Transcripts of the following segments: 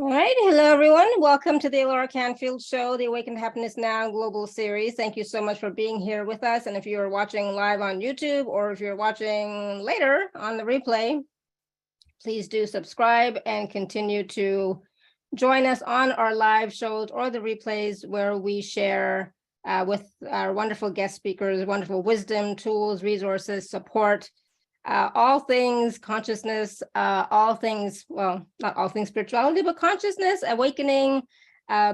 All right. Hello, everyone. Welcome to the alaracanfieldshow, the Awaken to Happiness Now global series. Thank you so much for being here with us. And if you're watching live on YouTube or if you're watching later on the replay, please do subscribe and continue to join us on our live shows or the replays where we share with our wonderful guest speakers, wonderful wisdom, tools, resources, support, all things consciousness, all things, well, not all things spirituality, but consciousness, awakening,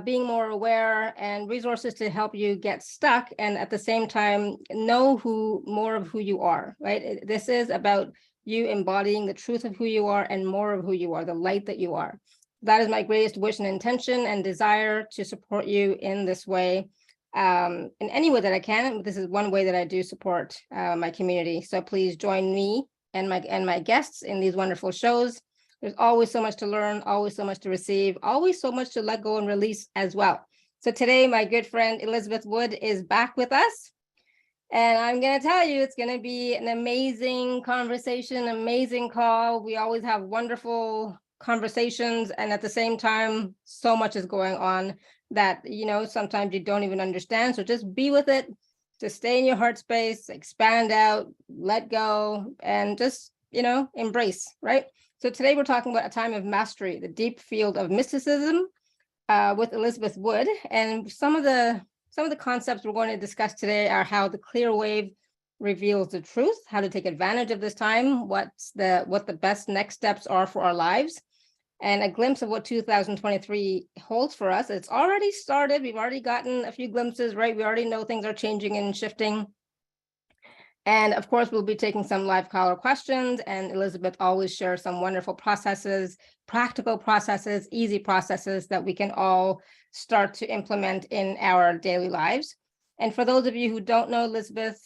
being more aware, and resources to help you get stuck and at the same time know more of who you are, right? This is about you embodying the truth of who you are and more of who you are, the light that you are. That is my greatest wish and intention and desire to support you in this way. In any way that I can. This is one way that I do support my community. So please join me and my guests in these wonderful shows. There's always so much to learn, always so much to receive, always so much to let go and release as well. So today, my good friend Elizabeth Wood is back with us. And I'm going to tell you, it's going to be an amazing conversation, amazing call. We always have wonderful conversations. And at the same time, so much is going on that, sometimes you don't even understand. So just be with it, just stay in your heart space, expand out, let go, and just, embrace, right? So today we're talking about a time of mastery, the deep field of mysticism with Elizabeth Wood. And some of the concepts we're going to discuss today are how the clear wave reveals the truth, how to take advantage of this time, what the best next steps are for our lives, and a glimpse of what 2023 holds for us. It's already started. We've already gotten a few glimpses, right? We already know things are changing and shifting. And of course, we'll be taking some live caller questions, and Elizabeth always shares some wonderful processes, practical processes, easy processes that we can all start to implement in our daily lives. And for those of you who don't know Elizabeth,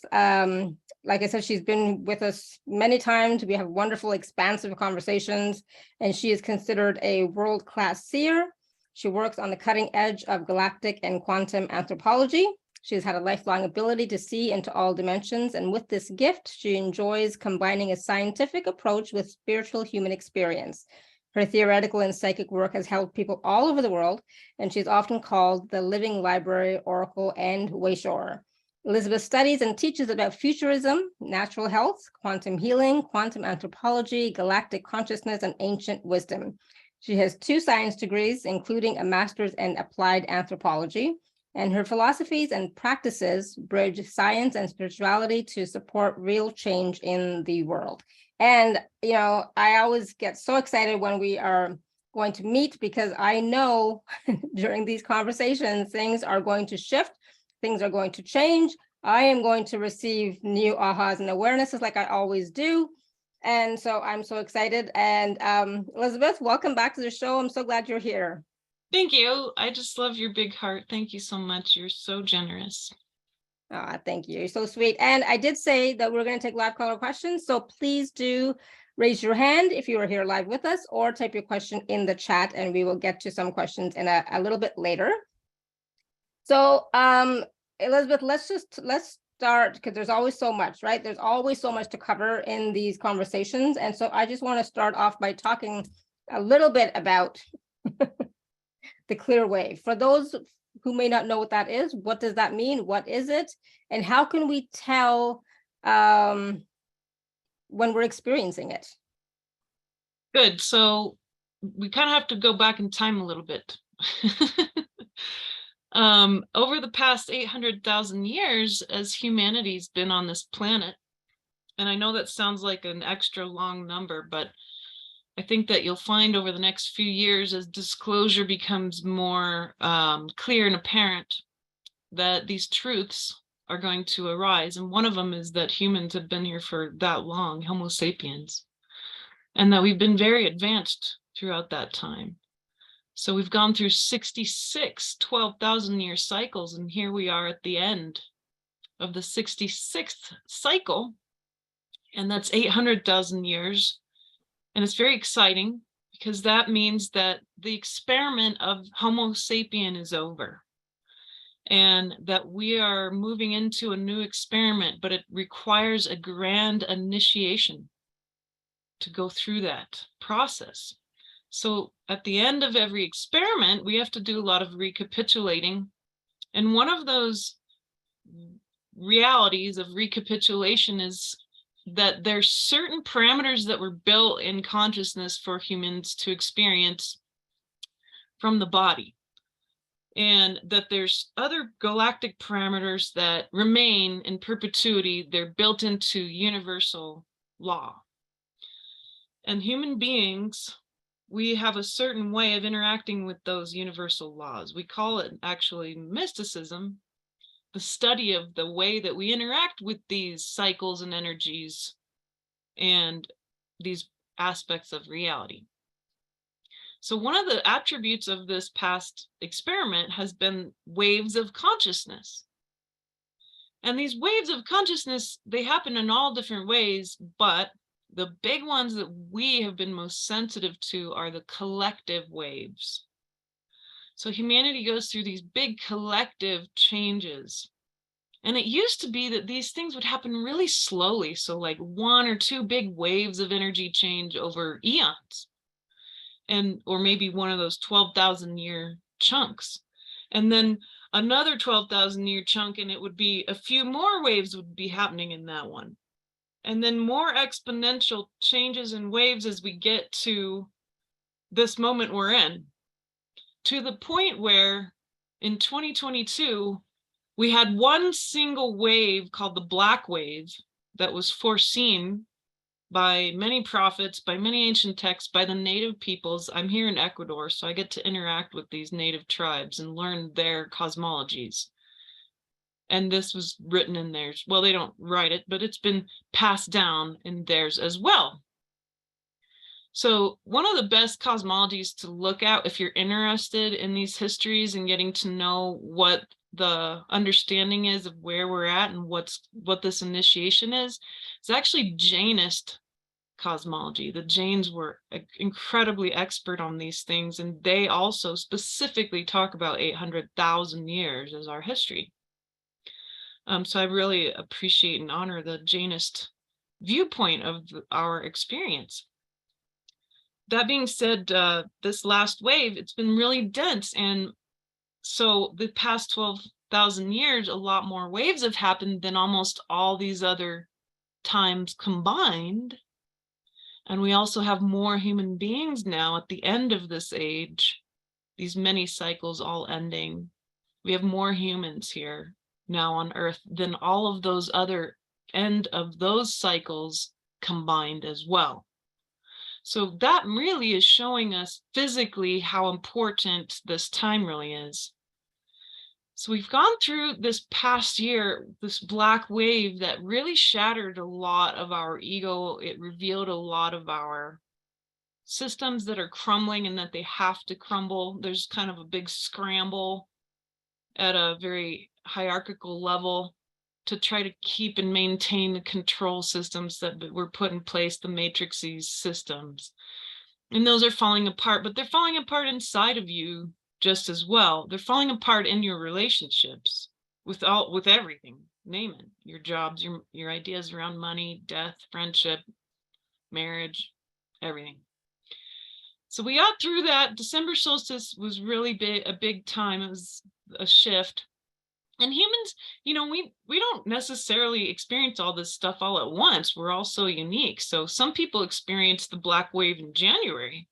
like I said, she's been with us many times. We have wonderful, expansive conversations, and she is considered a world-class seer. She works on the cutting edge of galactic and quantum anthropology. She's had a lifelong ability to see into all dimensions, and with this gift, she enjoys combining a scientific approach with spiritual human experience. Her theoretical and psychic work has helped people all over the world, and she's often called the living library, oracle, and wayshower. Elizabeth studies and teaches about futurism, natural health, quantum healing, quantum anthropology, galactic consciousness, and ancient wisdom. She has 2 science degrees, including a master's in applied anthropology, and her philosophies and practices bridge science and spirituality to support real change in the world. And, I always get so excited when we are going to meet, because I know during these conversations, things are going to shift. Things are going to change. I am going to receive new ahas and awarenesses like I always do. And so I'm so excited. And Elizabeth, welcome back to the show. I'm so glad you're here. Thank you. I just love your big heart. Thank you so much. You're so generous. Thank you. You're so sweet. And I did say that we're going to take live caller questions. So please do raise your hand if you are here live with us, or type your question in the chat, and we will get to some questions in a little bit later. So, Elizabeth, let's start, because there's always so much, right? There's always so much to cover in these conversations. And so I just want to start off by talking a little bit about the clear wave. For those who may not know what that is, what does that mean? What is it? And how can we tell when we're experiencing it? Good. So we kind of have to go back in time a little bit. Over the past 800,000 years, as humanity's been on this planet, and I know that sounds like an extra long number, but I think that you'll find over the next few years, as disclosure becomes more clear and apparent, that these truths are going to arise. And one of them is that humans have been here for that long, homo sapiens, and that we've been very advanced throughout that time. So we've gone through 66 12,000-year cycles, and here we are at the end of the 66th cycle, and that's 800,000 years. And it's very exciting, because that means that the experiment of Homo sapien is over, and that we are moving into a new experiment, but it requires a grand initiation to go through that process. So at the end of every experiment, we have to do a lot of recapitulating. And one of those realities of recapitulation is that there's certain parameters that were built in consciousness for humans to experience from the body, and that there's other galactic parameters that remain in perpetuity. They're built into universal law. And human beings, we have a certain way of interacting with those universal laws. We call it actually mysticism, the study of the way that we interact with these cycles and energies and these aspects of reality. So one of the attributes of this past experiment has been waves of consciousness. And these waves of consciousness, they happen in all different ways, but the big ones that we have been most sensitive to are the collective waves. So humanity goes through these big collective changes. And it used to be that these things would happen really slowly. So like 1 or 2 big waves of energy change over eons. Or maybe one of those 12,000 year chunks. And then another 12,000 year chunk, and it would be a few more waves would be happening in that one. And then more exponential changes and waves as we get to this moment we're in, to the point where in 2022, we had one single wave called the Black Wave that was foreseen by many prophets, by many ancient texts, by the native peoples. I'm here in Ecuador, so I get to interact with these native tribes and learn their cosmologies. And this was written in theirs. Well, they don't write it, but it's been passed down in theirs as well. So one of the best cosmologies to look at if you're interested in these histories and getting to know what the understanding is of where we're at and what this initiation is, it's actually Jainist cosmology. The Jains were incredibly expert on these things, and they also specifically talk about 800,000 years as our history. So I really appreciate and honor the Jainist viewpoint of our experience. That being said, this last wave, it's been really dense. And so the past 12,000 years, a lot more waves have happened than almost all these other times combined. And we also have more human beings now at the end of this age, these many cycles all ending. We have more humans here now on Earth than all of those other end of those cycles combined as well. So that really is showing us physically how important this time really is. So we've gone through this past year, this black wave that really shattered a lot of our ego. It revealed a lot of our systems that are crumbling and that they have to crumble. There's kind of a big scramble at a very hierarchical level to try to keep and maintain the control systems that were put in place, the matrixes systems. And those are falling apart, but they're falling apart inside of you just as well. They're falling apart in your relationships with everything, name it, your jobs, your ideas around money, death, friendship, marriage, everything. So we got through that. December solstice was really a big time. It was a shift. And humans, we don't necessarily experience all this stuff all at once. We're all so unique. So some people experience the black wave in January,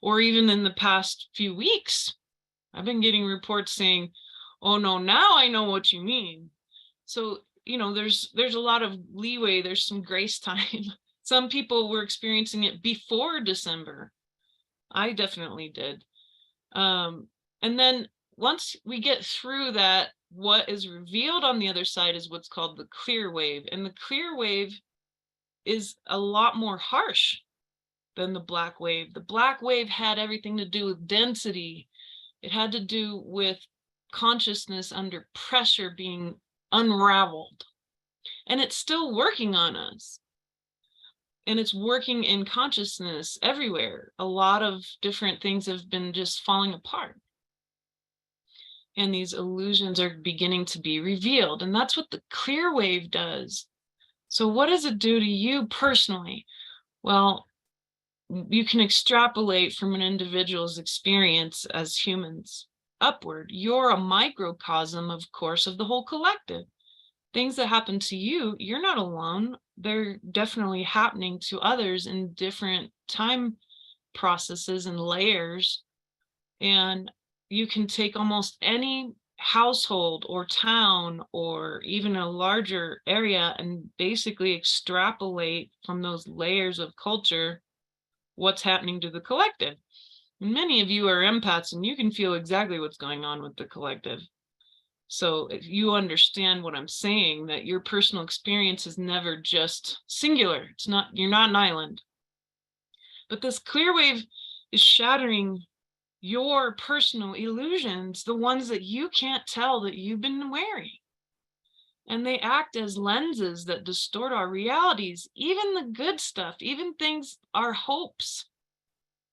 or even in the past few weeks. I've been getting reports saying, oh no, now I know what you mean. So, there's a lot of leeway. There's some grace time. Some people were experiencing it before December. I definitely did. And then once we get through that, what is revealed on the other side is what's called the clear wave. And the clear wave is a lot more harsh than the black wave. The black wave had everything to do with density. It had to do with consciousness under pressure being unraveled. And it's still working on us. And it's working in consciousness everywhere. A lot of different things have been just falling apart. And these illusions are beginning to be revealed. And that's what the clear wave does. So what does it do to you personally? Well, you can extrapolate from an individual's experience as humans upward. You're a microcosm, of course, of the whole collective. Things that happen to you, you're not alone. They're definitely happening to others in different time processes and layers. And you can take almost any household or town or even a larger area and basically extrapolate from those layers of culture what's happening to the collective. And many of you are empaths and you can feel exactly what's going on with the collective. So if you understand what I'm saying, that your personal experience is never just singular. It's not, you're not an island. But this clear wave is shattering your personal illusions, the ones that you can't tell that you've been wearing. And they act as lenses that distort our realities, even the good stuff, even things, our hopes,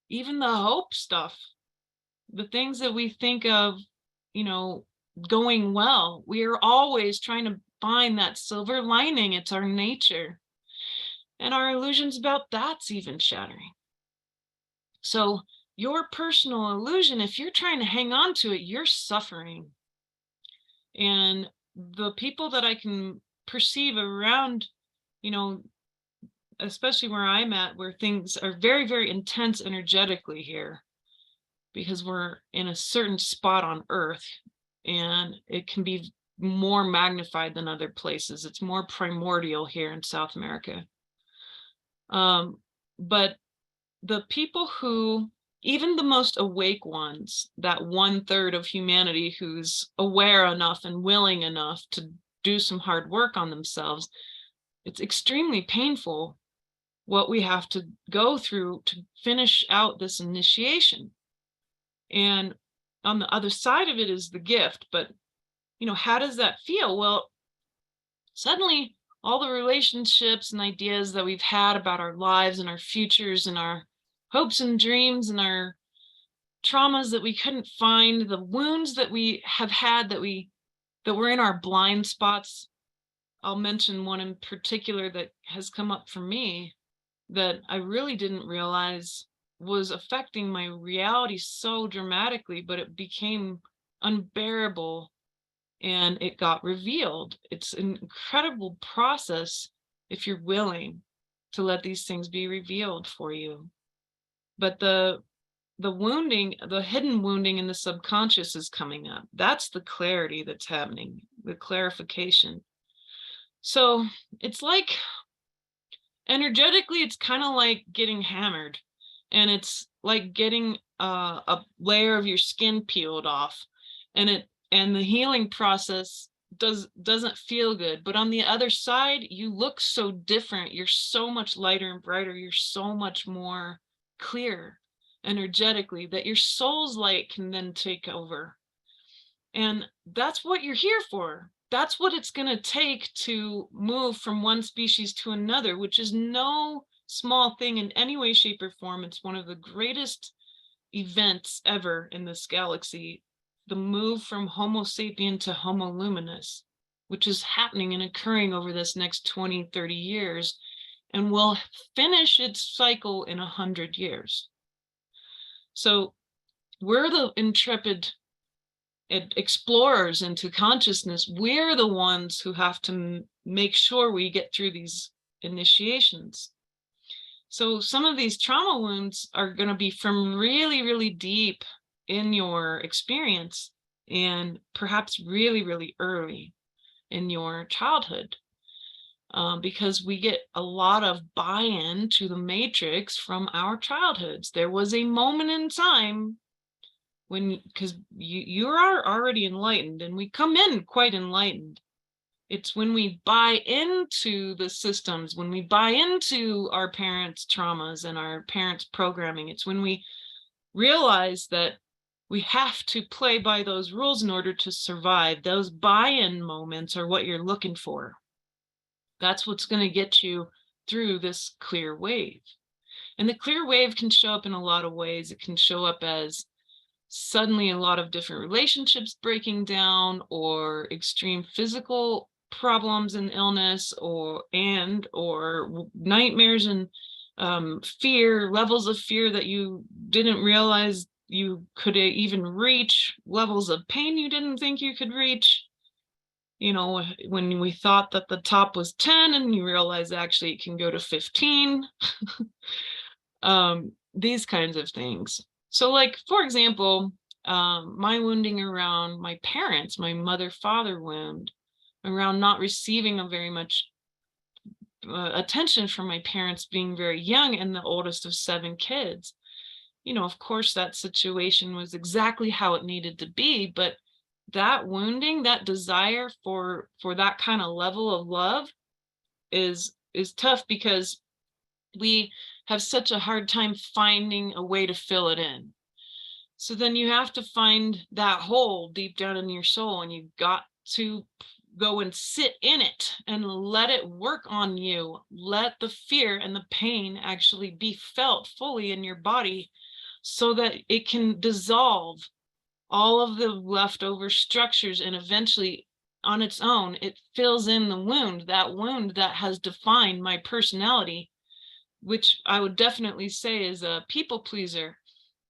even the hope stuff, the things that we think of, going well. We are always trying to find that silver lining. It's our nature. And our illusions about that's even shattering. So your personal illusion, if you're trying to hang on to it, you're suffering. And the people that I can perceive around, especially where I'm at, where things are very, very intense energetically here, because we're in a certain spot on Earth, and it can be more magnified than other places. It's more primordial here in South America. But the people who, even the most awake ones, that 1/3 of humanity who's aware enough and willing enough to do some hard work on themselves, it's extremely painful what we have to go through to finish out this initiation. And on the other side of it is the gift. But, how does that feel? Well, suddenly all the relationships and ideas that we've had about our lives and our futures and our hopes and dreams and our traumas that we couldn't find, the wounds that we have had that were in our blind spots. I'll mention one in particular that has come up for me that I really didn't realize was affecting my reality so dramatically, but it became unbearable and it got revealed. It's an incredible process if you're willing to let these things be revealed for you. But the wounding, the hidden wounding in the subconscious is coming up. That's the clarity that's happening, the clarification. So it's like, energetically, it's kind of like getting hammered, and it's like getting a layer of your skin peeled off, and the healing process doesn't feel good. But on the other side, you look so different. You're so much lighter and brighter. You're so much more clear energetically that your soul's light can then take over. And that's what you're here for. That's what it's going to take to move from one species to another, which is no small thing in any way, shape, or form. It's one of the greatest events ever in this galaxy, the move from Homo sapien to Homo luminous, which is happening and occurring over this next 20, 30 years, and will finish its cycle in 100 years. So we're the intrepid explorers into consciousness. We're the ones who have to make sure we get through these initiations. So some of these trauma wounds are going to be from really, really deep in your experience, and perhaps really, really early in your childhood, because we get a lot of buy-in to the matrix from our childhoods. There was a moment in time when, because you are already enlightened, and we come in quite enlightened. It's when we buy into the systems, when we buy into our parents' traumas and our parents' programming, it's when we realize that we have to play by those rules in order to survive. Those buy-in moments are what you're looking for. That's what's going to get you through this clear wave. And the clear wave can show up in a lot of ways. It can show up as suddenly a lot of different relationships breaking down, or extreme physical problems and illness, or nightmares and fear, levels of fear that you didn't realize you could even reach, levels of pain you didn't think you could reach. You know, when we thought that the top was 10 and you realize actually it can go to 15. These kinds of things. So like, for example, my wounding around my parents, my mother-father wound, around not receiving a very much attention from my parents being very young and the oldest of 7 kids. You know, of course, that situation was exactly how it needed to be, but that wounding, that desire for that kind of level of love is tough, because we have such a hard time finding a way to fill it in. So then you have to find that hole deep down in your soul, and you've got to go and sit in it and let it work on you. Let the fear and the pain actually be felt fully in your body, so that it can dissolve all of the leftover structures, and eventually on its own it fills in the wound, that wound that has defined my personality, which I would definitely say is a people pleaser,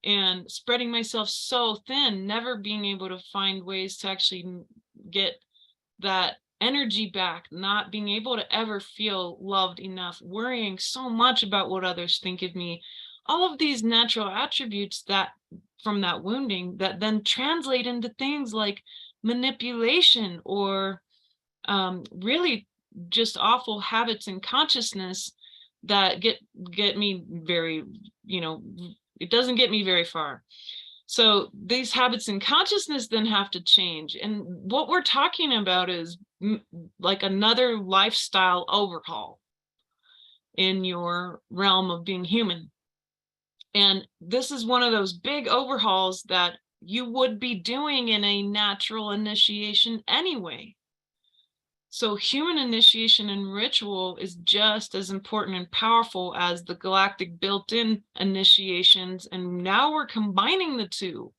and spreading myself so thin, never being able to find ways to actually get that energy back, not being able to ever feel loved enough, worrying so much about what others think of me. All of these natural attributes that from that wounding that then translate into things like manipulation, or really just awful habits in consciousness that get me very, you know, it doesn't get me very far. So these habits in consciousness then have to change. And what we're talking about is like another lifestyle overhaul in your realm of being human. And this is one of those big overhauls that you would be doing in a natural initiation anyway. So human initiation and ritual is just as important and powerful as the galactic built-in initiations. And now we're combining the two.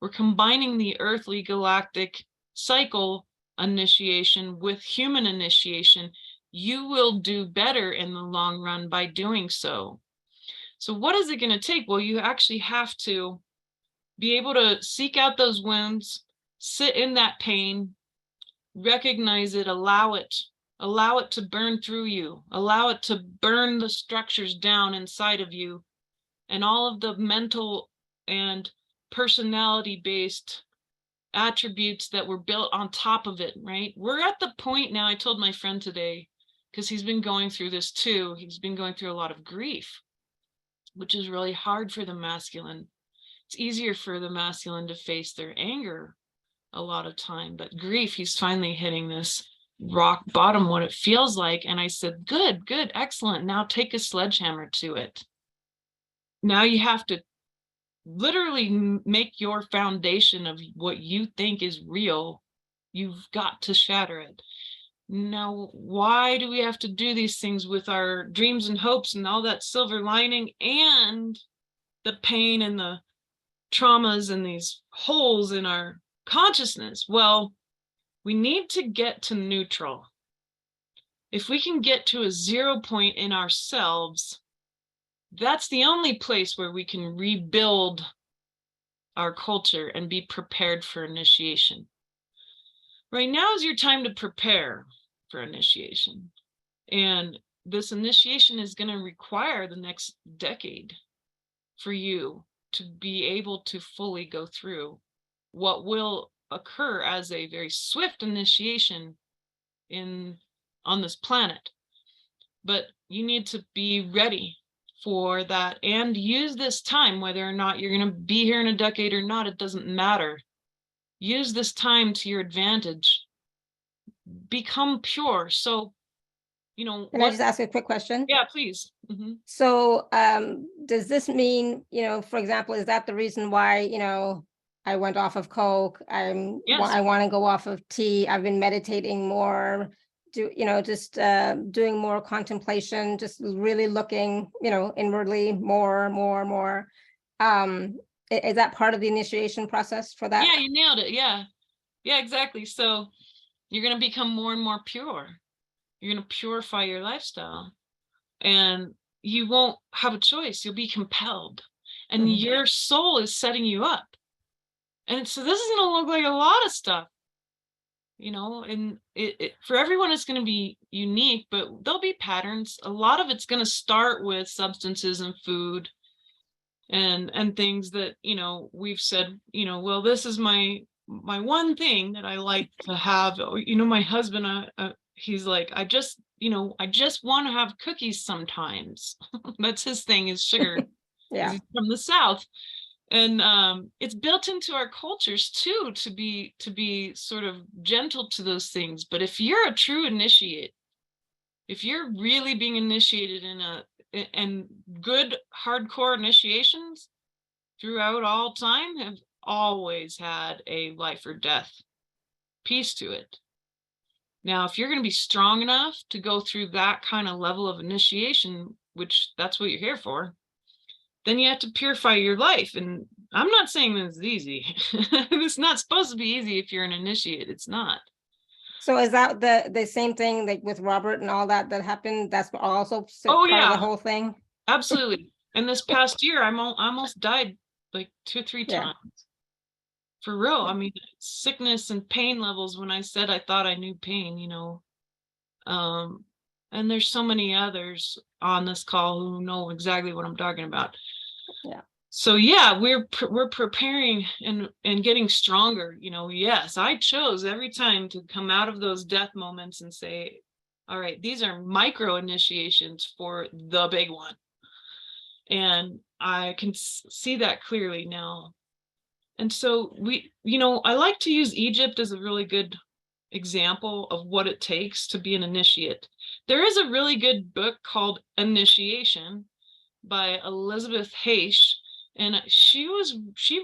We're combining the earthly galactic cycle initiation with human initiation. You will do better in the long run by doing so. So what is it going to take? Well, you actually have to be able to seek out those wounds, sit in that pain, recognize it, allow it to burn through you, allow it to burn the structures down inside of you, and all of the mental and personality-based attributes that were built on top of it, right? We're at the point now, I told my friend today, because he's been going through this too, he's been going through a lot of grief, which is really hard for the masculine. It's easier for the masculine to face their anger a lot of time, but grief, he's finally hitting this rock bottom, what it feels like. And I said, good, excellent. Now take a sledgehammer to it. Now you have to literally make your foundation of what you think is real. You've got to shatter it. Now, why do we have to do these things with our dreams and hopes and all that silver lining and the pain and the traumas and these holes in our consciousness? Well, we need to get to neutral. If we can get to a 0 point in ourselves, that's the only place where we can rebuild our culture and be prepared for initiation. Right now is your time to prepare for initiation. And this initiation is going to require the next decade for you to be able to fully go through what will occur as a very swift initiation on this planet. But you need to be ready for that and use this time, whether or not you're going to be here in a decade or not, it doesn't matter. Use this time to your advantage. Become pure. So, you know, Can I just ask a quick question? Yeah, please. Mm-hmm. So does this mean, for example, is that the reason why, I went off of Coke? Yes. I want to go off of tea. I've been meditating more, just doing more contemplation, just really looking, inwardly more. Is that part of the initiation process for that? Yeah, you nailed it. Yeah, exactly. So you're going to become more and more pure. You're going to purify your lifestyle. And you won't have a choice. You'll be compelled, and your soul is setting you up. And so this is going to look like a lot of stuff, and for everyone, it's going to be unique, but there'll be patterns. A lot of it's going to start with substances and food and things that, we've said, well, this is my one thing that I like to have. My husband, he's like, I just want to have cookies sometimes. That's his thing, is sugar. Yeah. He's from the South. And it's built into our cultures too, to be sort of gentle to those things. But if you're a true initiate, if you're really being initiated and good hardcore initiations throughout all time have always had a life or death piece to it. Now, if you're going to be strong enough to go through that kind of level of initiation, which that's what you're here for, then you have to purify your life. And I'm not saying that it's easy. It's not supposed to be easy if you're an initiate. It's not. So is that the same thing like with Robert and all that happened? That's also part of the whole thing? Absolutely. And this past year, I almost died like 2 or 3 times. For real. I mean, sickness and pain levels, when I said I thought I knew pain, and there's so many others on this call who know exactly what I'm talking about. Yeah. So yeah, we're preparing and getting stronger. Yes, I chose every time to come out of those death moments and say, all right, these are micro initiations for the big one. And I can see that clearly now. And so I like to use Egypt as a really good example of what it takes to be an initiate. There is a really good book called Initiation by Elizabeth Heish, and she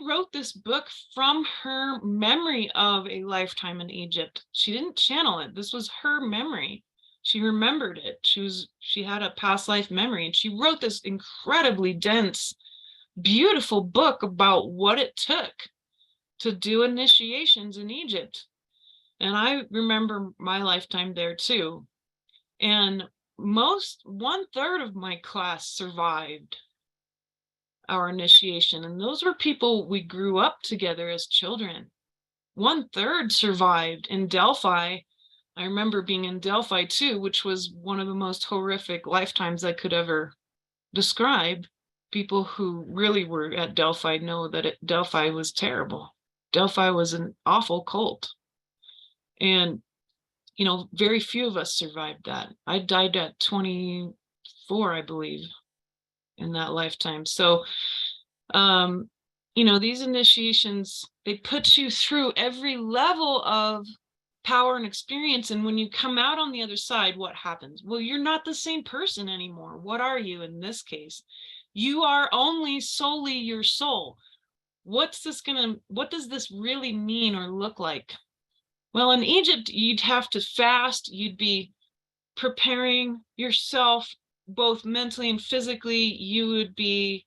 wrote this book from her memory of a lifetime in Egypt. She didn't channel it. This was her memory. She remembered it. She had a past life memory, and she wrote this incredibly dense, beautiful book about what it took to do initiations in Egypt. And I remember my lifetime there too. And 1/3 of my class survived our initiation. And those were people we grew up together as children. 1/3 survived in Delphi. I remember being in Delphi too, which was one of the most horrific lifetimes I could ever describe. People who really were at Delphi know that Delphi was terrible. Delphi was an awful cult. And, very few of us survived that. I died at 24, I believe, in that lifetime. So, these initiations, they put you through every level of power and experience. And when you come out on the other side, what happens? Well, you're not the same person anymore. What are you in this case? You are only solely your soul. What does this really mean or look like? Well, in Egypt, you'd have to fast. You'd be preparing yourself both mentally and physically. You would be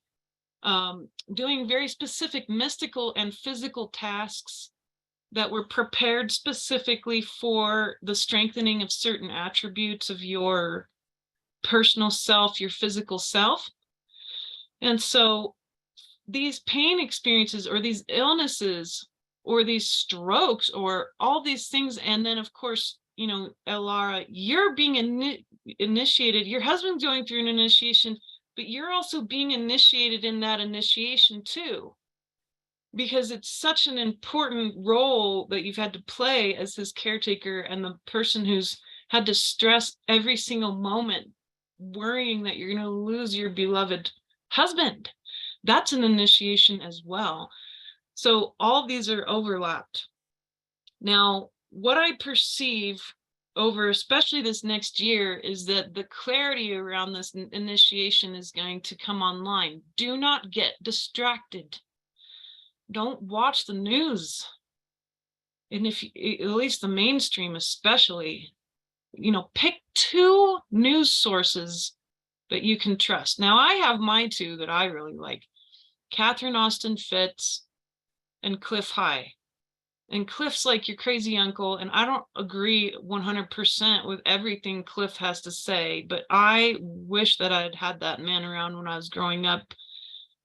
doing very specific mystical and physical tasks that were prepared specifically for the strengthening of certain attributes of your personal self, your physical self. And so these pain experiences or these illnesses or these strokes or all these things, and then of course, Alara, you're being initiated, your husband's going through an initiation, but you're also being initiated in that initiation too, because it's such an important role that you've had to play as his caretaker and the person who's had to stress every single moment, worrying that you're going to lose your beloved husband. That's an initiation as well. So all of these are overlapped. Now, what I perceive over especially this next year is that the clarity around this initiation is going to come online. Do not get distracted. Don't watch the news. And if at least the mainstream especially, pick 2 news sources that you can trust. Now, I have my 2 that I really like. Catherine Austin Fitts and Cliff High. And Cliff's like your crazy uncle, and I don't agree 100% with everything Cliff has to say, but I wish that I had had that man around when I was growing up,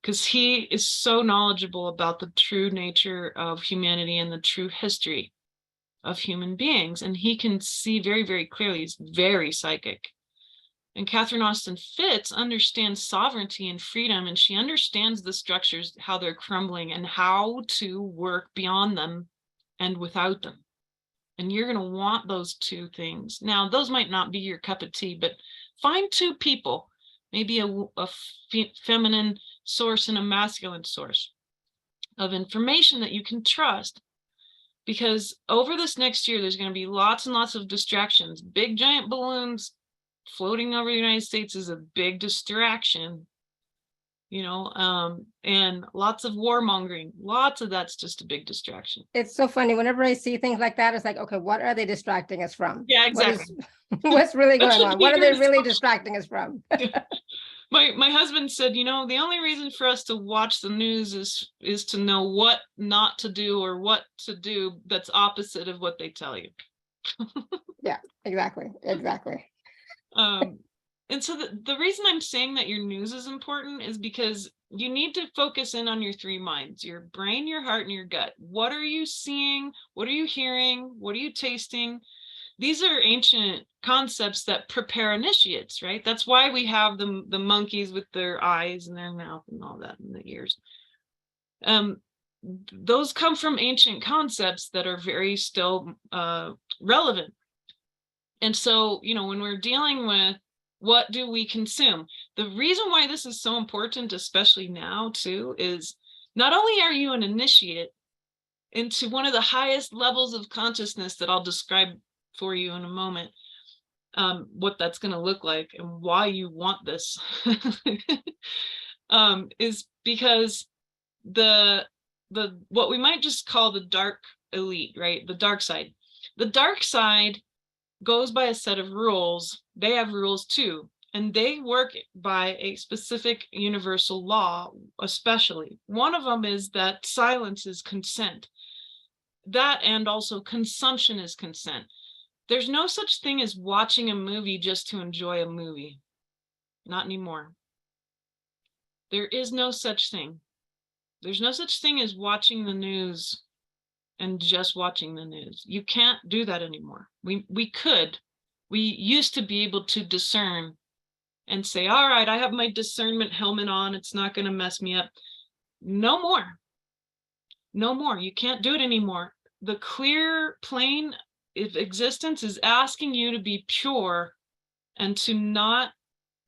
because he is so knowledgeable about the true nature of humanity and the true history of human beings. And he can see very, very clearly. He's very psychic. And Catherine Austin Fitts understands sovereignty and freedom, and she understands the structures, how they're crumbling, and how to work beyond them and without them. And you're going to want those two things. Now, those might not be your cup of tea, but find two people, maybe a feminine source and a masculine source of information that you can trust. Because over this next year, there's going to be lots and lots of distractions. Big giant balloons floating over the United States is a big distraction, you know, and lots of warmongering. Lots of that's just a big distraction. It's so funny. Whenever I see things like that, it's like, okay, what are they distracting us from? Yeah, exactly. What's really going on? What are they really distracting us from? My husband said, you know, the only reason for us to watch the news is to know what not to do or what to do that's opposite of what they tell you. Yeah, exactly. And so the reason I'm saying that your news is important is because you need to focus in on your three minds: your brain, your heart, and your gut. What are you seeing? What are you hearing? What are you tasting? These are ancient concepts that prepare initiates, right? That's why we have the monkeys with their eyes and their mouth and all that in the ears. Those come from ancient concepts that are very still relevant. And so, you know, when we're dealing with what do we consume, the reason why this is so important, especially now too, is not only are you an initiate into one of the highest levels of consciousness that I'll describe for you in a moment, what that's going to look like and why you want this, is because the what we might just call the dark elite, right? The dark side goes by a set of rules. They have rules too, and they work by a specific universal law. Especially one of them is that silence is consent. That, and also consumption is consent. There's no such thing as watching a movie just to enjoy a movie. Not anymore. There is no such thing. There's no such thing as watching the news and just watching the news. You can't do that anymore. We used to be able to discern and say, all right, I have my discernment helmet on, it's not going to mess me up. No more. No more. You can't do it anymore. The clear plane of existence is asking you to be pure and to not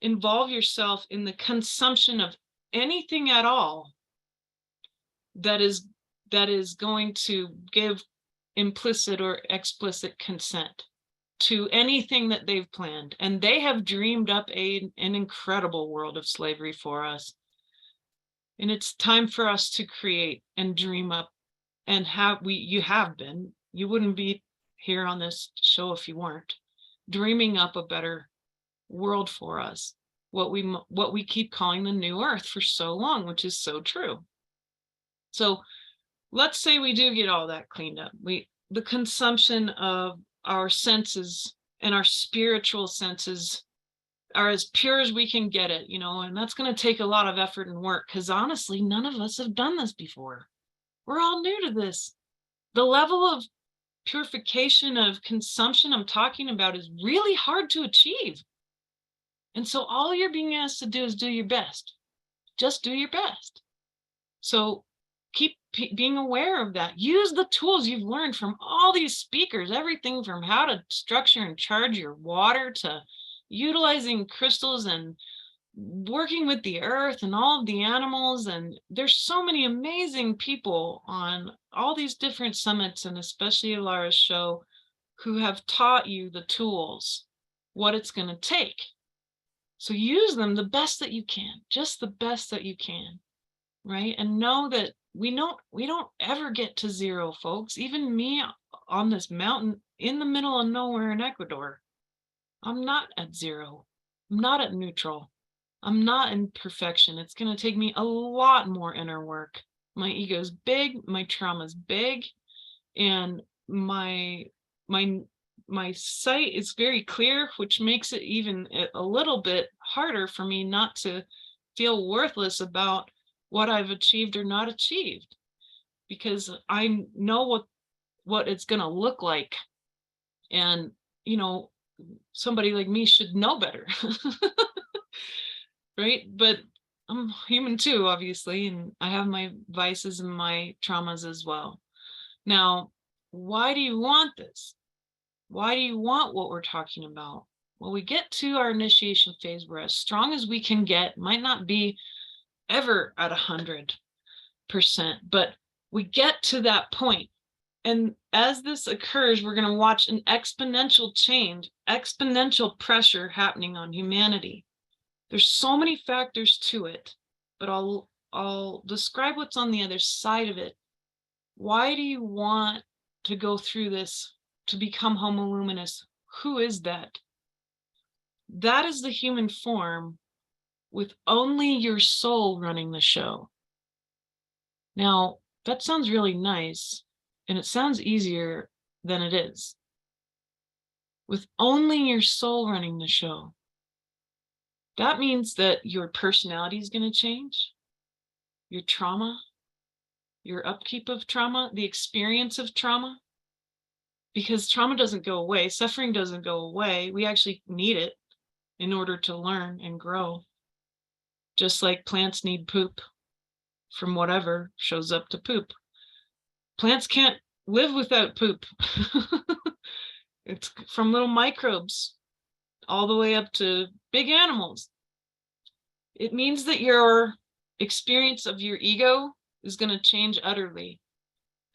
involve yourself in the consumption of anything at all that is going to give implicit or explicit consent to anything that they've planned. And they have dreamed up an incredible world of slavery for us. And it's time for us to create and dream up, and you have been. You wouldn't be here on this show if you weren't dreaming up a better world for us, what we keep calling the new earth for so long, which is so true. So let's say we do get all that cleaned up. The consumption of our senses and our spiritual senses are as pure as we can get it, you know, and that's going to take a lot of effort and work, because honestly, none of us have done this before. We're all new to this. The level of purification of consumption I'm talking about is really hard to achieve. And so all you're being asked to do is do your best. Just do your best. So keep being aware of that. Use the tools you've learned from all these speakers, everything from how to structure and charge your water to utilizing crystals and working with the earth and all of the animals. And there's so many amazing people on all these different summits, and especially Alara's show, who have taught you the tools, what it's going to take. So use them the best that you can, just the best that you can, right? And know that we don't ever get to zero, folks. Even me on this mountain in the middle of nowhere in Ecuador, I'm not at zero. I'm not at neutral. I'm not in perfection. It's going to take me a lot more inner work. My ego's big. My trauma's big. and my sight is very clear, which makes it even a little bit harder for me not to feel worthless about what I've achieved or not achieved, because I know what it's going to look like. And, you know, somebody like me should know better. Right? But I'm human too, obviously, and I have my vices and my traumas as well. Now, why do you want this? Why do you want what we're talking about? Well, we get to our initiation phase, we're as strong as we can get, might not be ever at 100%, but we get to that point. And as this occurs, we're going to watch an exponential change, exponential pressure happening on humanity. There's so many factors to it, but I'll describe what's on the other side of it. Why do you want to go through this to become homo luminous? Who is that? That is the human form with only your soul running the show. Now, that sounds really nice, and it sounds easier than it is. With only your soul running the show. That means that your personality is going to change, your trauma, your upkeep of trauma, the experience of trauma, because trauma doesn't go away, suffering doesn't go away. We actually need it in order to learn and grow. Just like plants need poop from whatever shows up to poop. Plants can't live without poop. It's from little microbes all the way up to big animals. It means that your experience of your ego is going to change utterly.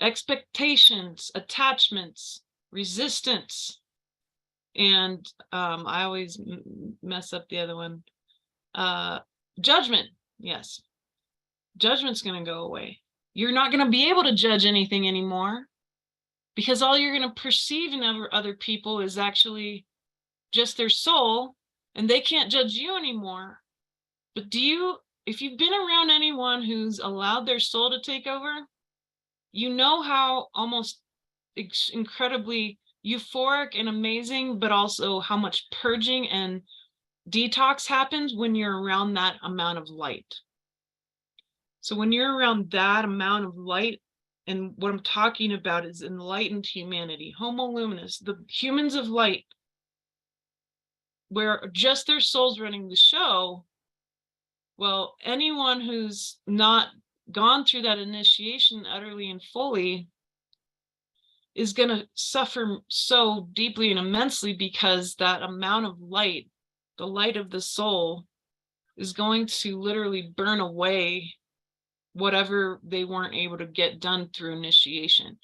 Expectations, attachments, resistance, and I always mess up the other one. Judgment. Yes. Judgment's going to go away. You're not going to be able to judge anything anymore, because all you're going to perceive in other people is actually just their soul, and they can't judge you anymore. But if you've been around anyone who's allowed their soul to take over, you know how almost incredibly euphoric and amazing, but also how much purging and detox happens when you're around that amount of light. So when you're around that amount of light, and what I'm talking about is enlightened humanity, homo luminous, the humans of light, where just their soul's running the show, well, anyone who's not gone through that initiation utterly and fully is going to suffer so deeply and immensely, because that amount of light, the light of the soul, is going to literally burn away whatever they weren't able to get done through initiation.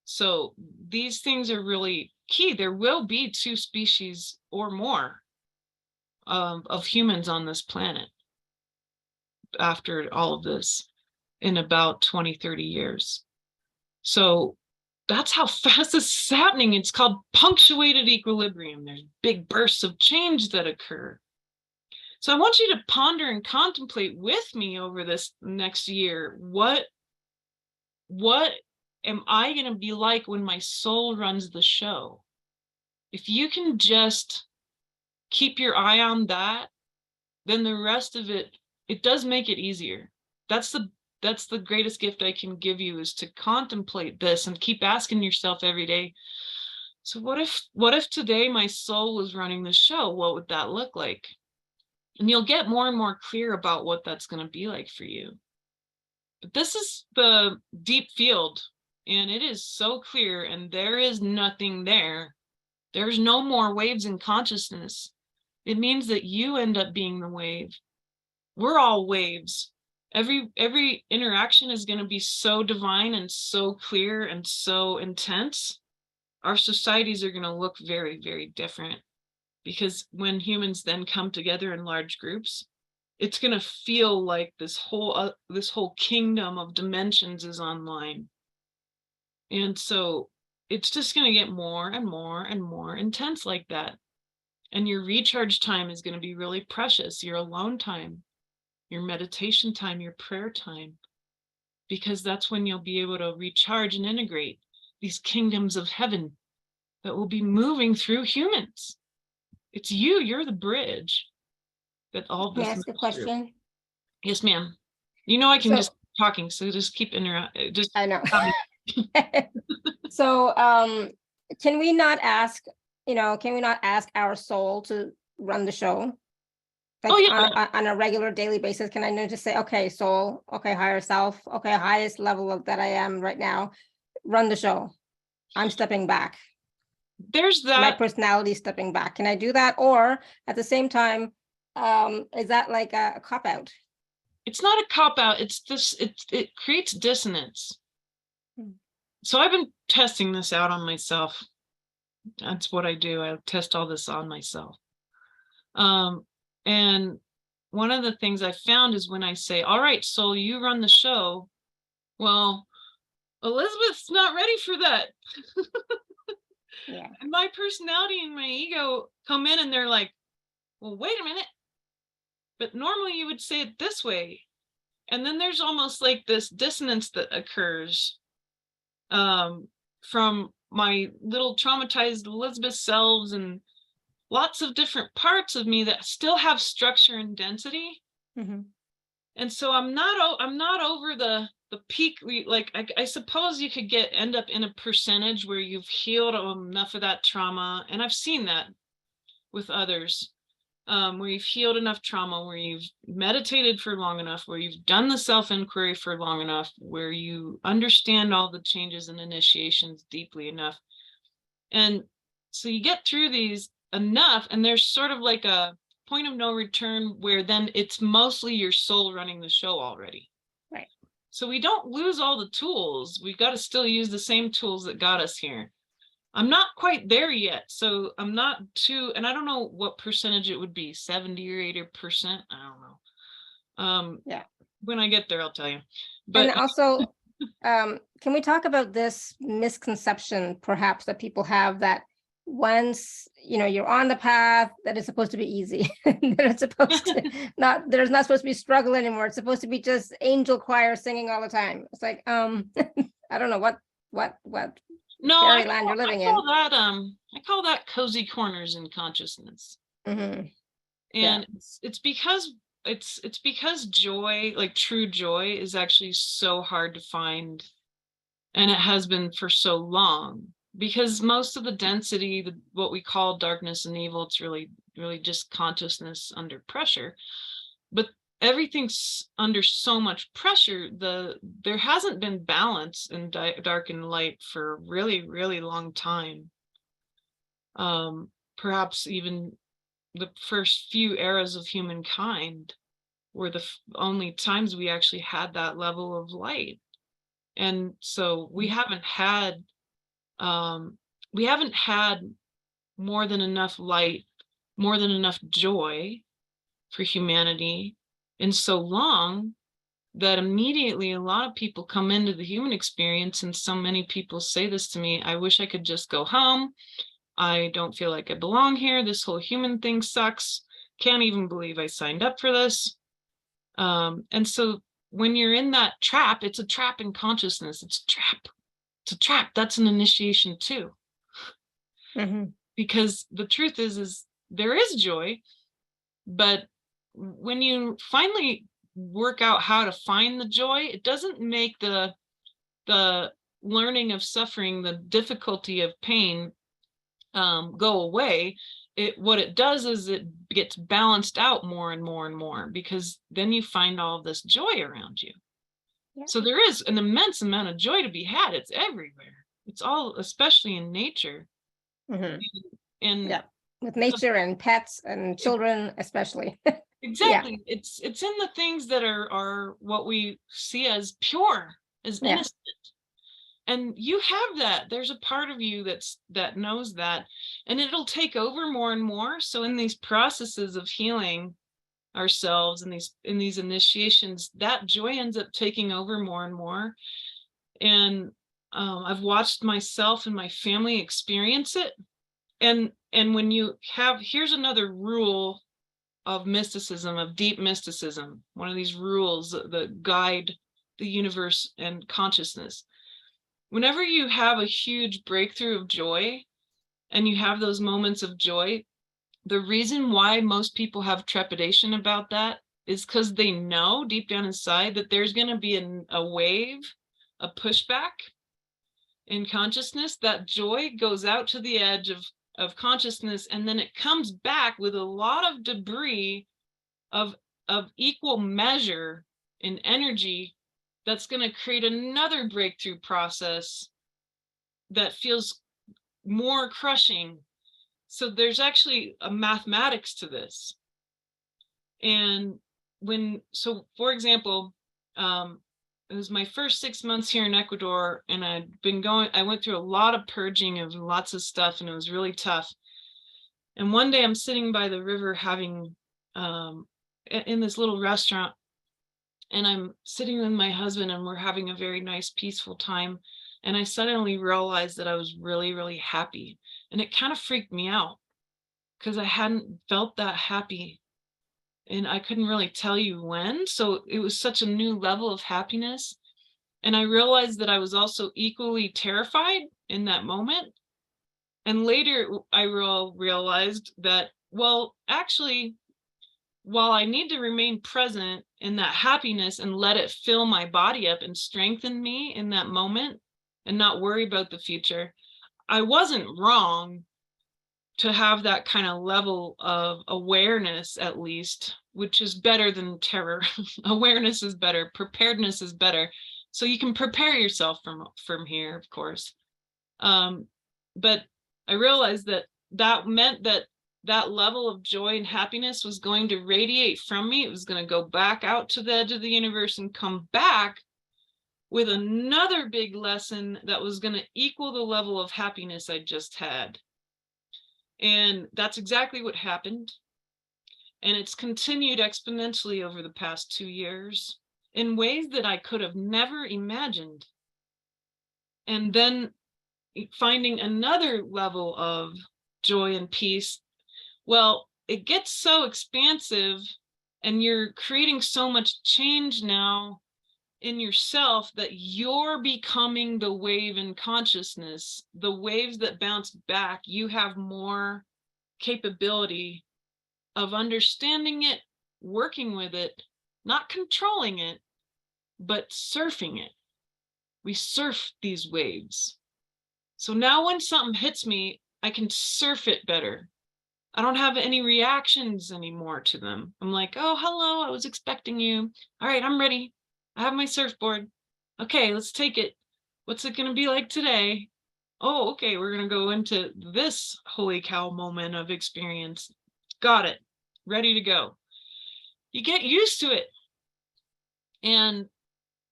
So these things are really key. There will be 2 species or more of humans on this planet after all of this in about 20-30 years. So that's how fast this is happening. It's called punctuated equilibrium. There's big bursts of change that occur. So I want you to ponder and contemplate with me over this next year. What am I going to be like when my soul runs the show? If you can just keep your eye on that, then the rest of it does make it easier. That's the greatest gift I can give you, is to contemplate this and keep asking yourself every day, so what if today my soul was running the show? What would that look like? And you'll get more and more clear about what that's going to be like for you. But this is the deep field, and it is so clear, and there is nothing there. There's no more waves in consciousness. It means that you end up being the wave. We're all waves. Every interaction is going to be so divine and so clear and so intense. Our societies are going to look very, very different, because when humans then come together in large groups, it's going to feel like this whole kingdom of dimensions is online. And so it's just going to get more and more and more intense like that. And your recharge time is going to be really precious, your alone time, your meditation time, your prayer time, because that's when you'll be able to recharge and integrate. these kingdoms of heaven that will be moving through humans. It's you're the bridge that all Can I this ask a moves through. question? Yes, ma'am. You know, I can So just keep talking, so just keep interrupting. Just I know. stop me. So can we not ask, can we not ask our soul to run the show? Like Oh yeah, on a regular daily basis, can I just say, okay, soul, okay, higher self, okay, highest level of that I am right now, run the show. I'm stepping back. there's My that. personality stepping back. Can I do that? Or at the same time, is that like a cop out? It's not a cop out. It's this. It creates dissonance. Hmm. So I've been testing this out on myself. That's what I do. I test all this on myself. And one of the things I found is when I say, all right, soul, you run the show. Well, Elizabeth's not ready for that. Yeah. And my personality and my ego come in and they're like, well, wait a minute. But normally you would say it this way. And then there's almost like this dissonance that occurs from my little traumatized Elizabeth selves and lots of different parts of me that still have structure and density. Mm-hmm. And so I'm not over the peak. Like I suppose you could end up in a percentage where you've healed enough of that trauma, and I've seen that with others, where you've healed enough trauma, where you've meditated for long enough, where you've done the self-inquiry for long enough, where you understand all the changes and initiations deeply enough. And so you get through these enough, and there's sort of like a point of no return where then it's mostly your soul running the show already. Right. So we don't lose all the tools. We've got to still use the same tools that got us here. I'm not quite there yet. So I'm not too, and I don't know what percentage it would be, 70 or 80%. I don't know. Yeah. When I get there, I'll tell you. But And also, can we talk about this misconception perhaps that people have that once you're on the path, that it's supposed to be easy, that it's supposed to there's not supposed to be struggle anymore. It's supposed to be just angel choir singing all the time. It's like I don't know what no, fairyland you're living in. I call that cozy corners in consciousness. Mm-hmm. And it's because joy, like true joy, is actually so hard to find, and it has been for so long, because most of the density, what we call darkness and evil, it's really just consciousness under pressure. But everything's under so much pressure. There hasn't been balance in dark and light for a really long time. Perhaps even the first few eras of humankind were the only times we actually had that level of light. And so we haven't had more than enough light, more than enough joy for humanity in so long, that immediately a lot of people come into the human experience, and so many people say this to me: I wish I could just go home. I don't feel like I belong here. This whole human thing sucks. Can't even believe I signed up for this. And so when you're in that trap, it's a trap in consciousness. It's a trap. That's an initiation too. Mm-hmm. Because the truth is there is joy, but when you finally work out how to find the joy, it doesn't make the learning of suffering, the difficulty of pain, go away. What it does is it gets balanced out more and more and more, because then you find all of this joy around you. Yeah. So there is an immense amount of joy to be had. It's everywhere. It's all, especially in nature. Mm-hmm. And yeah, with nature and pets and children, especially. Exactly. Yeah. It's in the things that are what we see as pure, as innocent. And you have that. There's a part of you that knows that, and it'll take over more and more. So in these processes of healing ourselves and in these initiations, that joy ends up taking over more and more. And I've watched myself and my family experience it. And when you have, here's another rule of mysticism, of deep mysticism, one of these rules that guide the universe and consciousness. whenever you have a huge breakthrough of joy and you have those moments of joy, the reason why most people have trepidation about that is because they know deep down inside that there's going to be a wave, a pushback in consciousness. That joy goes out to the edge of consciousness, and then it comes back with a lot of debris of equal measure in energy that's going to create another breakthrough process that feels more crushing. So there's actually a mathematics to this. And so for example, it was my first 6 months here in Ecuador, and I went through a lot of purging of lots of stuff, and it was really tough. And one day I'm sitting by the river having, in this little restaurant, and I'm sitting with my husband, and we're having a very nice, peaceful time. And I suddenly realized that I was really, really happy. And it kind of freaked me out because I hadn't felt that happy. And I couldn't really tell you when. So it was such a new level of happiness. And I realized that I was also equally terrified in that moment. And later I realized that, well, actually, while I need to remain present in that happiness and let it fill my body up and strengthen me in that moment and not worry about the future, I wasn't wrong to have that kind of level of awareness, at least, which is better than terror. Awareness is better. Preparedness is better. So you can prepare yourself from here, of course. But I realized that meant that level of joy and happiness was going to radiate from me. It was going to go back out to the edge of the universe and come back with another big lesson that was going to equal the level of happiness I just had. And that's exactly what happened. And it's continued exponentially over the past 2 years in ways that I could have never imagined. And then finding another level of joy and peace. Well, it gets so expansive, and you're creating so much change now in yourself that you're becoming the wave in consciousness, the waves that bounce back. You have more capability of understanding it, working with it, not controlling it, but surfing it. We surf these waves. So now when something hits me, I can surf it better. I don't have any reactions anymore to them. I'm like, oh, hello, I was expecting you. All right, I'm ready. I have my surfboard. Okay, let's take it. What's it going to be like today? Oh, okay, we're going to go into this holy cow moment of experience. Got it. Ready to go. You get used to it. And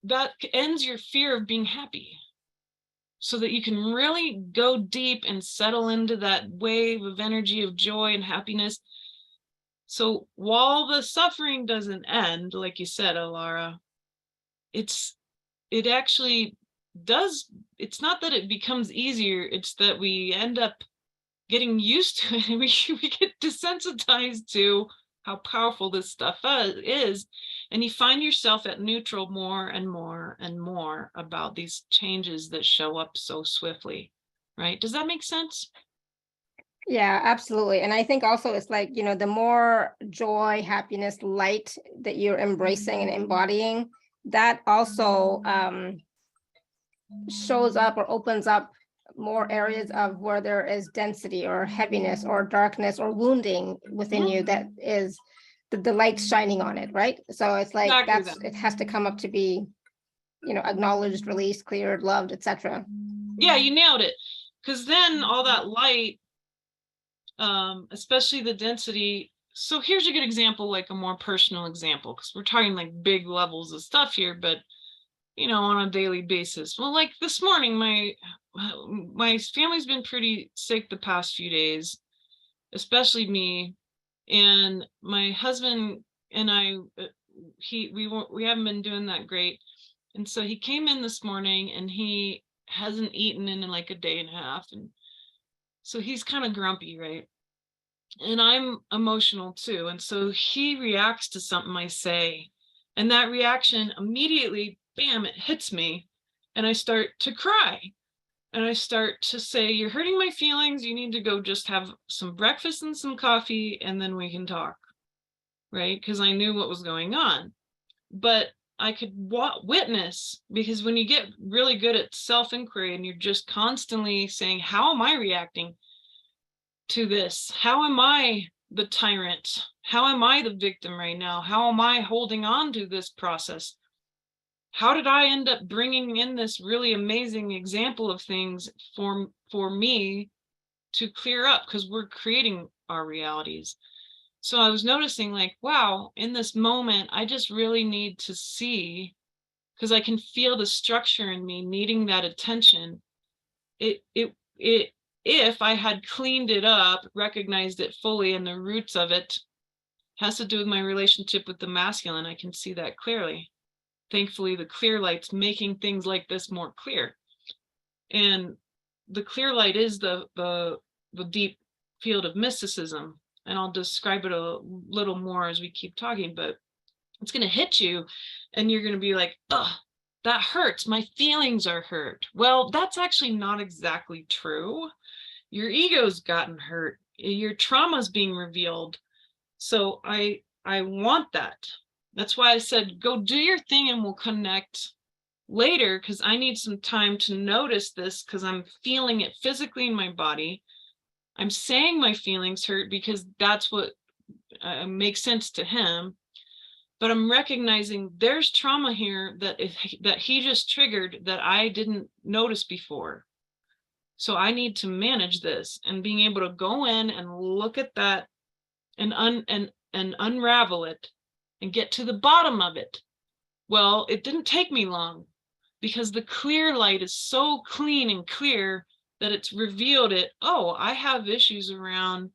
that ends your fear of being happy, so that you can really go deep and settle into that wave of energy of joy and happiness. So while the suffering doesn't end, like you said, Alara, it actually does. It's not that it becomes easier, it's that we end up getting used to it, and we get desensitized to how powerful this stuff is. And you find yourself at neutral more and more and more about these changes that show up so swiftly, right? Does that make sense? Yeah, absolutely. And I think also it's like, the more joy, happiness, light that you're embracing and embodying, that also shows up or opens up more areas of where there is density or heaviness or darkness or wounding within you that is the light shining on it, right? So it's like Exactly it has to come up to be, acknowledged, released, cleared, loved, etc. Yeah, you nailed it. Because then all that light, especially the density. So here's a good example, like a more personal example, because we're talking like big levels of stuff here, but on a daily basis. Well, like this morning, my family's been pretty sick the past few days, especially me, and my husband and I. We haven't been doing that great, and so he came in this morning, and he hasn't eaten in like a day and a half, and so he's kind of grumpy, right? And I'm emotional too, and so he reacts to something I say, and that reaction immediately, bam, it hits me. and I start to cry. And I start to say, you're hurting my feelings. You need to go just have some breakfast and some coffee, and then we can talk. Right? Because I knew what was going on. But I could witness, because when you get really good at self-inquiry and you're just constantly saying, how am I reacting to this? How am I the tyrant? How am I the victim right now? How am I holding on to this process? How did I end up bringing in this really amazing example of things for me to clear up? Because we're creating our realities. So I was noticing, like, wow, in this moment, I just really need to see, because I can feel the structure in me needing that attention. If I had cleaned it up, recognized it fully, and the roots of it has to do with my relationship with the masculine, I can see that clearly. Thankfully, the clear light's making things like this more clear. And the clear light is the deep field of mysticism. And I'll describe it a little more as we keep talking, but it's going to hit you and you're going to be like, oh, that hurts. My feelings are hurt. Well, that's actually not exactly true. Your ego's gotten hurt. Your trauma's being revealed. So I want that. That's why I said, go do your thing and we'll connect later, because I need some time to notice this, because I'm feeling it physically in my body. I'm saying my feelings hurt because that's what makes sense to him. But I'm recognizing there's trauma here that he just triggered that I didn't notice before. So I need to manage this, and being able to go in and look at that and unravel it and get to the bottom of it. Well, it didn't take me long, because the clear light is so clean and clear that it's revealed it. Oh, I have issues around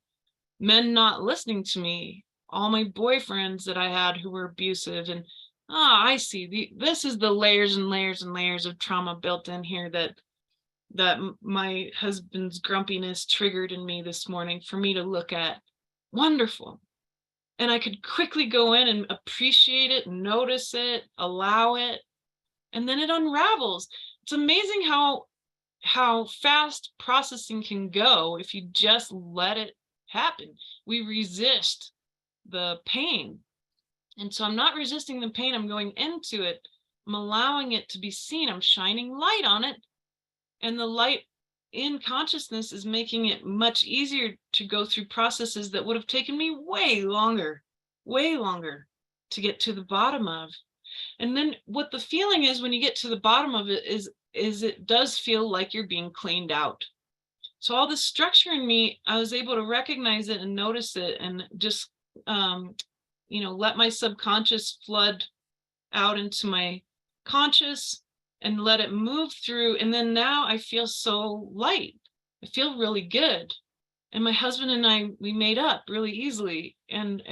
men not listening to me. All my boyfriends that I had who were abusive, and I see this is the layers and layers and layers of trauma built in here that my husband's grumpiness triggered in me this morning for me to look at. Wonderful. And I could quickly go in and appreciate it, notice it, allow it, and then it unravels. It's amazing how fast processing can go if you just let it happen. We resist the pain. And so I'm not resisting the pain. I'm going into it. I'm allowing it to be seen. I'm shining light on it. And the light in consciousness is making it much easier to go through processes that would have taken me way longer to get to the bottom of. And then what the feeling is when you get to the bottom of it is it does feel like you're being cleaned out. So all the structure in me, I was able to recognize it and notice it, and just let my subconscious flood out into my conscious and let it move through. And then now I feel so light. I feel really good. And my husband and I, we made up really easily, and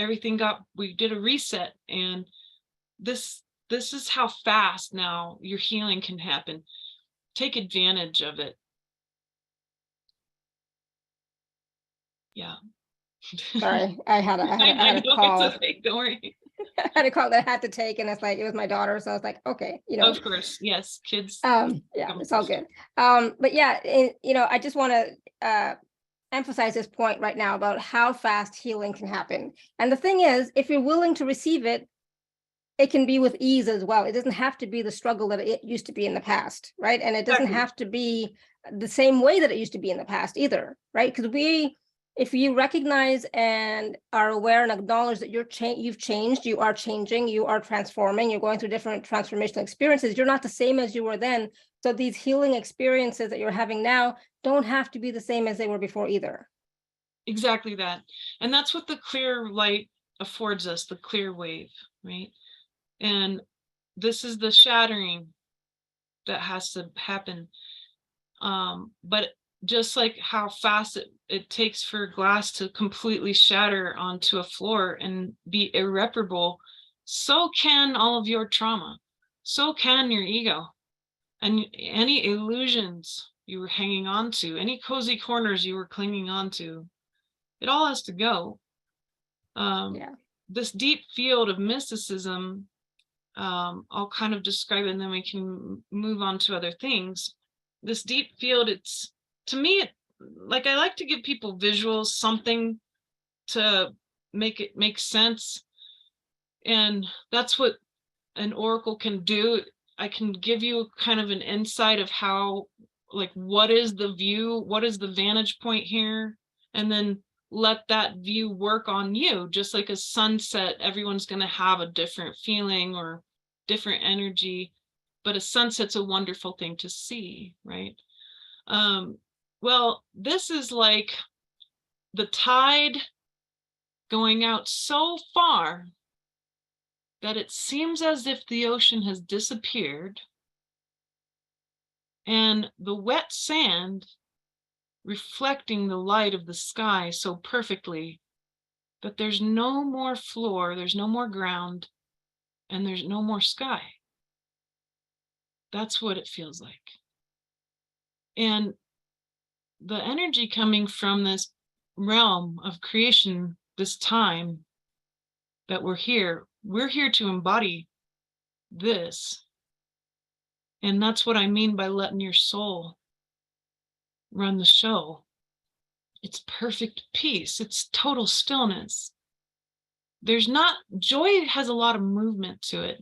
we did a reset. And this is how fast now your healing can happen. Take advantage of it. Yeah. Sorry, I had a call. Don't worry. I had a call that I had to take, and it's like, it was my daughter. So I was like, okay, Of course, yes, kids. Yeah, it's all good. But yeah, I just want to emphasize this point right now about how fast healing can happen. And the thing is, if you're willing to receive it, it can be with ease as well. It doesn't have to be the struggle that it used to be in the past, right? And it doesn't have to be the same way that it used to be in the past either, right? Because if you recognize and are aware and acknowledge that you've changed, you are changing, you are transforming, you're going through different transformational experiences, you're not the same as you were then. So these healing experiences that you're having now don't have to be the same as they were before either. Exactly that. And that's what the clear light affords us, the clear wave, right? And this is the shattering that has to happen. But just like how fast it takes for glass to completely shatter onto a floor and be irreparable, so can all of your trauma. So can your ego. And any illusions you were hanging on to, any cozy corners you were clinging on to, it all has to go. This deep field of mysticism, I'll kind of describe it and then we can move on to other things. This deep field, it's, to me, like, I like to give people visuals, something to make it make sense. And that's what an oracle can do. I can give you kind of an insight of how, like, what is the view, what is the vantage point here, and then let that view work on you. Just like a sunset, everyone's going to have a different feeling or different energy, but a sunset's a wonderful thing to see, right? Well, this is like the tide going out so far that it seems as if the ocean has disappeared and the wet sand reflecting the light of the sky so perfectly that there's no more floor, there's no more ground, and there's no more sky. That's what it feels like. And the energy coming from this realm of creation, this time that we're here to embody this. And that's what I mean by letting your soul run the show. It's perfect peace. It's total stillness. There's not, joy has a lot of movement to it.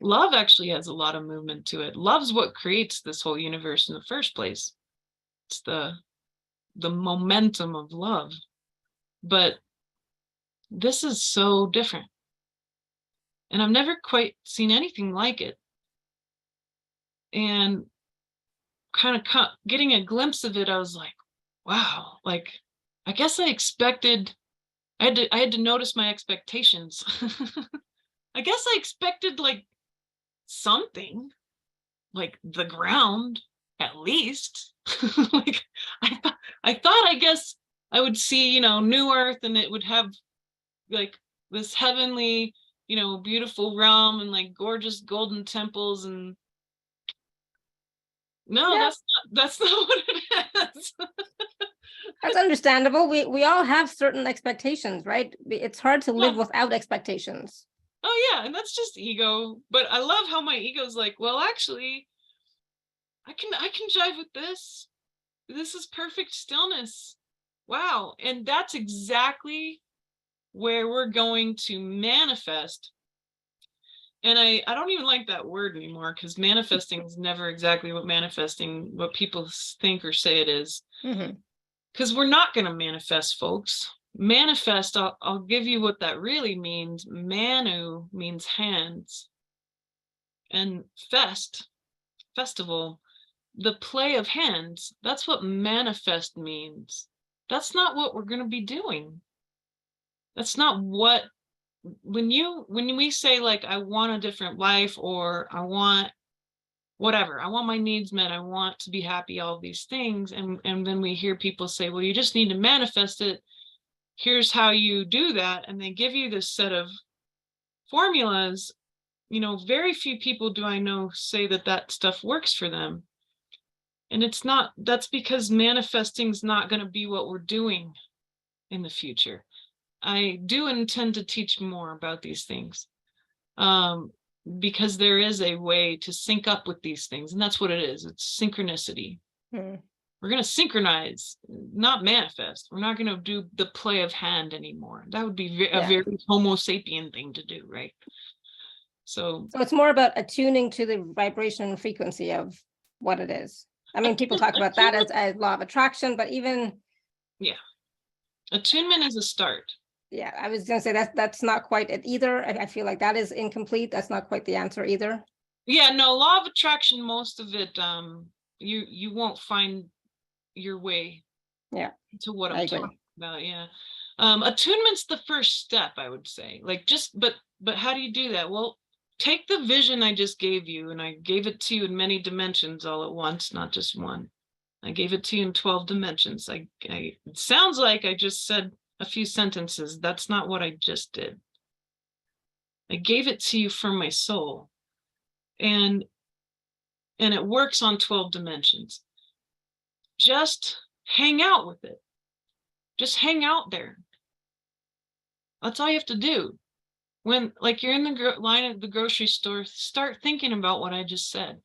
Love actually has a lot of movement to it. Love's what creates this whole universe in the first place. It's the momentum of love. But this is so different. And I've never quite seen anything like it. And kind of getting a glimpse of it, I was like, wow, like, I guess I expected, I had to notice my expectations. I guess I expected like something, like the ground, at least. Like, I thought, I guess I would see, new earth, and it would have like this heavenly, beautiful realm and like gorgeous golden temples, and no, Yeah. that's not what it is. That's understandable. We all have certain expectations, right? It's hard to live without expectations. Oh yeah, and that's just ego. But I love how my ego's like, well, actually, I can jive with this. This is perfect stillness. Wow. And that's exactly where we're going to manifest. And I don't even like that word anymore, because manifesting is never exactly what people think or say it is. Because we're not going to manifest, folks. Manifest, I'll give you what that really means. Manu means hands. And festival, the play of hands, that's what manifest means. That's not what we're going to be doing. That's not what, when we say like, I want a different life, or I want whatever, I want my needs met, I want to be happy, all of these things, and then we hear people say, well, you just need to manifest it. Here's how you do that. And they give you this set of formulas. Very few people do I know say that stuff works for them. And it's not, that's because manifesting is not going to be what we're doing in the future. I do intend to teach more about these things, because there is a way to sync up with these things. And that's what it is. It's synchronicity. We're going to synchronize, not manifest. We're not going to do the play of hand anymore. That would be a very homo sapien thing to do, right? So it's more about attuning to the vibration and frequency of what it is. I mean, people talk about that as law of attraction, but even... Yeah. Attunement is a start. Yeah, I was going to say that's not quite it either. I feel like that is incomplete. That's not quite the answer either. Yeah, no, law of attraction, most of it, you won't find your way to what I'm talking about. Yeah. Attunement's the first step, I would say. Like, but how do you do that? Well, take the vision I just gave you, and I gave it to you in many dimensions all at once, not just one. I gave it to you in 12 dimensions. It sounds like I just said a few sentences. That's not what I just did. I gave it to you from my soul. And it works on 12 dimensions. Just hang out with it. Just hang out there. That's all you have to do. When, like, you're in the line at the grocery store, start thinking about what I just said.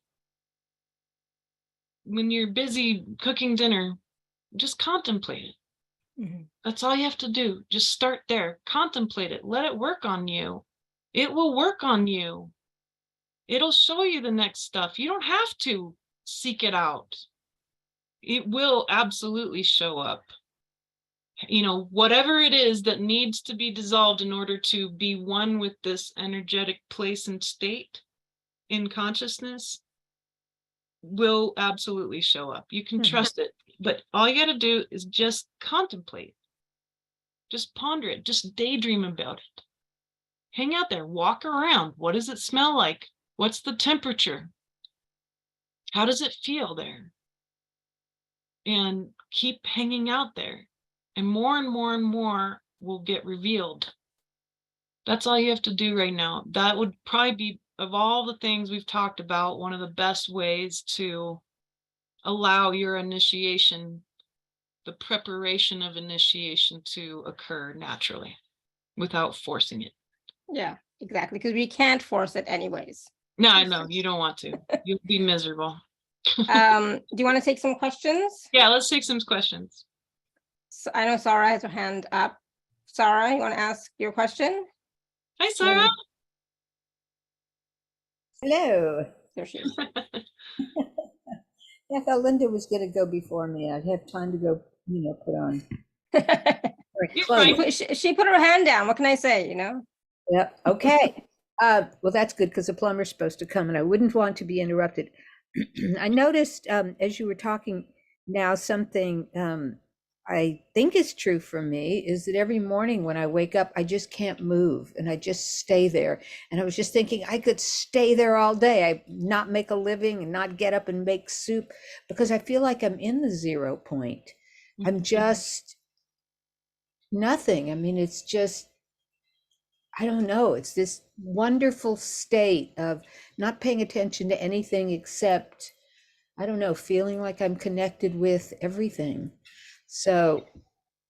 When you're busy cooking dinner, just contemplate it. Mhm. That's all you have to do. Just start there. Contemplate it. Let it work on you. It will work on you. It'll show you the next stuff. You don't have to seek it out. It will absolutely show up. You know, whatever it is that needs to be dissolved in order to be one with this energetic place and state in consciousness will absolutely show up. You can Mhm. trust it. But all you got to do is just contemplate. Just ponder it. Just daydream about it. Hang out there. Walk around. What does it smell like? What's the temperature? How does it feel there? And keep hanging out there. And more and more will get revealed. That's all you have to do right now. That would probably be, of all the things we've talked about, one of the best ways to allow your initiation, the preparation of initiation, to occur naturally without forcing it. Yeah, exactly. Because we can't force it anyways. No, I know you don't want to. You'll be miserable. Do you want to take some questions? Yeah, let's take some questions. So I know Sarah has her hand up. Sarah, you want to ask your question? Hi, Sarah. Hello. There she is. I thought Linda was going to go before me. I'd have time to go, put on. You're clothing. fine. She put her hand down. What can I say, you know? Yep. Okay. Well, that's good because the plumber's supposed to come and I wouldn't want to be interrupted. I noticed as you were talking now, something I think is true for me is that every morning when I wake up, I just can't move and I just stay there. And I was just thinking I could stay there all day. I not make a living and not get up and make soup because I feel like I'm in the 0 point. I'm just nothing. I mean, it's just, I don't know. It's this wonderful state of not paying attention to anything except, I don't know, feeling like I'm connected with everything. So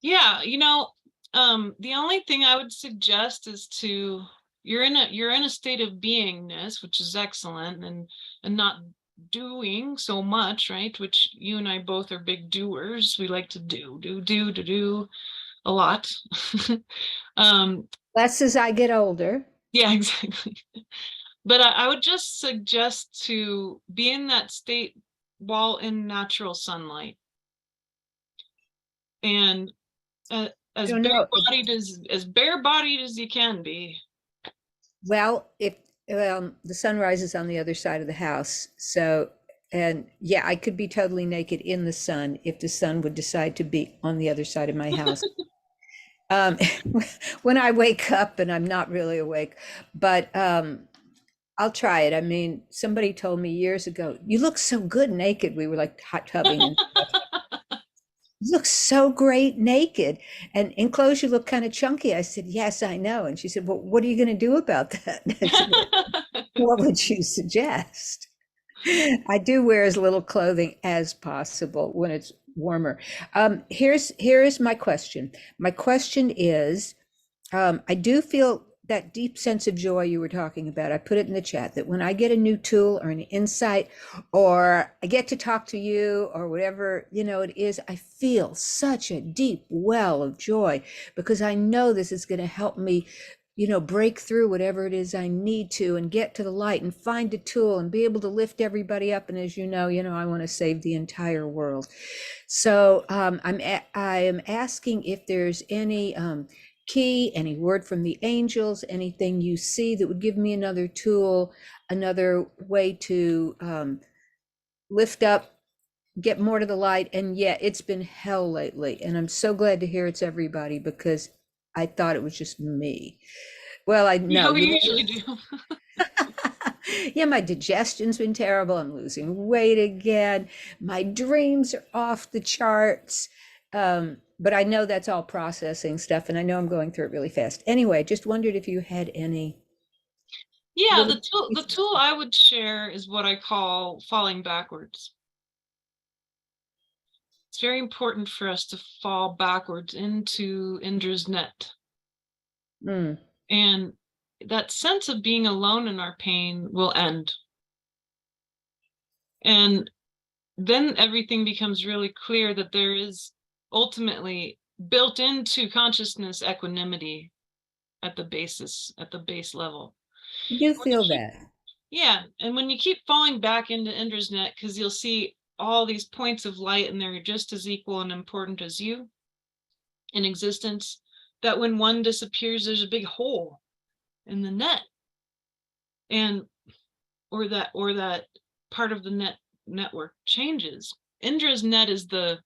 Yeah, the only thing I would suggest is to, you're in a state of beingness, which is excellent, and not doing so much, right? Which you and I both are big doers. We like to do a lot. less as I get older. Yeah, exactly. But I would just suggest to be in that state while in natural sunlight. And as bare-bodied as you can be. Well, if the sun rises on the other side of the house, so and yeah, I could be totally naked in the sun if the sun would decide to be on the other side of my house. When I wake up and I'm not really awake, but I'll try it. I mean, somebody told me years ago, "You look so good naked." We were like hot tubbing and you look so great naked, and in clothes you look kind of chunky. I said, yes, I know. And she said, well, what are you going to do about that? I said, what would you suggest? I do wear as little clothing as possible when it's warmer. Here is my question. My question is, I do feel that deep sense of joy you were talking about. I put it in the chat that when I get a new tool or an insight, or I get to talk to you or whatever, it is, I feel such a deep well of joy because I know this is going to help me, break through whatever it is I need to and get to the light and find a tool and be able to lift everybody up. And as you know, I want to save the entire world. So I am asking if there's any key, any word from the angels, anything you see that would give me another tool, another way to lift up, get more to the light. And yeah, it's been hell lately. And I'm so glad to hear it's everybody because I thought it was just me. Well, I know. We usually do. Yeah, my digestion's been terrible. I'm losing weight again. My dreams are off the charts. But I know that's all processing stuff, and I know I'm going through it really fast. Anyway, just wondered if you had any. Yeah, the tool I would share is what I call falling backwards. It's very important for us to fall backwards into Indra's net. Mm. And that sense of being alone in our pain will end. And then everything becomes really clear that there is ultimately built into consciousness equanimity at the base level. I do feel that. Yeah, and when you keep falling back into Indra's net, because you'll see all these points of light and they're just as equal and important as you in existence, that when one disappears, there's a big hole in the net. And or that part of the network changes. Indra's net is the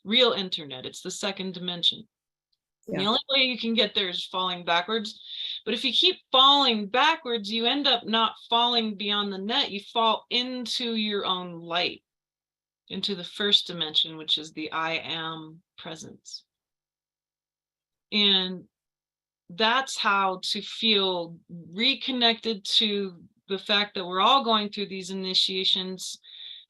real internet. It's the second dimension. Yeah. The only way you can get there is falling backwards. But if you keep falling backwards, you end up not falling beyond the net. You fall into your own light, into the first dimension, which is the I am presence. And that's how to feel reconnected to the fact that we're all going through these initiations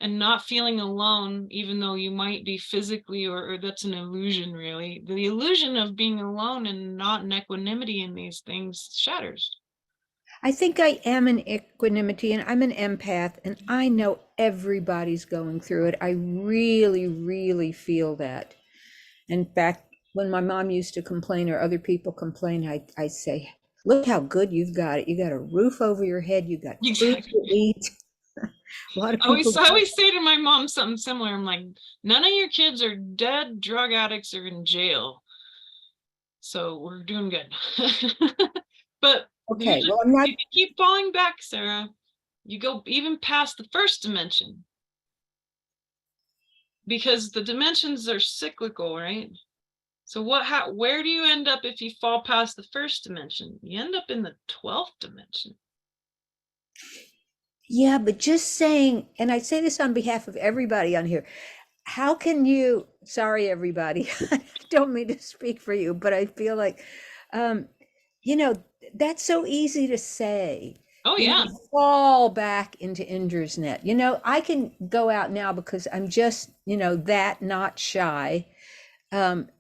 and not feeling alone, even though you might be physically, or that's an illusion, really. The illusion of being alone and not in equanimity in these things shatters. I think I am in equanimity, and I'm an empath, and I know everybody's going through it. I really, really feel that. In fact, when my mom used to complain or other people complain, I say, look how good you've got it. You got a roof over your head. You got food to eat. A lot of people. I always say to my mom something similar. I'm like, none of your kids are dead, drug addicts, or in jail. So we're doing good. But okay, well, I'm not. If you keep falling back, Sarah, you go even past the first dimension. Because the dimensions are cyclical, right? So where do you end up if you fall past the first dimension? You end up in the 12th dimension. Yeah, but just saying, and I say this on behalf of everybody on here, how can you, sorry, everybody, I don't mean to speak for you, but I feel like, you know, that's so easy to say. Oh, yeah. Fall back into Indra's net. You know, I can go out now because I'm just, that not shy, and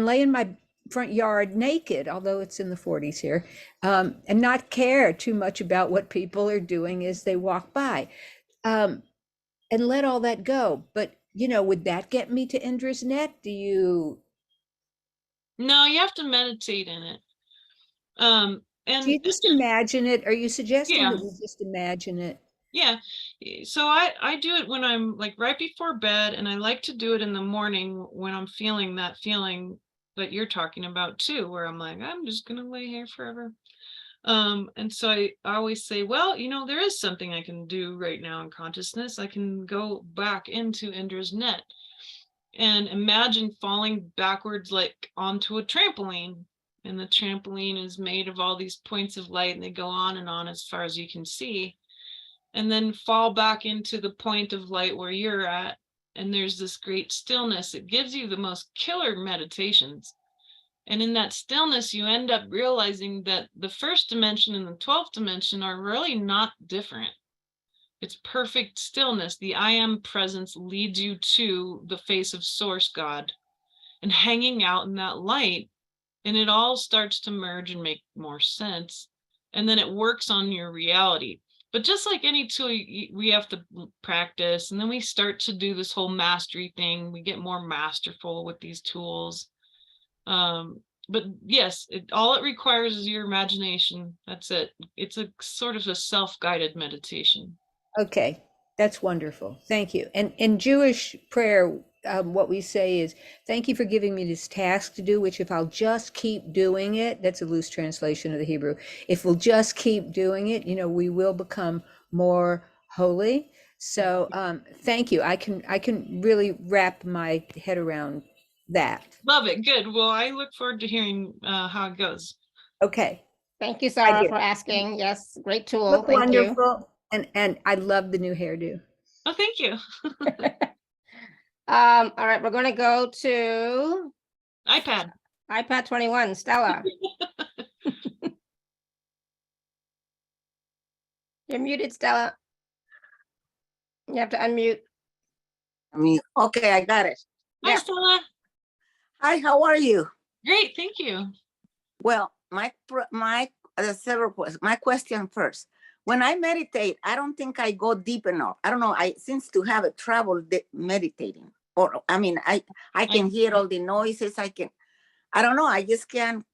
lay in my front yard naked, although it's in the 40s here, and not care too much about what people are doing as they walk by, and let all that go. But, would that get me to Indra's net? No, you have to meditate in it. And do you just imagine it? Are you suggesting that we just imagine it? Yeah. So I do it when I'm like right before bed, and I like to do it in the morning when I'm feeling that feeling that you're talking about too, where I'm like, I'm just going to lay here forever. And so I always say, well, there is something I can do right now in consciousness. I can go back into Indra's net and imagine falling backwards, like onto a trampoline. And the trampoline is made of all these points of light, and they go on and on as far as you can see. And then fall back into the point of light where you're at. And there's this great stillness. It gives you the most killer meditations. And in that stillness, you end up realizing that the first dimension and the 12th dimension are really not different. It's perfect stillness. The I am presence leads you to the face of Source God and hanging out in that light. And it all starts to merge and make more sense. And then it works on your reality. But just like any tool, we have to practice. And then we start to do this whole mastery thing. We get more masterful with these tools. But yes, all it requires is your imagination. That's it. It's a sort of a self-guided meditation. Okay, that's wonderful. Thank you. And in Jewish prayer, what we say is, thank you for giving me this task to do, which if I'll just keep doing it, that's a loose translation of the Hebrew. If we'll just keep doing it, we will become more holy. So thank you. I can really wrap my head around that. Love it. Good. Well, I look forward to hearing how it goes. Okay. Thank you, Sarah, for asking. Yes, great tool. Look Thank wonderful. You. And I love the new hairdo. Oh, thank you. All right, we're going to go to iPad 21, Stella. You're muted, Stella. You have to unmute. Okay, I got it. Hi, Stella. Hi, how are you? Great, thank you. Well, my there's several questions. My question first. When I meditate, I don't think I go deep enough. I don't know. I seems to have a trouble meditating. Or I mean, I can hear all the noises. I don't know. I just can't,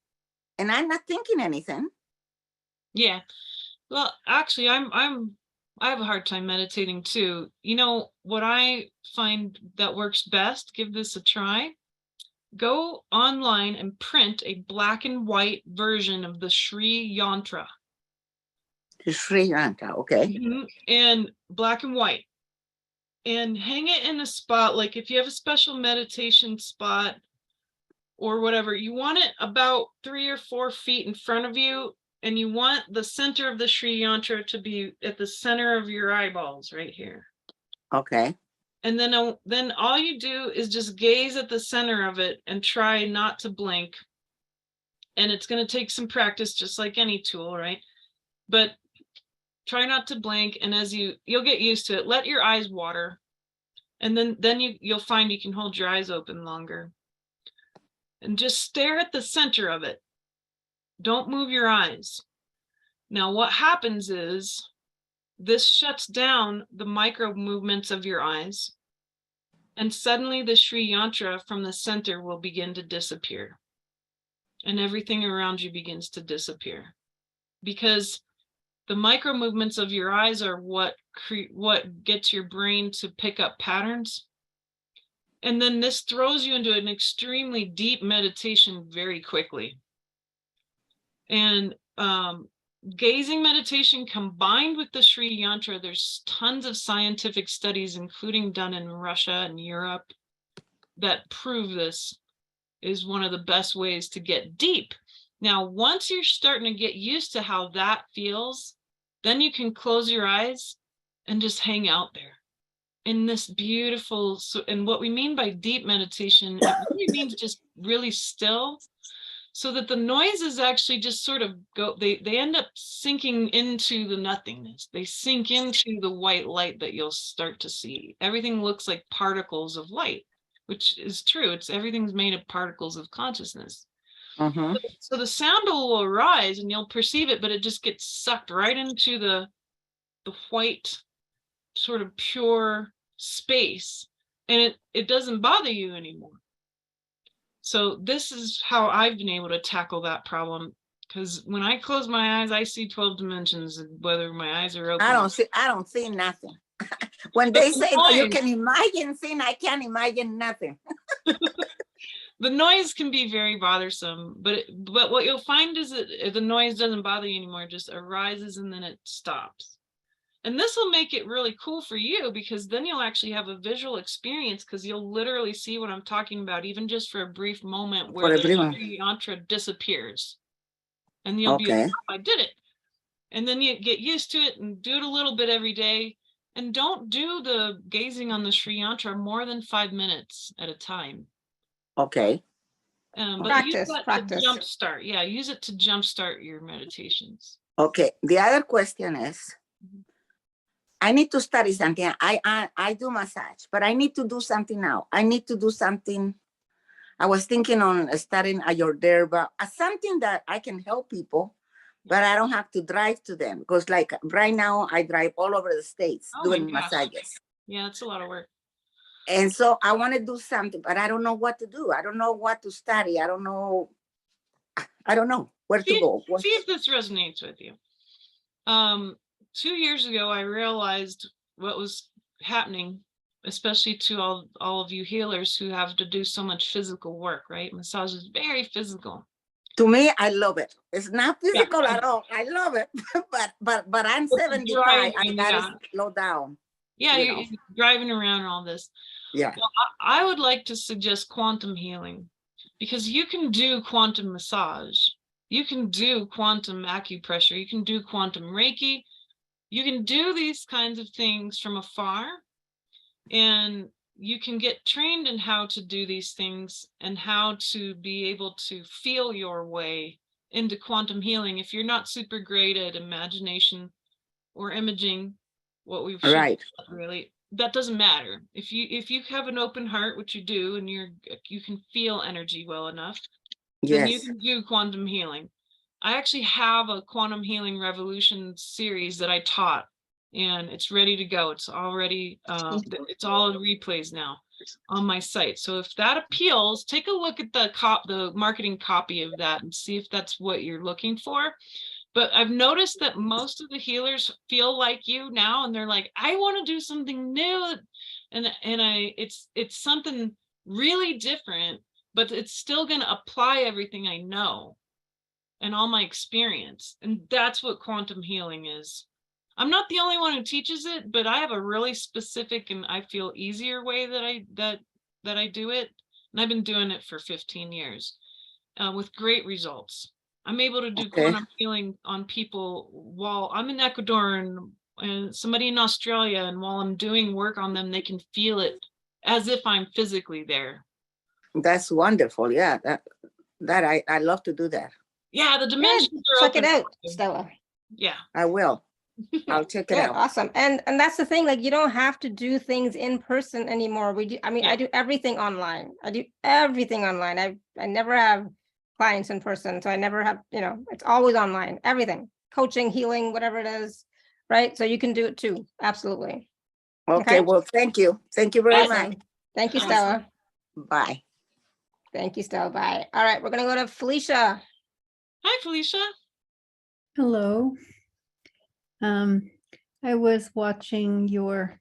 and I'm not thinking anything. Yeah. Well, actually, I have a hard time meditating too. You know, what I find that works best, give this a try. Go online and print a black and white version of the Sri Yantra. The Sri Lanka, okay. And black and white. And hang it in a spot, like if you have a special meditation spot or whatever, you want it about 3 or 4 feet in front of you, and you want the center of the Sri Yantra to be at the center of your eyeballs right here. Okay. And then all you do is just gaze at the center of it and try not to blink. And it's going to take some practice, just like any tool, right? But try not to blink, and as you'll get used to it, let your eyes water, and then you'll find you can hold your eyes open longer. And just stare at the center of it. Don't move your eyes. Now what happens is this shuts down the micro movements of your eyes, and suddenly the Sri Yantra from the center will begin to disappear, and everything around you begins to disappear, because the micro movements of your eyes are what gets your brain to pick up patterns. And then this throws you into an extremely deep meditation very quickly. And gazing meditation combined with the Sri Yantra, there's tons of scientific studies, including done in Russia and Europe, that prove this is one of the best ways to get deep. Now, once you're starting to get used to how that feels, then you can close your eyes and just hang out there in this beautiful, and what we mean by deep meditation, it really means just really still, so that the noises actually just sort of go, they end up sinking into the nothingness. They sink into the white light that you'll start to see. Everything looks like particles of light, which is true. Everything's made of particles of consciousness. So the sound will arise and you'll perceive it, but it just gets sucked right into the white, sort of pure space, and it doesn't bother you anymore. So this is how I've been able to tackle that problem, because when I close my eyes, I see 12 dimensions, whether my eyes are open. I don't see nothing. When they say you can imagine things, I can't imagine nothing. The noise can be very bothersome, but what you'll find is that the noise doesn't bother you anymore, it just arises and then it stops. And this will make it really cool for you, because then you'll actually have a visual experience, because you'll literally see what I'm talking about, even just for a brief moment, where the Sri Yantra disappears. And you'll be like, oh, I did it. And then you get used to it and do it a little bit every day. And don't do the gazing on the Sri Yantra more than 5 minutes at a time. Okay. But practice. to jumpstart. Yeah, use it to jumpstart your meditations. Okay. The other question is, I need to study something. I do massage, but I need to do something now. I need to do something. I was thinking on studying Ayurveda, something that I can help people, but I don't have to drive to them, because like right now I drive all over the States doing massages. Yeah, it's a lot of work. And so I want to do something, but I don't know what to do. I don't know what to study. I don't know where to go. See if this resonates with you. 2 years ago, I realized what was happening, especially to all of you healers who have to do so much physical work, right? Massage is very physical. To me, I love it. It's not physical at all. I love it, but I'm 75. I gotta slow down. Yeah, you're driving around and all this. Yeah. Well, I would like to suggest quantum healing, because you can do quantum massage, you can do quantum acupressure, you can do quantum Reiki, you can do these kinds of things from afar, and you can get trained in how to do these things and how to be able to feel your way into quantum healing. If you're not super great at imagination or imaging, what we've shown, really, that doesn't matter. If you have an open heart, which you do, and you can feel energy well enough, then you can do quantum healing. I actually have a quantum healing revolution series that I taught, and it's ready to go. It's already, it's all replays now on my site. So if that appeals, take a look at the marketing copy of that and see if that's what you're looking for. But I've noticed that most of the healers feel like you now, and they're like, I want to do something new. And it's something really different, but it's still going to apply everything I know and all my experience. And that's what quantum healing is. I'm not the only one who teaches it, but I have a really specific and I feel easier way that I do it. And I've been doing it for 15 years with great results. I'm able to do quantum healing on people while I'm in Ecuador and somebody in Australia, and while I'm doing work on them, they can feel it as if I'm physically there. That's wonderful. Yeah, that I love to do that. Yeah, the dimensions are Check open. it out, Stella. Yeah, I will. I'll check it Good, out. awesome. And that's the thing, like you don't have to do things in person anymore. I Yeah. do everything online. I do everything online. I never have clients in person. So I never have, it's always online, everything, coaching, healing, whatever it is. Right. So you can do it too. Absolutely. Okay, well, thank you. Thank you very Awesome. much. Thank you, Awesome. Stella. Bye. Thank you, Stella. Bye. All right, we're gonna go to Felicia. Hi, Felicia. Hello. I was watching your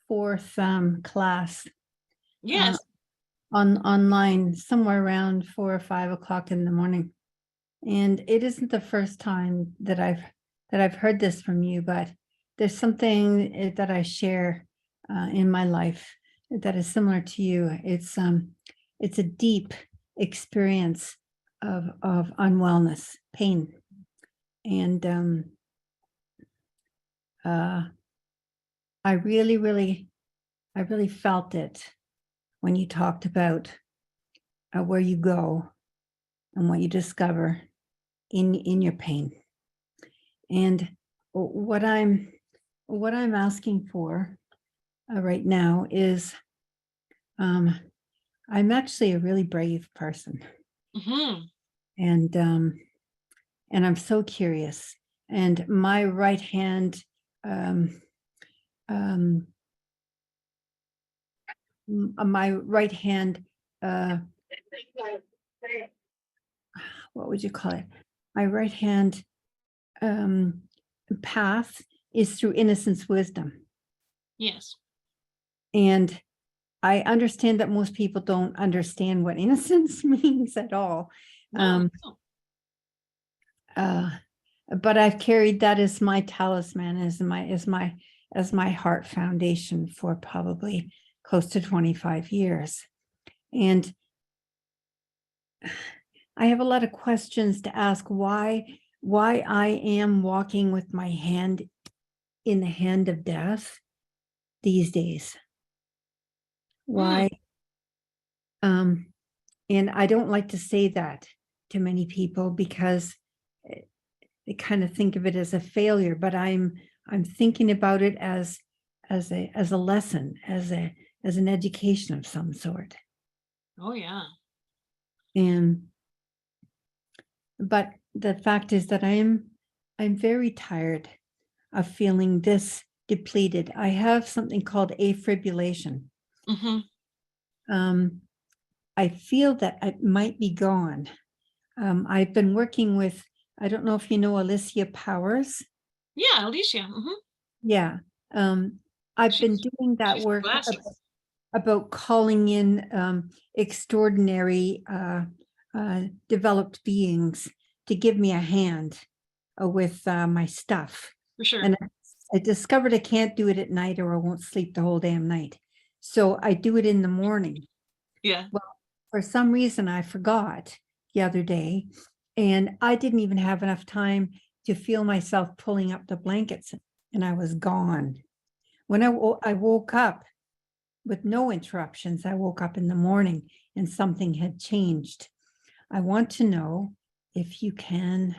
fourth class Yes. online somewhere around 4 or 5 o'clock in the morning. And it isn't the first time that I've heard this from you, but there's something that I share in my life that is similar to you. It's a deep experience of unwellness, pain. And I really felt it when you talked about where you go and what you discover in your pain. And what I'm asking for right now is, I'm actually a really brave person, Mm-hmm. and I'm so curious. And my right hand, what would you call it? My right hand path is through innocence wisdom. Yes. And I understand that most people don't understand what innocence means at all. No. But I've carried that as my talisman, as my heart foundation for probably close to 25 years. And I have a lot of questions to ask why I am walking with my hand in the hand of death these days. Why? And I don't like to say that to many people because they kind of think of it as a failure, but I'm thinking about it as a lesson, as an education of some sort. Oh yeah. But the fact is that I'm very tired of feeling this depleted. I have something called afibrillation. Mm-hmm. I feel that it might be gone. I've been working with, I don't know if you know Alicia Powers. Yeah, Alicia. Mm-hmm. Yeah. I've been doing that work about calling in extraordinary developed beings to give me a hand with my stuff. For sure. And I discovered I can't do it at night or I won't sleep the whole damn night. So I do it in the morning. Yeah. Well, for some reason I forgot the other day, and I didn't even have enough time to feel myself pulling up the blankets, and I was gone. When I woke up with no interruptions, I woke up in the morning and something had changed. I want to know if you can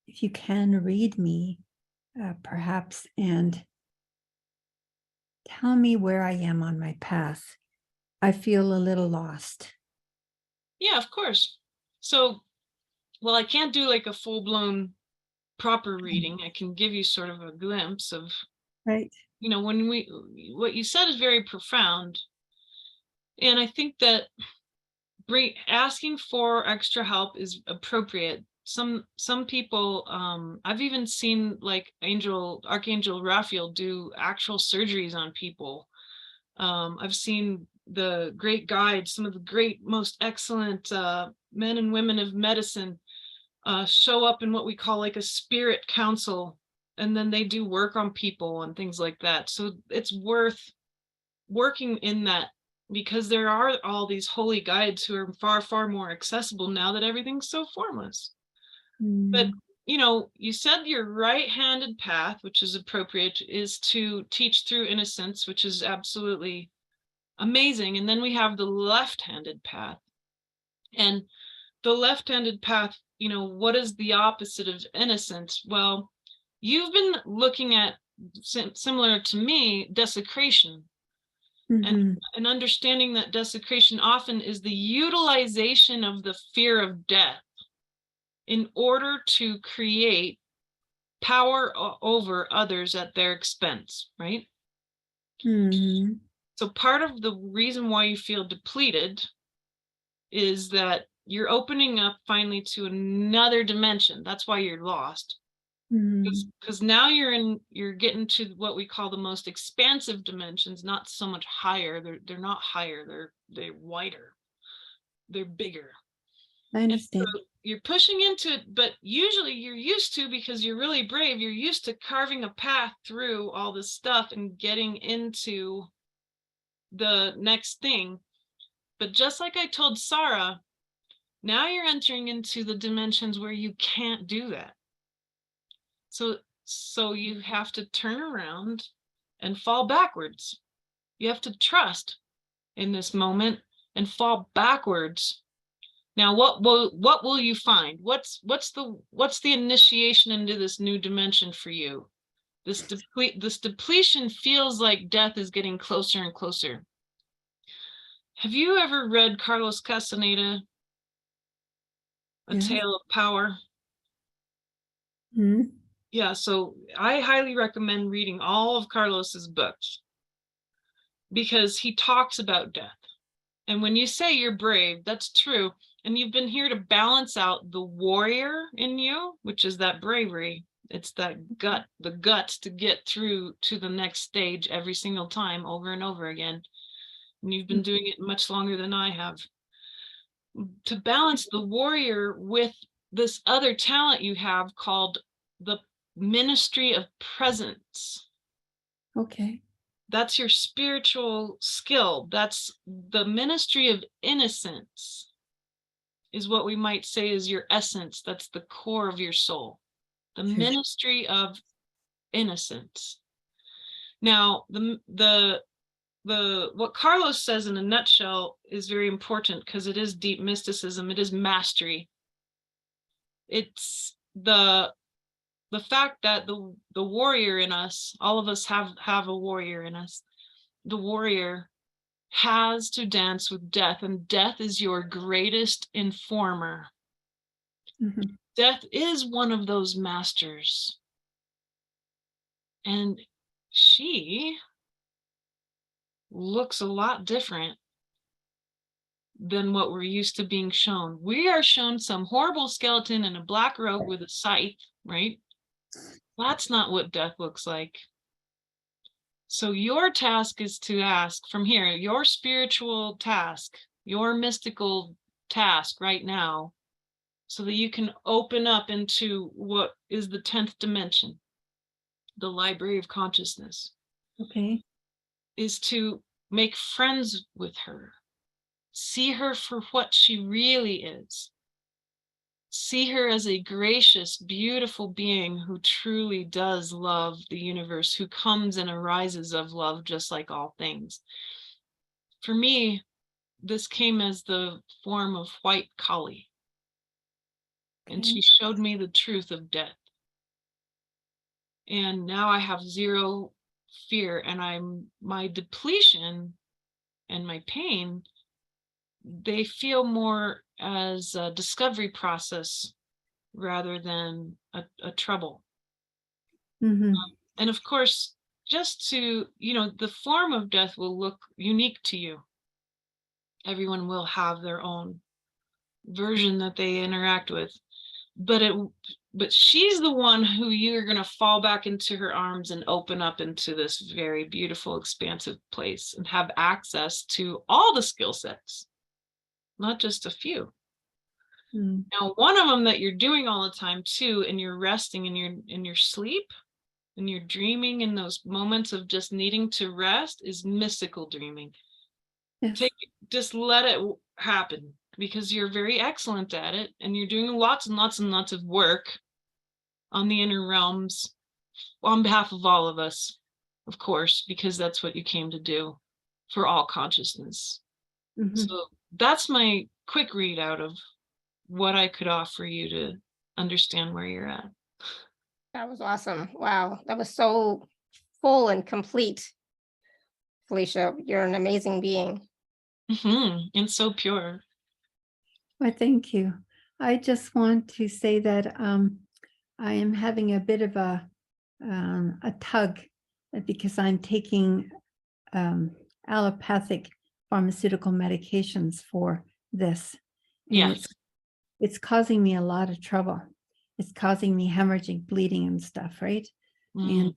read me, perhaps, and tell me where I am on my path. I feel a little lost. Yeah, of course. So well, I can't do like a full-blown proper reading. I can give you sort of a glimpse of, Right. you know, what you said is very profound. And I think that asking for extra help is appropriate. Some people, I've even seen like Archangel Raphael do actual surgeries on people. I've seen the great guides, some of the great, most excellent men and women of medicine show up in what we call like a spirit council, and then they do work on people and things like that. So it's worth working in that, because there are all these holy guides who are far, far more accessible now that everything's so formless. But, you know, you said your right-handed path, which is appropriate, is to teach through innocence, which is absolutely amazing. And then we have the left-handed path. And the left-handed path, you know, what is the opposite of innocence? Well, you've been looking at, similar to me, desecration. And understanding that desecration often is the utilization of the fear of death in order to create power over others at their expense, right? So part of the reason why you feel depleted is that you're opening up finally to another dimension. That's why you're lost. Because now you're getting to what we call the most expansive dimensions, not so much higher. They're not higher, they're wider, they're bigger. I understand. So you're pushing into it, but usually you're used to, because you're really brave, you're used to carving a path through all this stuff and getting into the next thing. But just like I told Sarah, now you're entering into the dimensions where you can't do that. So you have to turn around and fall backwards. You have to trust in this moment and fall backwards. Now, what will you find? What's the initiation into this new dimension for you? This depletion feels like death is getting closer and closer. Have you ever read Carlos Castaneda, A Tale of Power? Yeah, so I highly recommend reading all of Carlos's books, because he talks about death. And when you say you're brave, that's true. And you've been here to balance out the warrior in you, which is that bravery. It's that the guts to get through to the next stage every single time, over and over again. And you've been doing it much longer than I have. To balance the warrior with this other talent you have called the ministry of presence. Okay. That's your spiritual skill. That's the ministry of innocence, is what we might say is your essence. That's the core of your soul. The ministry of innocence. Now, what Carlos says in a nutshell is very important, because it is deep mysticism. It is mastery. It's the fact that the warrior in us, all of us have a warrior in us. The warrior has to dance with death, and death is your greatest informer. Death is one of those masters, and she looks a lot different than what we're used to being shown. We are shown some horrible skeleton in a black robe with a scythe, right? That's not what death looks like. So your task is to ask from here, your spiritual task, your mystical task right now, so that you can open up into what is the 10th dimension, the library of consciousness. Okay. Is to make friends with her. See her for what she really is. See her as a gracious, beautiful being who truly does love the universe, who comes and arises of love, just like all things. For me, this came as the form of white Kali. And she showed me the truth of death. And now I have zero fear, and my depletion and my pain, they feel more as a discovery process rather than a trouble. Mhm. And of course, just to, the form of death will look unique to you. Everyone will have their own version that they interact with, but she's the one who you're going to fall back into her arms and open up into this very beautiful, expansive place and have access to all the skill sets, not just a few. Mm. Now, one of them that you're doing all the time too, and you're resting in your sleep, and you're dreaming in those moments of just needing to rest, is mystical dreaming. Yes. Just let it happen, because you're very excellent at it, and you're doing lots and lots and lots of work on the inner realms on behalf of all of us, of course, because that's what you came to do for all consciousness. Mhm. So that's my quick readout of what I could offer you to understand where you're at. That was awesome. Wow. That was so full and complete. Felicia, you're an amazing being. And so pure. Well, thank you. I just want to say that I am having a bit of a tug because I'm taking allopathic pharmaceutical medications for this. And Yes. it's causing me a lot of trouble. It's causing me hemorrhaging, bleeding and stuff, right? Mm.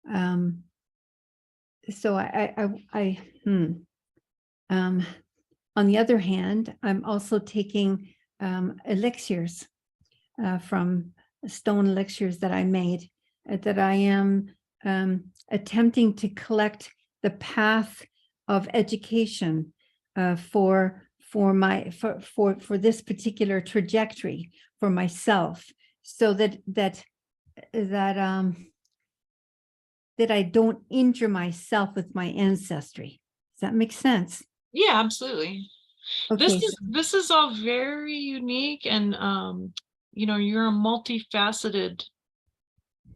And so on the other hand, I'm also taking elixirs from stone elixirs that I made, that I am attempting to collect the path of education for this particular trajectory for myself, so that I don't injure myself with my ancestry. Does that make sense? Yeah, absolutely. Okay. This is all very unique, and you're a multifaceted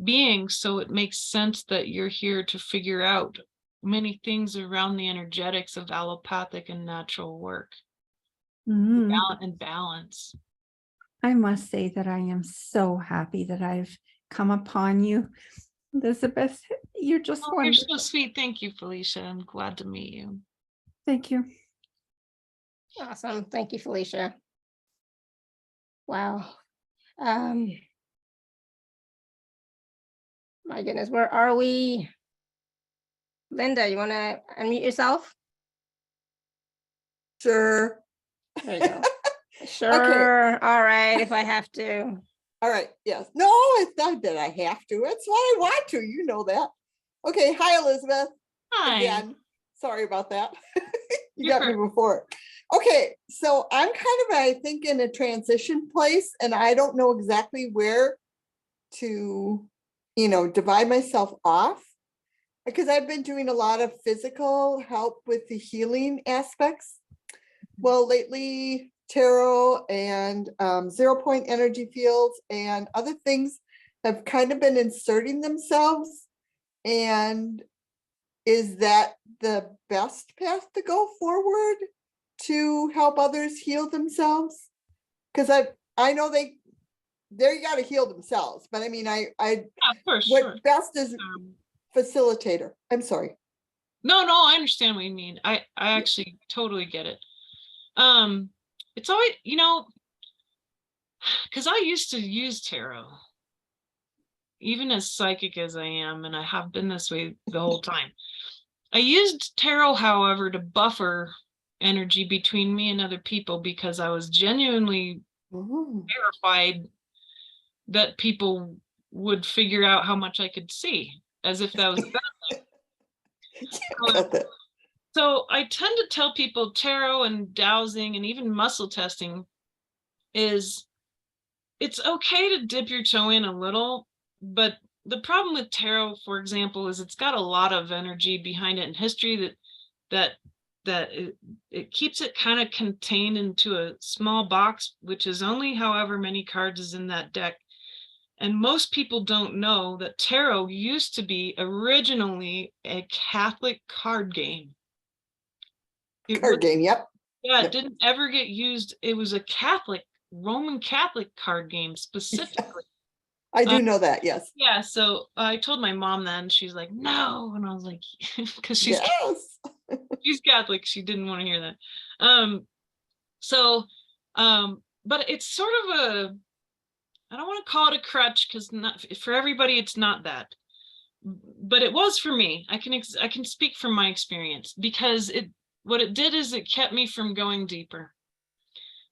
being, so it makes sense that you're here to figure out many things around the energetics of allopathic and natural work. Mhm. And balance. I must say that I am so happy that I've come upon you, Elizabeth. You're just Oh, you're wonderful. so sweet. Thank you, Felicia. I'm glad to meet you. Thank you. Awesome. Thank you, Felicia. Wow. My goodness, where are we? Linda, you want to unmute yourself? Sure. There you go. Sure. All right, if I have to. All right. Yes. No, it's not that I have to. It's what I want to. You know that. Okay. Hi, Elizabeth. Hi. Again. Sorry about that. You You're got me before. Okay. So I'm kind of, I think, in a transition place, and I don't know exactly where to, divide myself off, because I've been doing a lot of physical help with the healing aspects. Well, lately, tarot and 0-point energy fields and other things have kind of been inserting themselves. And is that the best path to go forward to help others heal themselves? Because I know they got to heal themselves, but I mean, yeah, of course, what sure. best is facilitator. I'm sorry. No, I understand what you mean. I actually totally get it. It's always, because I used to use tarot, even as psychic as I am, and I have been this way the whole time. I used tarot, however, to buffer energy between me and other people, because I was genuinely terrified that people would figure out how much I could see, as if that was bad. So I tend to tell people tarot and dowsing and even muscle testing is, it's okay to dip your toe in a little, but the problem with tarot, for example, is it's got a lot of energy behind it in history that it keeps it kind of contained into a small box, which is only however many cards is in that deck. And most people don't know that tarot used to be originally a Catholic card game. Card game, yep. Yeah, Yep. it didn't ever get used. It was a Catholic Roman Catholic card games specifically. I do know that, yes. Yeah, so I told my mom that, and she's like, no. And I was like, because she's Yes. she's Catholic, she didn't want to hear that. But it's sort of a, I don't want to call it a crutch, because not for everybody, it's not that. But it was for me. I can speak from my experience, because what it did is it kept me from going deeper.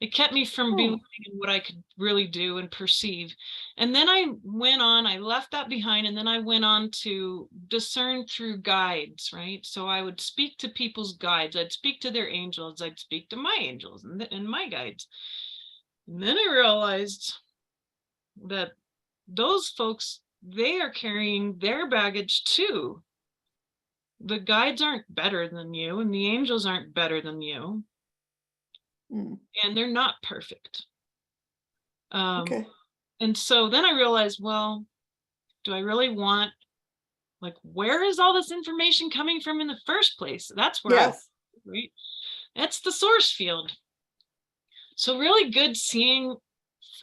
It kept me from believing in what I could really do and perceive. And then I left that behind, and then I went on to discern through guides, right? So I would speak to people's guides. I'd speak to their angels. I'd speak to my angels and my guides. And then I realized that those folks, they are carrying their baggage too. The guides aren't better than you, and the angels aren't better than you. And they're not perfect. Okay. And so then I realized, well, do I really want, like, where is all this information coming from in the first place? That's where Yes. right? That's the source field. So really good seeing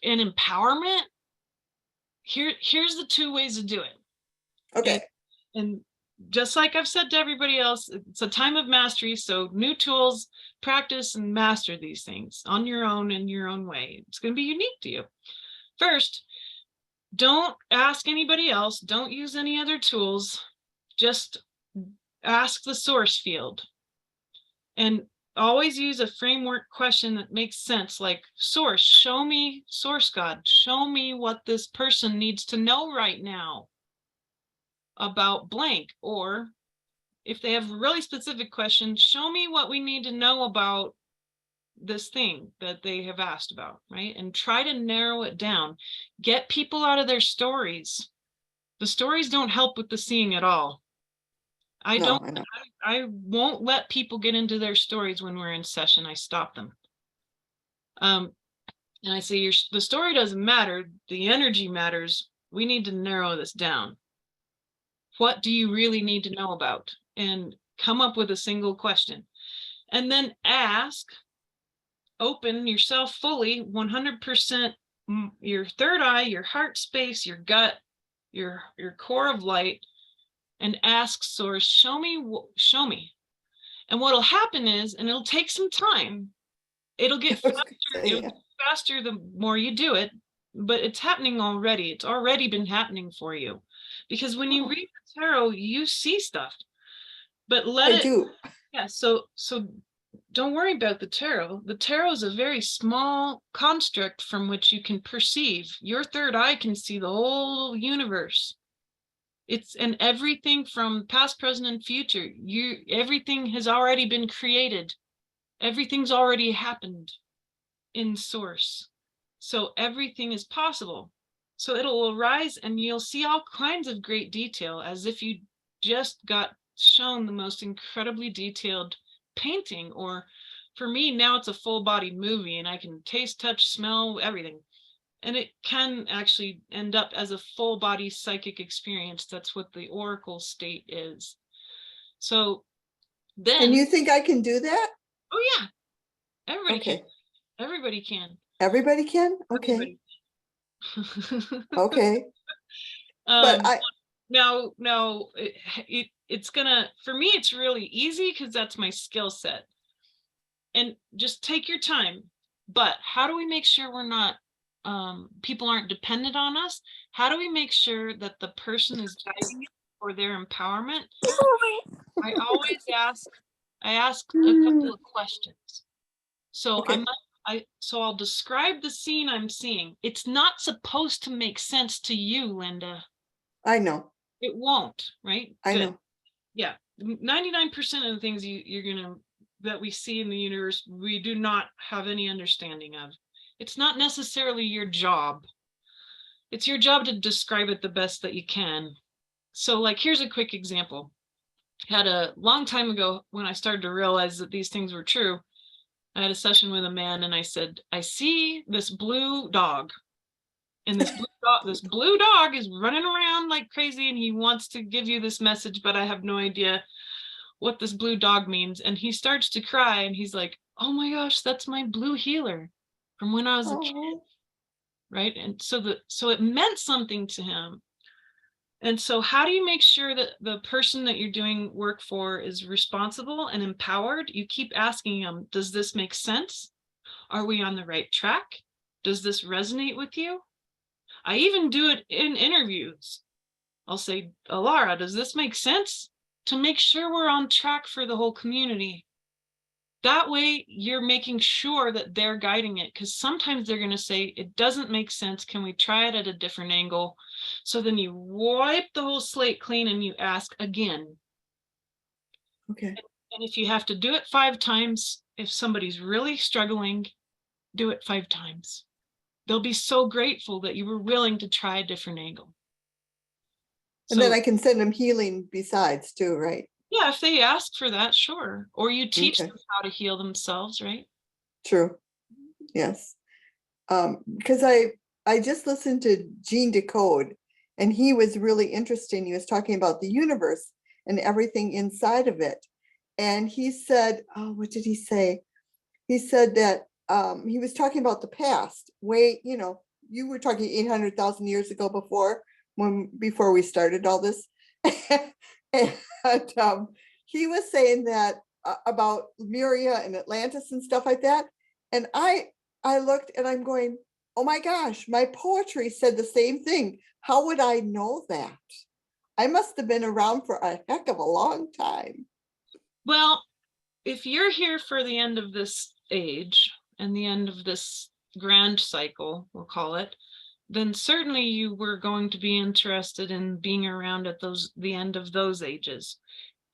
and empowerment. Here's the two ways to do it. Okay. And just like I've said to everybody else, it's a time of mastery. So new tools, practice and master these things on your own, in your own way. It's going to be unique to you. First, don't ask anybody else. Don't use any other tools. Just ask the source field. And always use a framework question that makes sense, like, source, show me, source God, show me what this person needs to know right now about blank. Or if they have a really specific question, show me what we need to know about this thing that they have asked about, right? And try to narrow it down. Get people out of their stories. The stories don't help with the seeing at all. I won't let people get into their stories when we're in session. I stop them. And I say, the story doesn't matter. The energy matters. We need to narrow this down. What do you really need to know about? And come up with a single question. And then ask, open yourself fully, 100%, your third eye, your heart space, your gut, your core of light, and ask source, show me. And what'll happen is, and it'll take some time, it'll get faster the more you do it, but it's happening already. It's already been happening for you. Because when you read the tarot, you see stuff. But I do. Yeah, so don't worry about the tarot. The tarot is a very small construct from which you can perceive. Your third eye can see the whole universe. And everything from past, present, and future. Everything has already been created. Everything's already happened in source. So everything is possible. So it'll arise and you'll see all kinds of great detail, as if you just got shown the most incredibly detailed painting. Or for me, now it's a full body movie, and I can taste, touch, smell, everything. And it can actually end up as a full body psychic experience. That's what the oracle state is. So then. And you think I can do that? Oh yeah. Everybody can. Everybody can. Everybody can? Okay. Everybody can. Okay. But it's gonna, for me, it's really easy because that's my skill set. And just take your time. But how do we make sure we're not, people aren't dependent on us? How do we make sure that the person is guiding it for their empowerment? I always ask a couple of questions. So I'll describe the scene I'm seeing. It's not supposed to make sense to you, Linda. I know. It won't, right? I know. Yeah. 99% of the things that we see in the universe, we do not have any understanding of. It's not necessarily your job. It's your job to describe it the best that you can. So, like, here's a quick example. Had a long time ago, when I started to realize that these things were true, I had a session with a man, and I said, I see this blue dog. And this blue dog is running around like crazy, and he wants to give you this message, but I have no idea what this blue dog means. And he starts to cry, and he's like, oh my gosh, that's my blue healer. from when I was a kid, Oh, right? And so it meant something to him. And so how do you make sure that the person that you're doing work for is responsible and empowered? You keep asking them, does this make sense? Are we on the right track? Does this resonate with you? I even do it in interviews. I'll say, Alara, does this make sense? To make sure we're on track for the whole community. That way you're making sure that they're guiding it, because sometimes they're going to say, it doesn't make sense. Can we try it at a different angle? So then you wipe the whole slate clean and you ask again. okay. And if you have to do it 5 times, if somebody's really struggling, do it 5 times. They'll be so grateful that you were willing to try a different angle. And then I can send them healing besides too, right? Yeah, if they ask for that, sure. Or you teach Okay. them how to heal themselves, right? True. Yes. Because I just listened to Gene Decode, and he was really interesting. He was talking about the universe and everything inside of it. And he said, oh, what did he say? He said that he was talking about the past. You were talking 800,000 years ago before we started all this. And he was saying that about Lemuria and Atlantis and stuff like that. And I looked and I'm going, oh my gosh, my poetry said the same thing. How would I know that? I must have been around for a heck of a long time. Well, if you're here for the end of this age and the end of this grand cycle, we'll call it, then certainly you were going to be interested in being around at the end of those ages.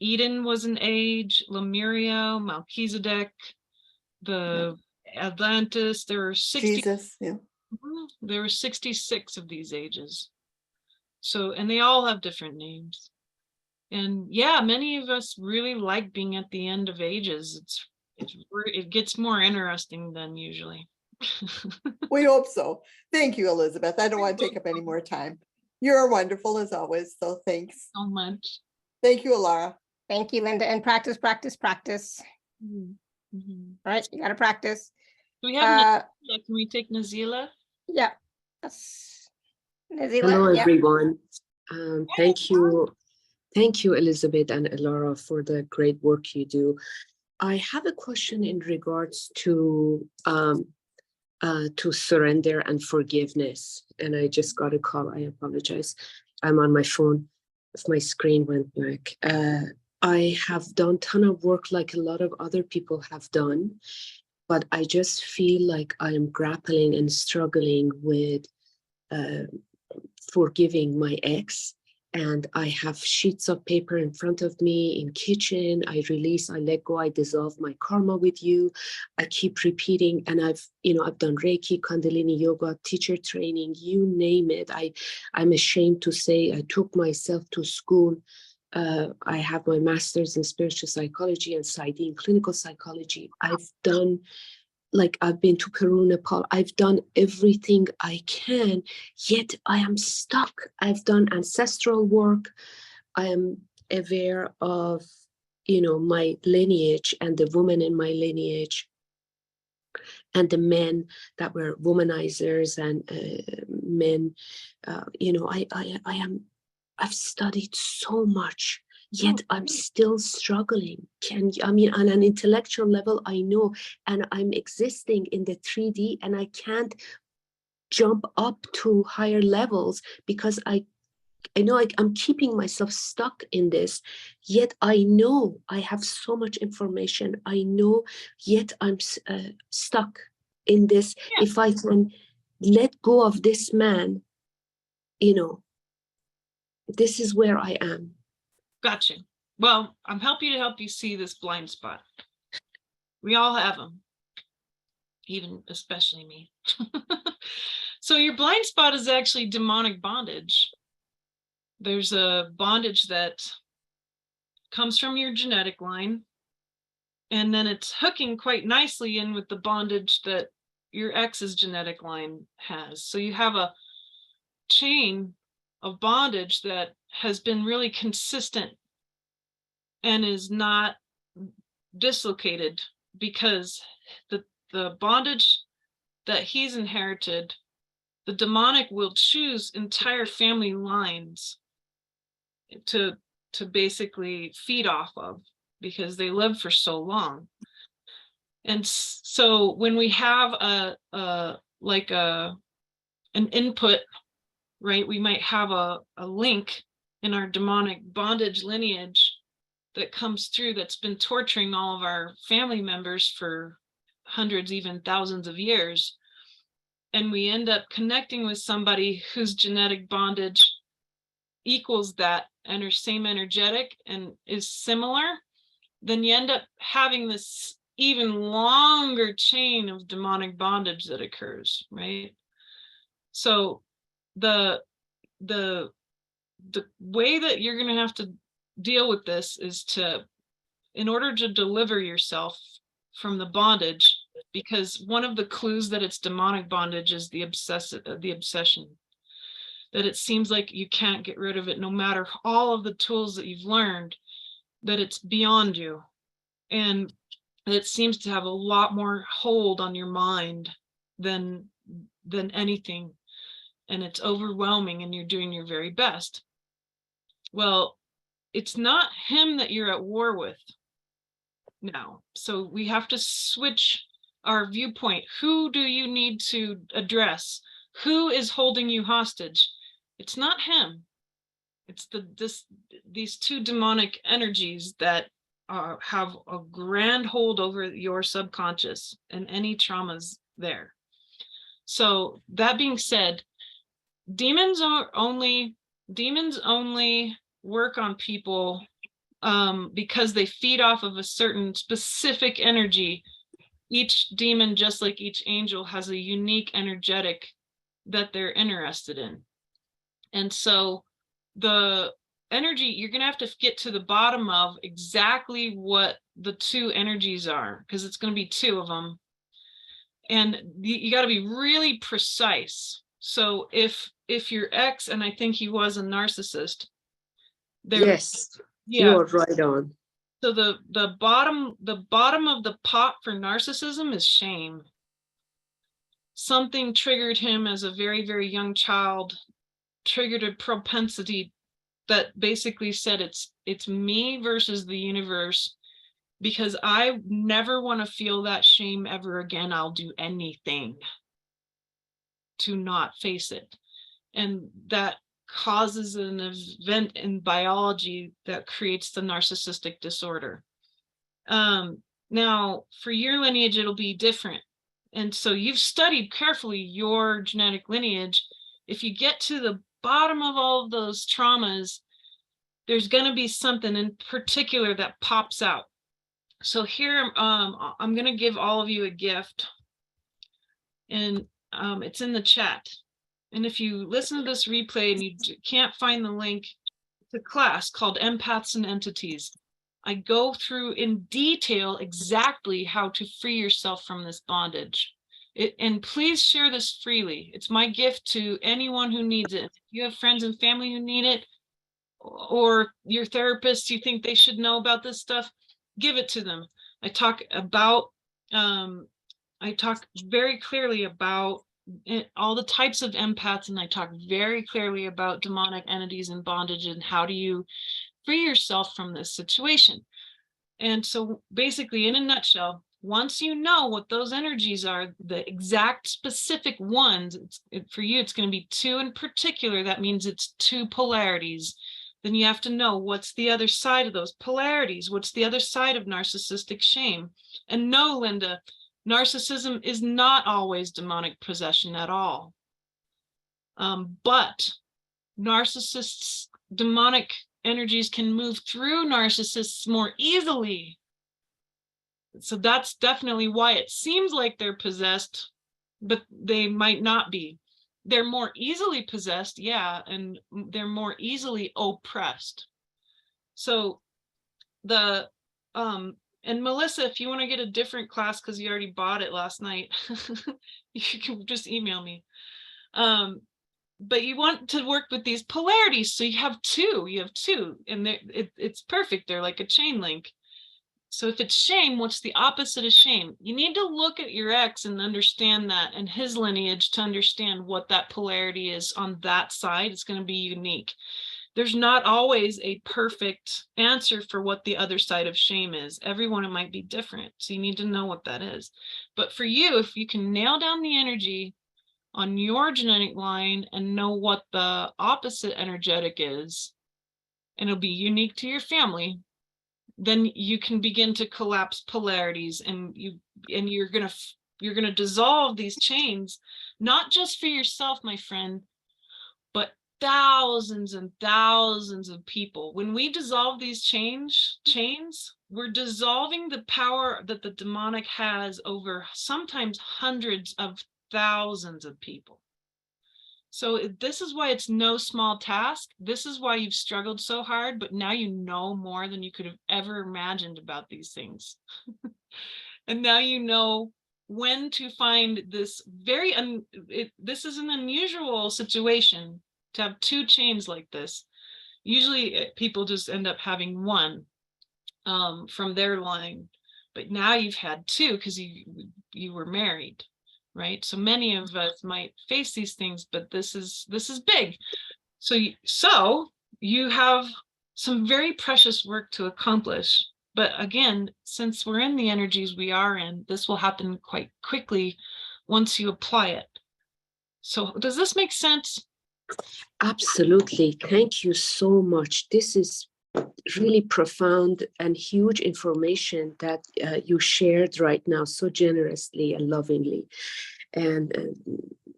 Eden was an age, Lemuria, Melchizedek, the Atlantis, there were 60. Jesus, yeah. There were 66 of these ages. So, and they all have different names. And yeah, many of us really like being at the end of ages. It gets more interesting than usually. We hope so. Thank you, Elizabeth. I don't want to take up any more time. You're wonderful as always. So thanks. So much. Thank you, Alara. Thank you, Linda. And practice, practice, practice. Mm-hmm. All right, you got to practice. Do we have Nazila? Can we take Nazila? Yeah. Yes. Nazila, Hello, yeah. everyone. Thank you, Elizabeth and Alara, for the great work you do. I have a question in regards to surrender and forgiveness. And I just got a call. I apologize. I'm on my phone. If my screen went black. I have done a ton of work like a lot of other people have done, but I just feel like I am grappling and struggling with forgiving my ex. And I have sheets of paper in front of me in kitchen. I release, I let go, I dissolve my karma with you. I keep repeating, and I've done Reiki, Kundalini yoga, teacher training, you name it. I'm ashamed to say I took myself to school. I have my master's in spiritual psychology and PsyD in clinical psychology. I've been to Peru, Nepal. I've done everything I can, yet I am stuck. I've done ancestral work. I am aware of, my lineage and the women in my lineage and the men that were womanizers and men. I've studied so much. Yet I'm still struggling. On an intellectual level, I know, and I'm existing in the 3D, and I can't jump up to higher levels because I know I'm keeping myself stuck in this. Yet I know I have so much information. I know, yet I'm stuck in this. Yeah. If I can let go of this man, this is where I am. Gotcha. Well, I'm happy to help you see this blind spot. We all have them, especially me. So your blind spot is actually demonic bondage. There's a bondage that comes from your genetic line, and then it's hooking quite nicely in with the bondage that your ex's genetic line has. So you have a chain of bondage that has been really consistent and is not dislocated, because the bondage that he's inherited, the demonic will choose entire family lines to basically feed off of, because they lived for so long. And so when we have an input, right, we might have a link in our demonic bondage lineage that comes through that's been torturing all of our family members for hundreds, even thousands of years. And we end up connecting with somebody whose genetic bondage equals that and same energetic and is similar, then you end up having this even longer chain of demonic bondage that occurs, right? So the way that you're going to have to deal with this is in order to deliver yourself from the bondage, because one of the clues that it's demonic bondage is the obsession, that it seems like you can't get rid of it no matter all of the tools that you've learned, that it's beyond you, and it seems to have a lot more hold on your mind than anything, and it's overwhelming, and you're doing your very best. Well, it's not him that you're at war with now. So we have to switch our viewpoint. Who do you need to address? Who is holding you hostage? It's not him. It's these two demonic energies that have a grand hold over your subconscious and any traumas there. So that being said, demons only work on people because they feed off of a certain specific energy. Each demon, just like each angel, has a unique energetic that they're interested in. And so the energy, you're going to have to get to the bottom of exactly what the two energies are, because it's going to be two of them. And you got to be really precise. So if your ex, and I think he was a narcissist. Yes, yeah, you're right on. So the bottom of the pot for narcissism is shame. Something triggered him as a very, very young child, triggered a propensity that basically said it's me versus the universe, because I never want to feel that shame ever again. I'll do anything to not face it. And that causes an event in biology that creates the narcissistic disorder. Now, for your lineage, it'll be different. And so you've studied carefully your genetic lineage. If you get to the bottom of all of those traumas, there's going to be something in particular that pops out. So here, I'm going to give all of you a gift, and it's in the chat. And if you listen to this replay and you can't find the link, it's a class called Empaths and Entities. I go through in detail exactly how to free yourself from this bondage. And please share this freely. It's my gift to anyone who needs it. If you have friends and family who need it, or your therapist, you think they should know about this stuff, give it to them. I talk very clearly about all the types of empaths, and I talk very clearly about demonic entities and bondage and how do you free yourself from this situation. And so basically, in a nutshell, once you know what those energies are, the exact specific ones, for you, it's going to be two in particular. That means it's two polarities. Then you have to know what's the other side of those polarities. What's the other side of narcissistic shame? And no, Linda, narcissism is not always demonic possession at all. But narcissists, demonic energies can move through narcissists more easily. So that's definitely why it seems like they're possessed, but they might not be. They're more easily possessed, yeah, and they're more easily oppressed. So and Melissa, if you want to get a different class because you already bought it last night, you can just email me. But you want to work with these polarities, so you have two, and it's perfect. They're like a chain link. So if it's shame, what's the opposite of shame? You need to look at your ex and understand that, and his lineage, to understand what that polarity is on that side. It's going to be unique. There's not always a perfect answer for what the other side of shame is. Everyone, it might be different. So you need to know what that is. But for you, if you can nail down the energy on your genetic line and know what the opposite energetic is, and it'll be unique to your family, then you can begin to collapse polarities, and you're gonna dissolve these chains, not just for yourself, my friend, but thousands and thousands of people. When we dissolve these chains, we're dissolving the power that the demonic has over sometimes hundreds of thousands of people. So this is why it's no small task. This is why you've struggled so hard, but now you know more than you could have ever imagined about these things. And now you know when to find this this is an unusual situation to have two chains like this. Usually people just end up having one from their line, but now you've had two because you were married. Right, so many of us might face these things, but this is big. So you have some very precious work to accomplish. But again, since we're in the energies we are in, this will happen quite quickly once you apply it. So does this make sense? Absolutely. Thank you so much. This is really profound and huge information that you shared right now so generously and lovingly, and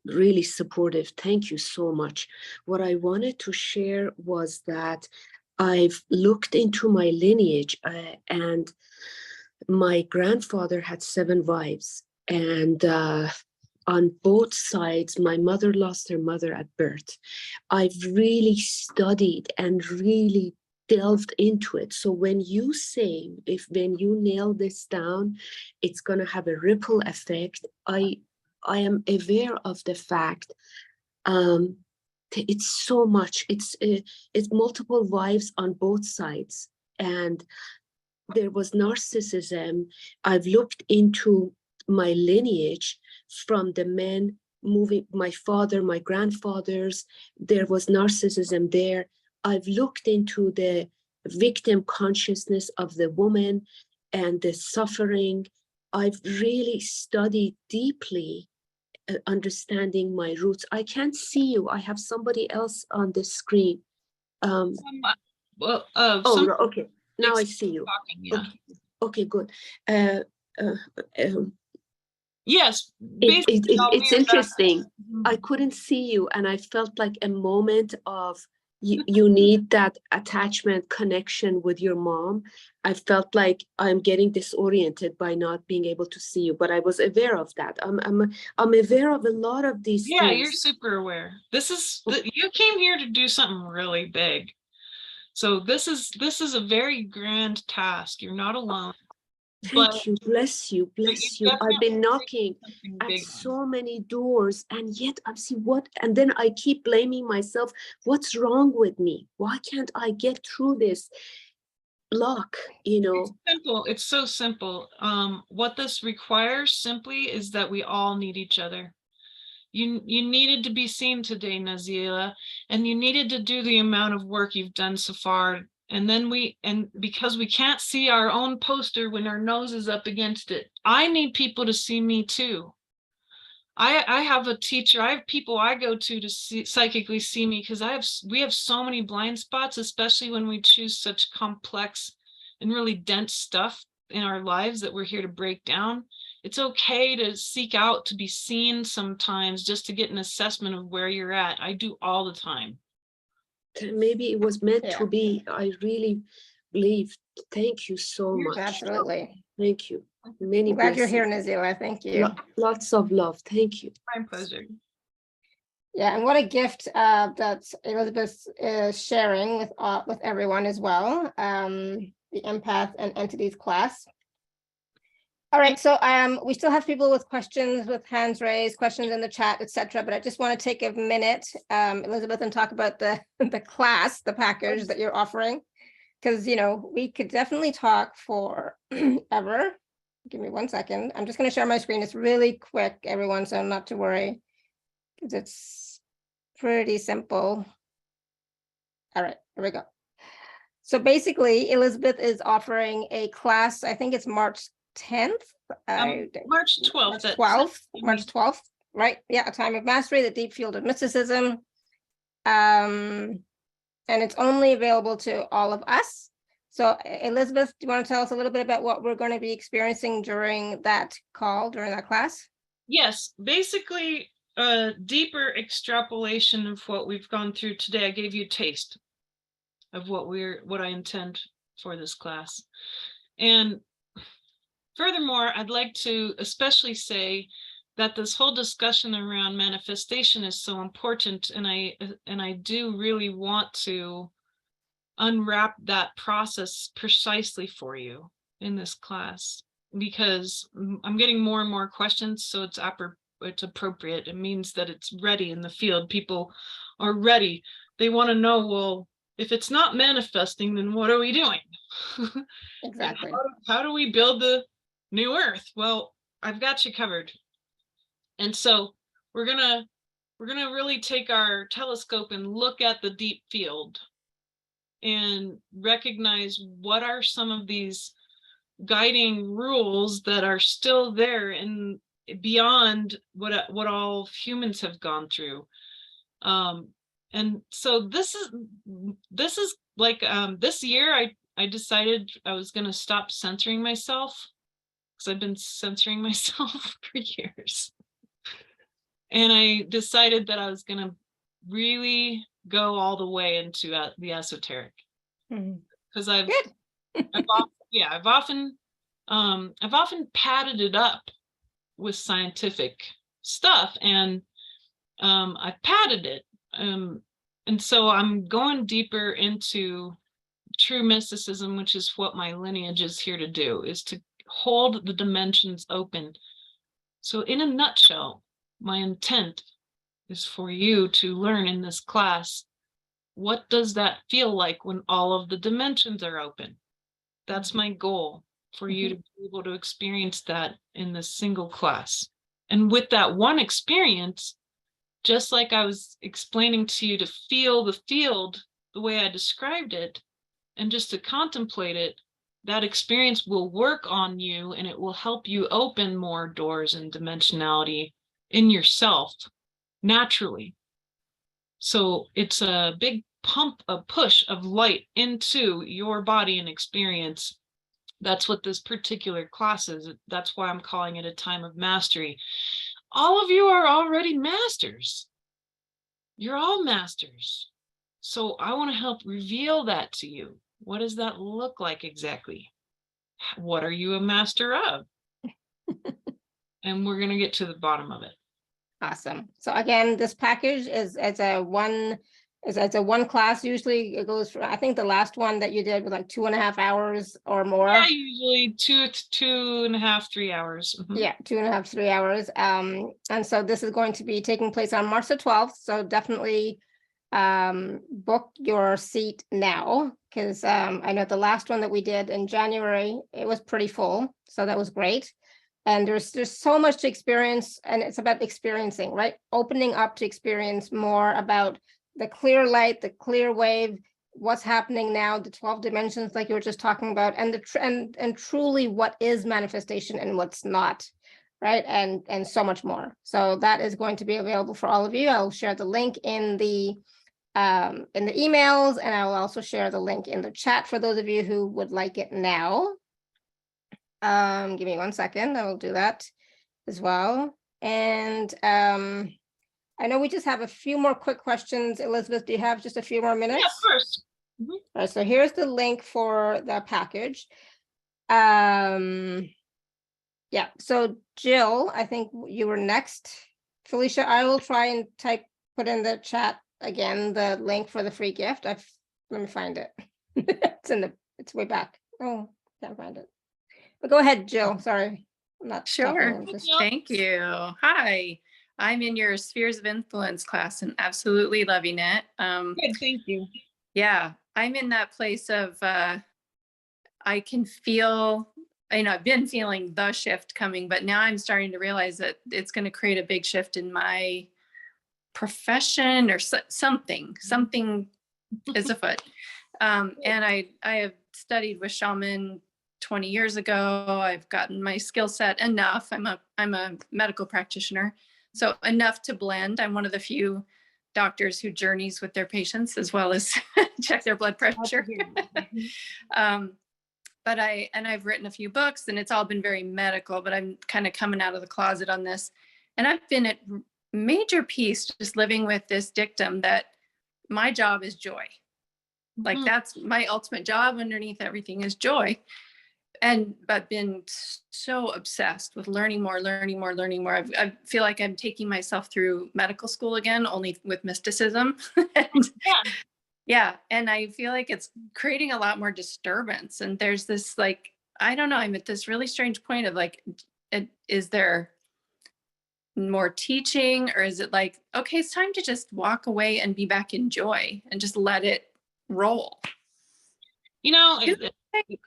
really supportive. Thank you so much. What I wanted to share was that I've looked into my lineage, and my grandfather had 7 wives, and on both sides, my mother lost her mother at birth. I've really studied and really delved into it. So when you say, when you nail this down, it's going to have a ripple effect. I am aware of the fact. It's so much. It's multiple wives on both sides, and there was narcissism. I've looked into my lineage from the men moving, my father, my grandfathers. There was narcissism there. I've looked into the victim consciousness of the woman and the suffering. I've really studied deeply, understanding my roots. I can't see you. I have somebody else on the screen. Okay. Now I see you. Talking, yeah. Okay, good. Yes, it's interesting. I couldn't see you, and I felt like a moment of you need that attachment connection with your mom. I felt like I'm getting disoriented by not being able to see you, but I was aware of that. I'm aware of a lot of these things. Yeah, you're super aware. You came here to do something really big. So this is a very grand task. You're not alone. Thank you. Bless you. Bless you. I've been knocking at so many doors, and yet I see and then I keep blaming myself. What's wrong with me? Why can't I get through this block? It's simple. It's so simple. What this requires simply is that we all need each other. You needed to be seen today, Nazila, and you needed to do the amount of work you've done so far. And then because we can't see our own poster when our nose is up against it, I need people to see me too. I have a teacher, I have people I go to psychically see me, because we have so many blind spots, especially when we choose such complex and really dense stuff in our lives that we're here to break down. It's okay to seek out to be seen sometimes, just to get an assessment of where you're at. I do all the time. Maybe it was meant to be. I really believe. Thank you so much. Absolutely. Thank you. Many Glad you're here, blessings. Nazila. Thank you. Lots of love. Thank you. My pleasure. Yeah, and what a gift that Elizabeth is sharing with everyone as well. The Empath and Entities class. All right, so we still have people with questions, with hands raised, questions in the chat, etc. But I just want to take a minute, Elizabeth, and talk about the class, the package that you're offering. because, you know, we could definitely talk for ever. Give me 1 second. I'm just going to share my screen. It's really quick, everyone, so not to worry, because it's pretty simple. All right, here we go. So basically, Elizabeth is offering a class, I think it's March 10th. March 12th. March 12th, right? Yeah, A Time of Mastery, the Deep Field of Mysticism. And it's only available to all of us. So Elizabeth, do you want to tell us a little bit about what we're going to be experiencing during that call, during that class? Yes, basically a deeper extrapolation of what we've gone through today. I gave you a taste of what I intend for this class. And furthermore, I'd like to especially say that this whole discussion around manifestation is so important, and I do really want to unwrap that process precisely for you in this class, because I'm getting more and more questions, so it's appropriate. It means that it's ready in the field. People are ready. They want to know, well, if it's not manifesting, then what are we doing? Exactly. How do we build the new earth? Well, I've got you covered. And so we're gonna really take our telescope and look at the deep field and recognize what are some of these guiding rules that are still there and beyond what all humans have gone through. And so this is like this year I decided I was going to stop censoring myself, because I've been censoring myself for years. And I decided that I was going to really go all the way into the esoteric, because I've often padded it up with scientific stuff, and I've padded it, and so I'm going deeper into true mysticism, which is what my lineage is here to do, is to hold the dimensions open. So in a nutshell, my intent is for you to learn in this class, what does that feel like when all of the dimensions are open? That's my goal, for you to be able to experience that in this single class. And with that one experience, just like I was explaining to you, to feel the field the way I described it, and just to contemplate it, that experience will work on you, and it will help you open more doors and dimensionality in yourself naturally. So it's a big pump, a push of light into your body and experience. That's what this particular class is. That's why I'm calling it a time of mastery. All of you are already masters. You're all masters. So I want to help reveal that to you. What does that look like exactly? What are you a master of? And we're going to get to the bottom of it. Awesome. So again, this package is it's a one class. Usually it goes for, I think the last one that you did was like 2.5 hours or more. Yeah, usually 2.5, 3 hours. Yeah, 2.5, 3 hours. And so this is going to be taking place on March the 12th. So definitely book your seat now, because I know the last one that we did in January, it was pretty full. So that was great. And there's so much to experience, and it's about experiencing, right? Opening up to experience more about the clear light, the clear wave, what's happening now, the 12 dimensions, like you were just talking about, and and truly what is manifestation and what's not, right? And so much more. So that is going to be available for all of you. I'll share the link in the emails, and I will also share the link in the chat for those of you who would like it now. Give me 1 second. I will do that as well. And I know we just have a few more quick questions. Elizabeth, do you have just a few more minutes? Yeah, of course. All right, so here's the link for the package. Yeah, so Jill, I think you were next. Felicia, I will try and put in the chat again the link for the free gift. Let me find it. It's way back. Oh, can't find it. But go ahead, Jill. Sorry. I'm not Sure. talking, Thank you. Hi. I'm in your Spheres of Influence class and absolutely loving it. Good, thank you. Yeah. I'm in that place of I can feel, I've been feeling the shift coming, but now I'm starting to realize that it's going to create a big shift in my profession or something is afoot. And I have studied with shaman 20 years ago. I've gotten my skill set enough. I'm a medical practitioner, so enough to blend. I'm one of the few doctors who journeys with their patients as well as check their blood pressure. But I've written a few books, and it's all been very medical, but I'm kind of coming out of the closet on this. And I've been at major peace just living with this dictum that my job is joy. Like that's my ultimate job underneath everything is joy. But been so obsessed with learning more. I feel like I'm taking myself through medical school again, only with mysticism. And I feel like it's creating a lot more disturbance. And there's this, like, I don't know, I'm at this really strange point of like, is there more teaching, or is it like, okay, it's time to just walk away and be back in joy and just let it roll? I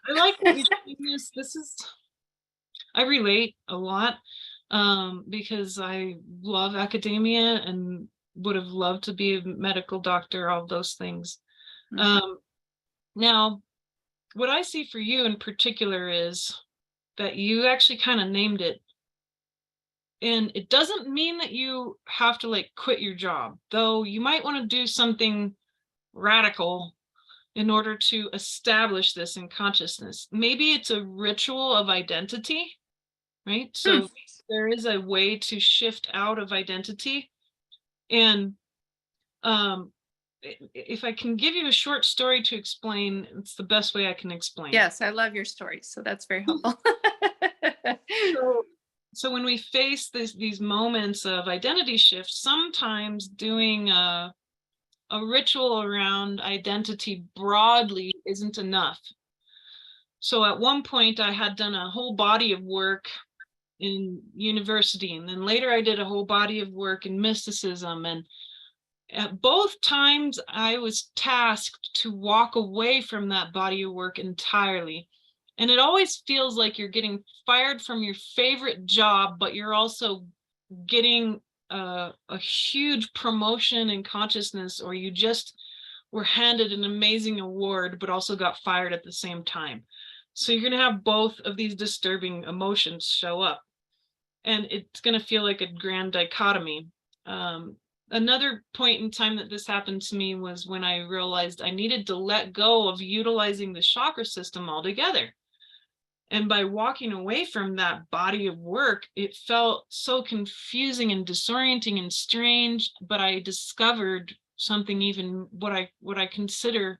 like that you're doing this. I relate a lot because I love academia and would have loved to be a medical doctor, all those things. Now, what I see for you in particular is that you actually kind of named it. And it doesn't mean that you have to like quit your job, though you might want to do something radical in order to establish this in consciousness. Maybe it's a ritual of identity, right? So there is a way to shift out of identity. And if I can give you a short story to explain, it's the best way I can explain. Yes, I love your stories, so that's very helpful. So when we face these moments of identity shift, sometimes doing a ritual around identity broadly isn't enough. So at one point I had done a whole body of work in university, and then later I did a whole body of work in mysticism, and at both times I was tasked to walk away from that body of work entirely. And it always feels like you're getting fired from your favorite job, but you're also getting a huge promotion in consciousness, or you just were handed an amazing award, but also got fired at the same time. So you're going to have both of these disturbing emotions show up, and it's going to feel like a grand dichotomy. Another point in time that this happened to me was when I realized I needed to let go of utilizing the chakra system altogether. And by walking away from that body of work, it felt so confusing and disorienting and strange, but I discovered something even what I consider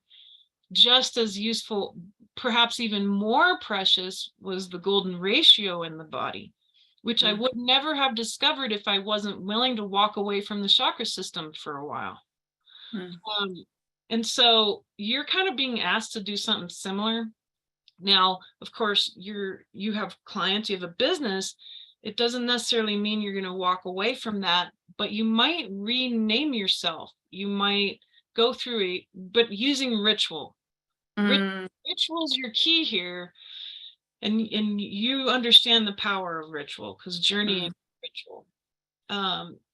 just as useful, perhaps even more precious, was the golden ratio in the body, which I would never have discovered if I wasn't willing to walk away from the chakra system for a while. And so you're kind of being asked to do something similar. Now, of course, you have clients, you have a business. It doesn't necessarily mean you're going to walk away from that, but you might rename yourself. You might go through but using ritual. Ritual is your key here. And you understand the power of ritual, because journeying is ritual.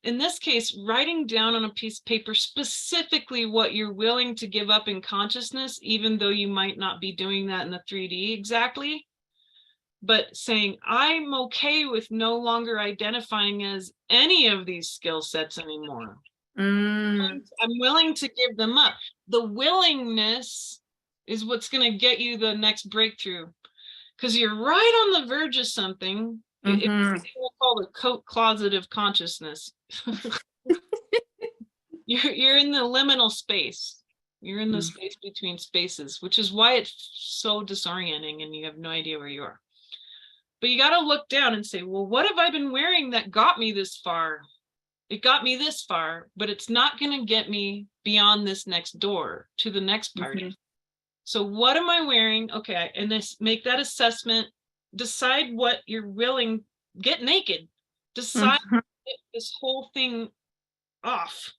In this case, writing down on a piece of paper specifically what you're willing to give up in consciousness, even though you might not be doing that in the 3D exactly, but saying, I'm okay with no longer identifying as any of these skill sets anymore. I'm willing to give them up. The willingness is what's going to get you the next breakthrough, because you're right on the verge of something. It's called a coat closet of consciousness. You're in the liminal space. You're in the space between spaces, which is why it's so disorienting and you have no idea where you are. But you got to look down and say, well, what have I been wearing that got me this far? It got me this far, but it's not going to get me beyond this next door to the next party. So what am I wearing? Okay, and make that assessment. Decide what you're willing. Get naked. Decide to get this whole thing off.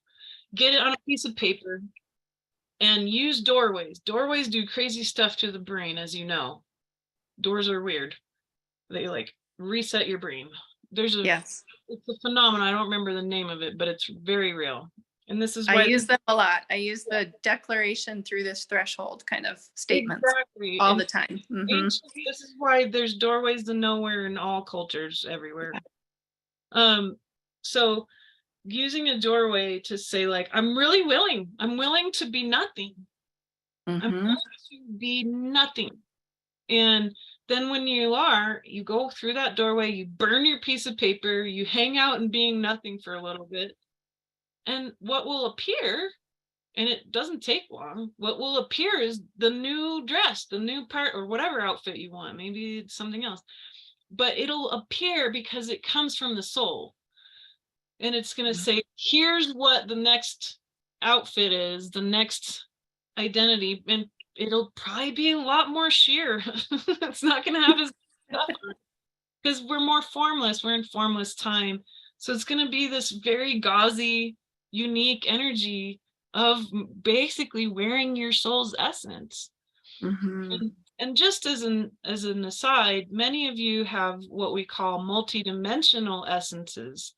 Get it on a piece of paper and use doorways. Doorways do crazy stuff to the brain, as you know. Doors are weird. They like reset your brain. There's a Yes. It's a phenomenon. I don't remember the name of it, but it's very real. And this is I why use them a lot. I use the declaration through this threshold kind of statements exactly all and the time. Mhm. ancient, this is why there's doorways to nowhere in all cultures everywhere. So using a doorway to say like, I'm willing to be nothing. I'm Mhm. willing to be nothing. And then when you go through that doorway, you burn your piece of paper, you hang out in being nothing for a little bit. And what will appear, and it doesn't take long, what will appear is the new dress, the new part, or whatever outfit you want. Maybe it's something else. But it'll appear because it comes from the soul. And it's going to say, here's what the next outfit is, the next identity. And it'll probably be a lot more sheer. It's not going to have as stuff because we're more formless. We're in formless time. So it's going to be this very gauzy, unique energy of basically wearing your soul's essence. Mhm. And just as an aside, many of you have what we call multidimensional essences.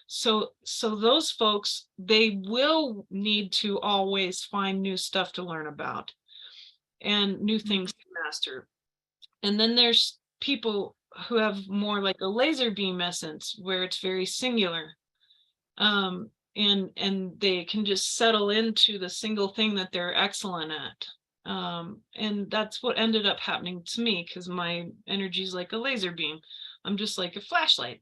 So those folks, they will need to always find new stuff to learn about and new things to master. And then there's people who have more like a laser beam essence where it's very singular. And they can just settle into the single thing that they're excellent at. And that's what ended up happening to me because my energy is like a laser beam. I'm just like a flashlight.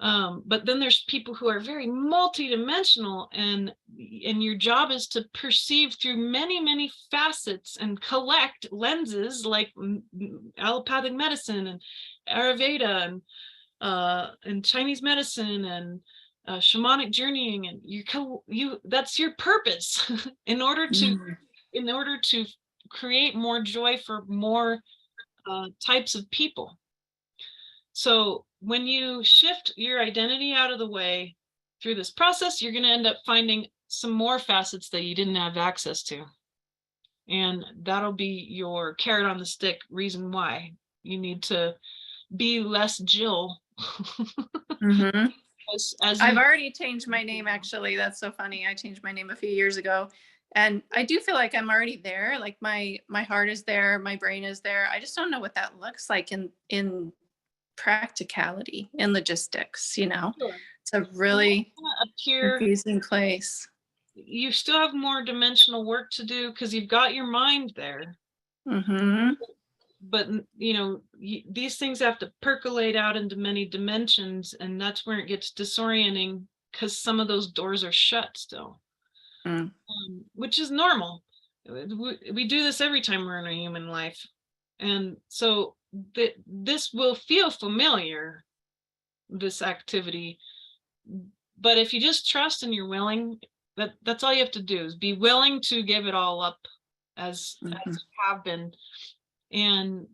But then there's people who are very multidimensional, and your job is to perceive through many facets and collect lenses like allopathic medicine and Ayurveda and Chinese medicine and shamanic journeying, and you that's your purpose in order to create more joy for more types of people. So when you shift your identity out of the way through this process, you're going to end up finding some more facets that you didn't have access to. And that'll be your carrot on the stick reason why you need to be less Jill. Mhm. I've you, already changed my name, actually. That's so funny. I changed my name a few years ago. And I do feel like I'm already there. Like my heart is there, my brain is there. I just don't know what that looks like in practicality and logistics, you know. Sure. It's a really appear confusing place. You still have more dimensional work to do because you've got your mind there. Mm-hmm. But you know, these things have to percolate out into many dimensions, and that's where it gets disorienting because some of those doors are shut still. Which is normal. We do this every time we're in a human life. And so this will feel familiar, this activity. But if you just trust and you're willing, that's all you have to do is be willing to give it all up as you have been. And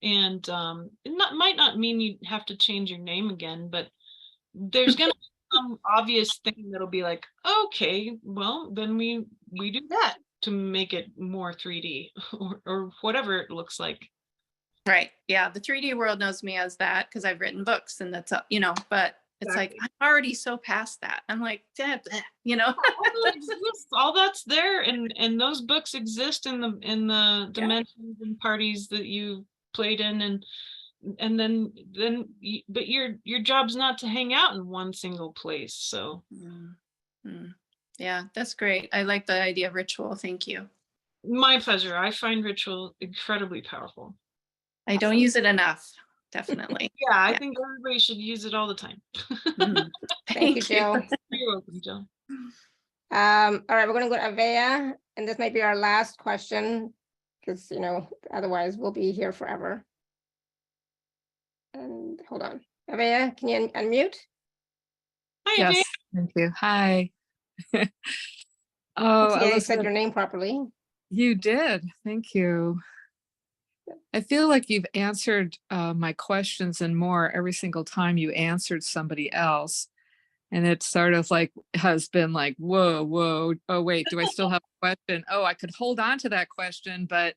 it might not mean you have to change your name again, but there's going to be some obvious thing that'll be like, okay, well, then we do that to make it more 3D or whatever it looks like. Right. Yeah. The 3D world knows me as that because I've written books and that's, you know, but it's Exactly. like, I'm already so past that. I'm like, you know, all that's there. And those books exist in the dimensions and parties that you played in. And then but your job's not to hang out in one single place. So yeah, that's great. I like the idea of ritual. Thank you. My pleasure. I find ritual incredibly powerful. I don't use it enough. Definitely. Yeah, I think everybody should use it all the time. Thank you, Jill. You're welcome, Jill. All right, we're going to go to Avea, and this might be our last question because, you know, otherwise we'll be here forever. And hold on. Avea, can you unmute? Hi, Yes, Avea. thank you. Hi. Oh, Hopefully I said Elizabeth, your name properly. you did. Thank you. I feel like you've answered my questions and more every single time you answered somebody else. And it's sort of like, has been like, whoa, whoa. Oh, wait, do I still have a question? Oh, I could hold on to that question, but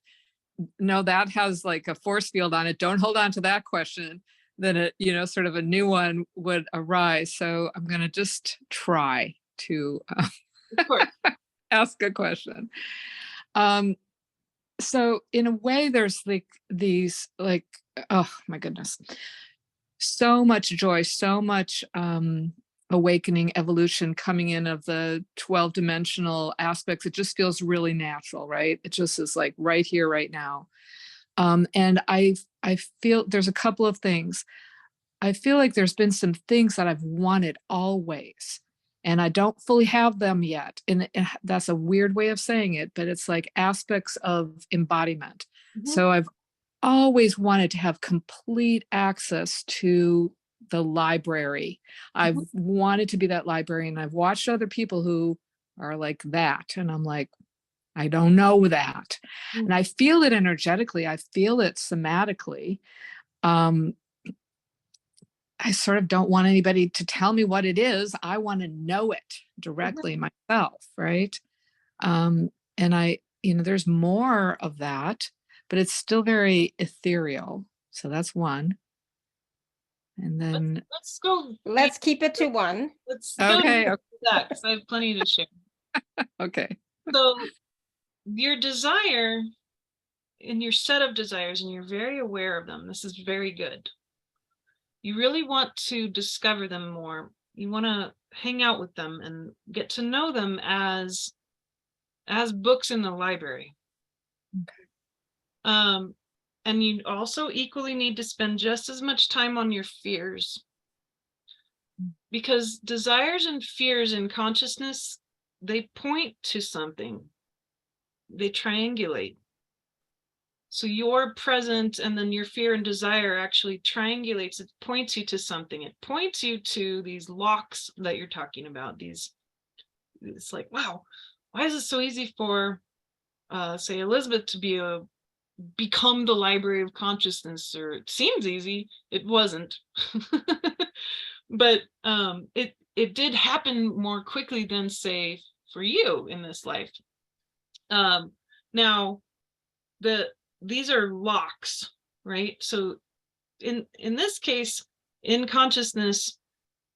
no, that has like a force field on it. Don't hold on to that question. Then it, sort of a new one would arise. So I'm going to just try to Of course. ask a question. So in a way, there's like these, like, oh my goodness, so much joy, so much awakening, evolution coming in of the 12-dimensional aspects. It just feels really natural, right? It just is like right here, right now. And I feel there's a couple of things. I feel like there's been some things that I've wanted always, and I don't fully have them yet. And that's a weird way of saying it, but it's like aspects of embodiment. So I've always wanted to have complete access to the library. I've wanted to be that librarian. I've watched other people who are like that, and I'm like, I don't know that. And I feel it energetically. I feel it somatically. I sort of don't want anybody to tell me what it is. I want to know it directly myself, right? And there's more of that, but it's still very ethereal. So that's one. And then Let's go. Let's keep it to one. Let's okay, go that, because I have plenty to share. okay. So your desire and your set of desires, and you're very aware of them. This is very good. You really want to discover them more. You want to hang out with them and get to know them as books in the library. Okay. And you also equally need to spend just as much time on your fears, because desires and fears in consciousness, they point to something. They triangulate. So your present and then your fear and desire actually triangulates. It points you to something. It points you to these locks that you're talking about. It's like, wow, why is it so easy for, say, Elizabeth to become the library of consciousness? Or it seems easy. It wasn't. But it did happen more quickly than, say, for you in this life. Now, these are locks, right? So in this case, in consciousness,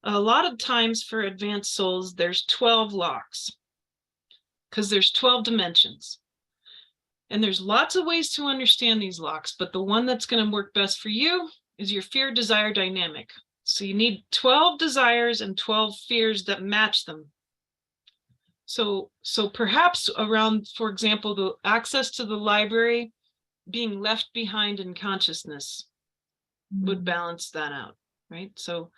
a lot of times for advanced souls, there's 12 locks, because there's 12 dimensions. And there's lots of ways to understand these locks, but the one that's going to work best for you is your fear-desire dynamic. So you need 12 desires and 12 fears that match them. So perhaps around, for example, the access to the library, being left behind in consciousness would balance that out, right? So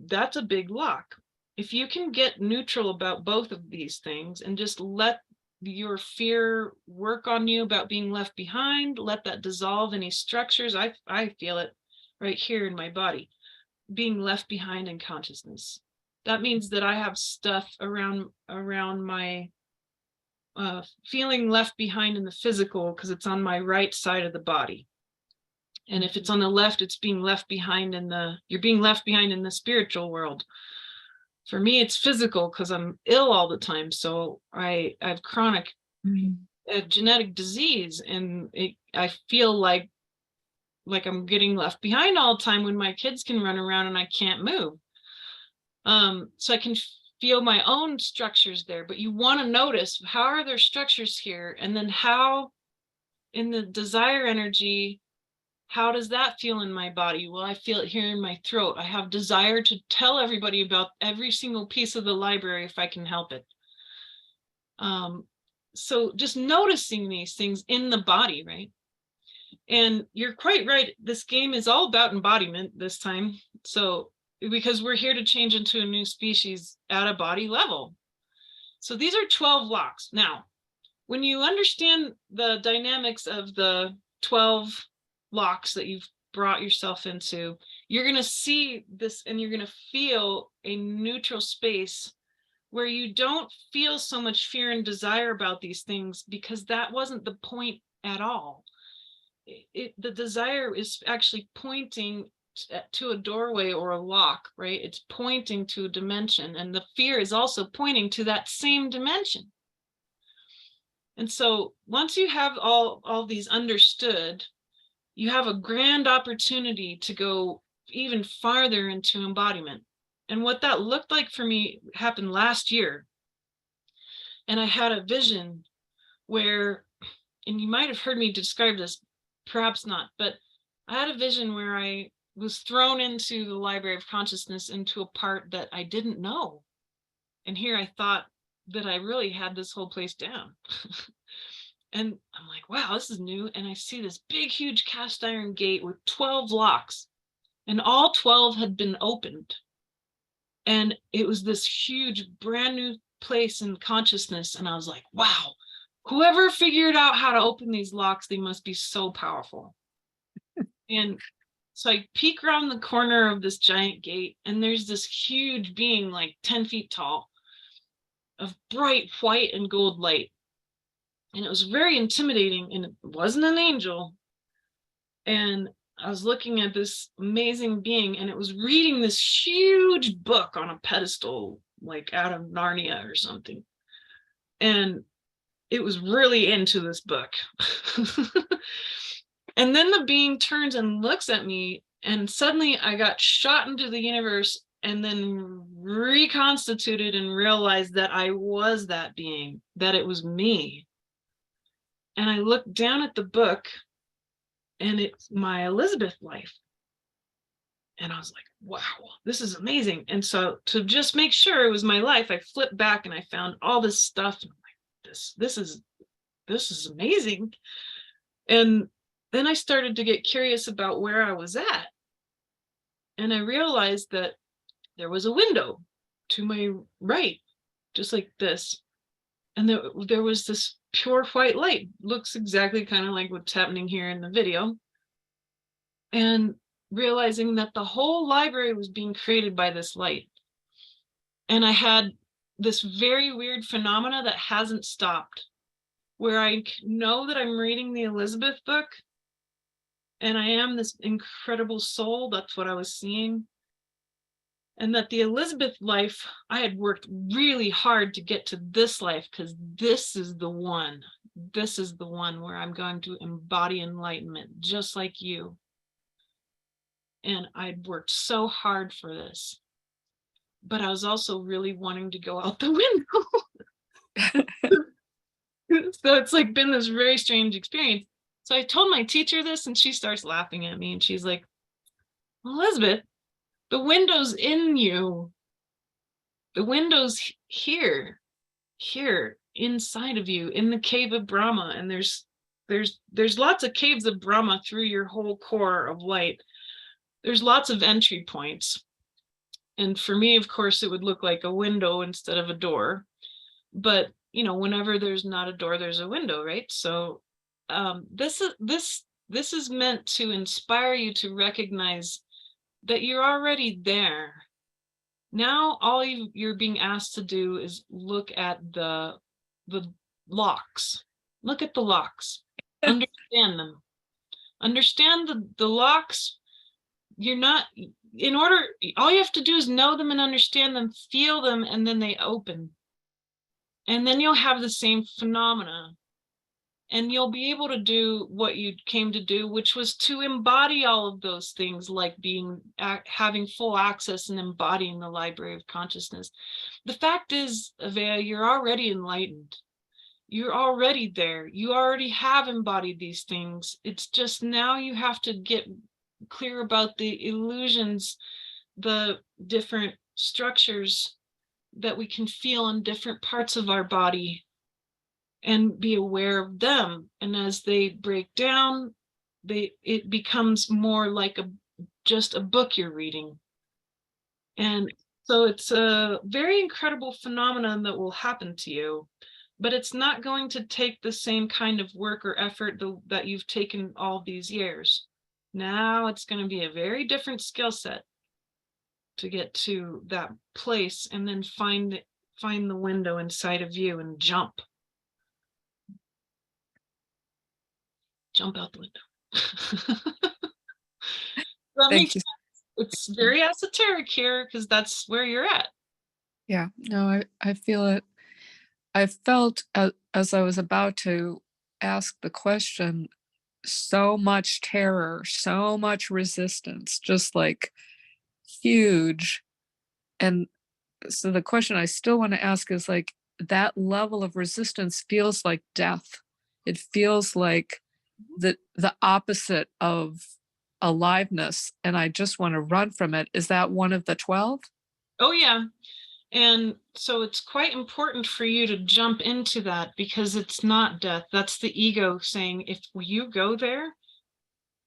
that's a big lock. If you can get neutral about both of these things and just let your fear work on you about being left behind, let that dissolve any structures. I feel it right here in my body, being left behind in consciousness. That means that I have stuff around my feeling left behind in the physical, because it's on my right side of the body. And if it's on the left, it's being left behind you're being left behind in the spiritual world. For me, it's physical, because I'm ill all the time. So I have chronic genetic disease, and I feel like I'm getting left behind all the time when my kids can run around and I can't move. So I can feel my own structures there, but you want to notice, how are there structures here? And then how in the desire energy, how does that feel in my body? Well, I feel it here in my throat. I have desire to tell everybody about every single piece of the library if I can help it. So just noticing these things in the body, right? And you're quite right. This game is all about embodiment this time. So because we're here to change into a new species at a body level. So these are 12 locks. Now, when you understand the dynamics of the 12 locks that you've brought yourself into, you're going to see this and you're going to feel a neutral space where you don't feel so much fear and desire about these things, because that wasn't the point at all. The desire is actually pointing to a doorway or a lock, right? It's pointing to a dimension, and the fear is also pointing to that same dimension. And so once you have all these understood, you have a grand opportunity to go even farther into embodiment. And what that looked like for me happened last year. And I had a vision where, and you might have heard me describe this, perhaps not, but I had a vision where I was thrown into the Library of Consciousness, into a part that I didn't know. And here I thought that I really had this whole place down. And I'm like, wow, this is new. And I see this big, huge cast iron gate with 12 locks, and all 12 had been opened. And it was this huge, brand new place in consciousness. And I was like, wow, whoever figured out how to open these locks, they must be so powerful. And so I peek around the corner of this giant gate, and there's this huge being, like 10 feet tall, of bright white and gold light. And it was very intimidating, and it wasn't an angel. And I was looking at this amazing being, and it was reading this huge book on a pedestal, like out of Narnia or something. And it was really into this book. And then the being turns and looks at me, and suddenly I got shot into the universe, and then reconstituted and realized that I was that being, that it was me. And I looked down at the book, and it's my Elizabeth life. And I was like, wow, this is amazing. And so to just make sure it was my life, I flipped back and I found all this stuff. And I'm like, this is amazing. And then I started to get curious about where I was at. And I realized that there was a window to my right, just like this. And there was this pure white light, looks exactly kind of like what's happening here in the video. And realizing that the whole library was being created by this light. And I had this very weird phenomena that hasn't stopped, where I know that I'm reading the Elizabeth book, and I am this incredible soul. That's what I was seeing. And that the Elizabeth life, I had worked really hard to get to this life, because this is the one. This is the one where I'm going to embody enlightenment, just like you. And I'd worked so hard for this. But I was also really wanting to go out the window. So it's like been this very strange experience. So I told my teacher this, and she starts laughing at me, and she's like, Elizabeth, the window's in you. The window's here inside of you, in the cave of Brahma. And there's lots of caves of Brahma through your whole core of light. There's lots of entry points. And for me, of course, it would look like a window instead of a door. But, you know, whenever there's not a door, there's a window, right? So this is meant to inspire you to recognize that you're already there. Now, all you're being asked to do is look at the locks. Look at the locks. Understand them. Understand the locks. You're not, all you have to do is know them and understand them, feel them, and then they open. And then you'll have the same phenomena. And you'll be able to do what you came to do, which was to embody all of those things, like having full access and embodying the Library of Consciousness. The fact is, Avea, you're already enlightened. You're already there. You already have embodied these things. It's just now you have to get clear about the illusions, the different structures that we can feel in different parts of our body, and be aware of them. And as they break down, it becomes more like just a book you're reading. And so it's a very incredible phenomenon that will happen to you, but it's not going to take the same kind of work or effort that you've taken all these years. Now it's going to be a very different skill set to get to that place, and then find the window inside of you and jump out the window. Thank you. It's very esoteric here because that's where you're at. Yeah, no, I feel it. I felt as I was about to ask the question, so much terror, so much resistance, just like huge. And so the question I still want to ask is like, that level of resistance feels like death. It feels like the opposite of aliveness, and I just want to run from it. Is that one of the 12? Oh yeah. And so it's quite important for you to jump into that, because it's not death. That's the ego saying, if you go there,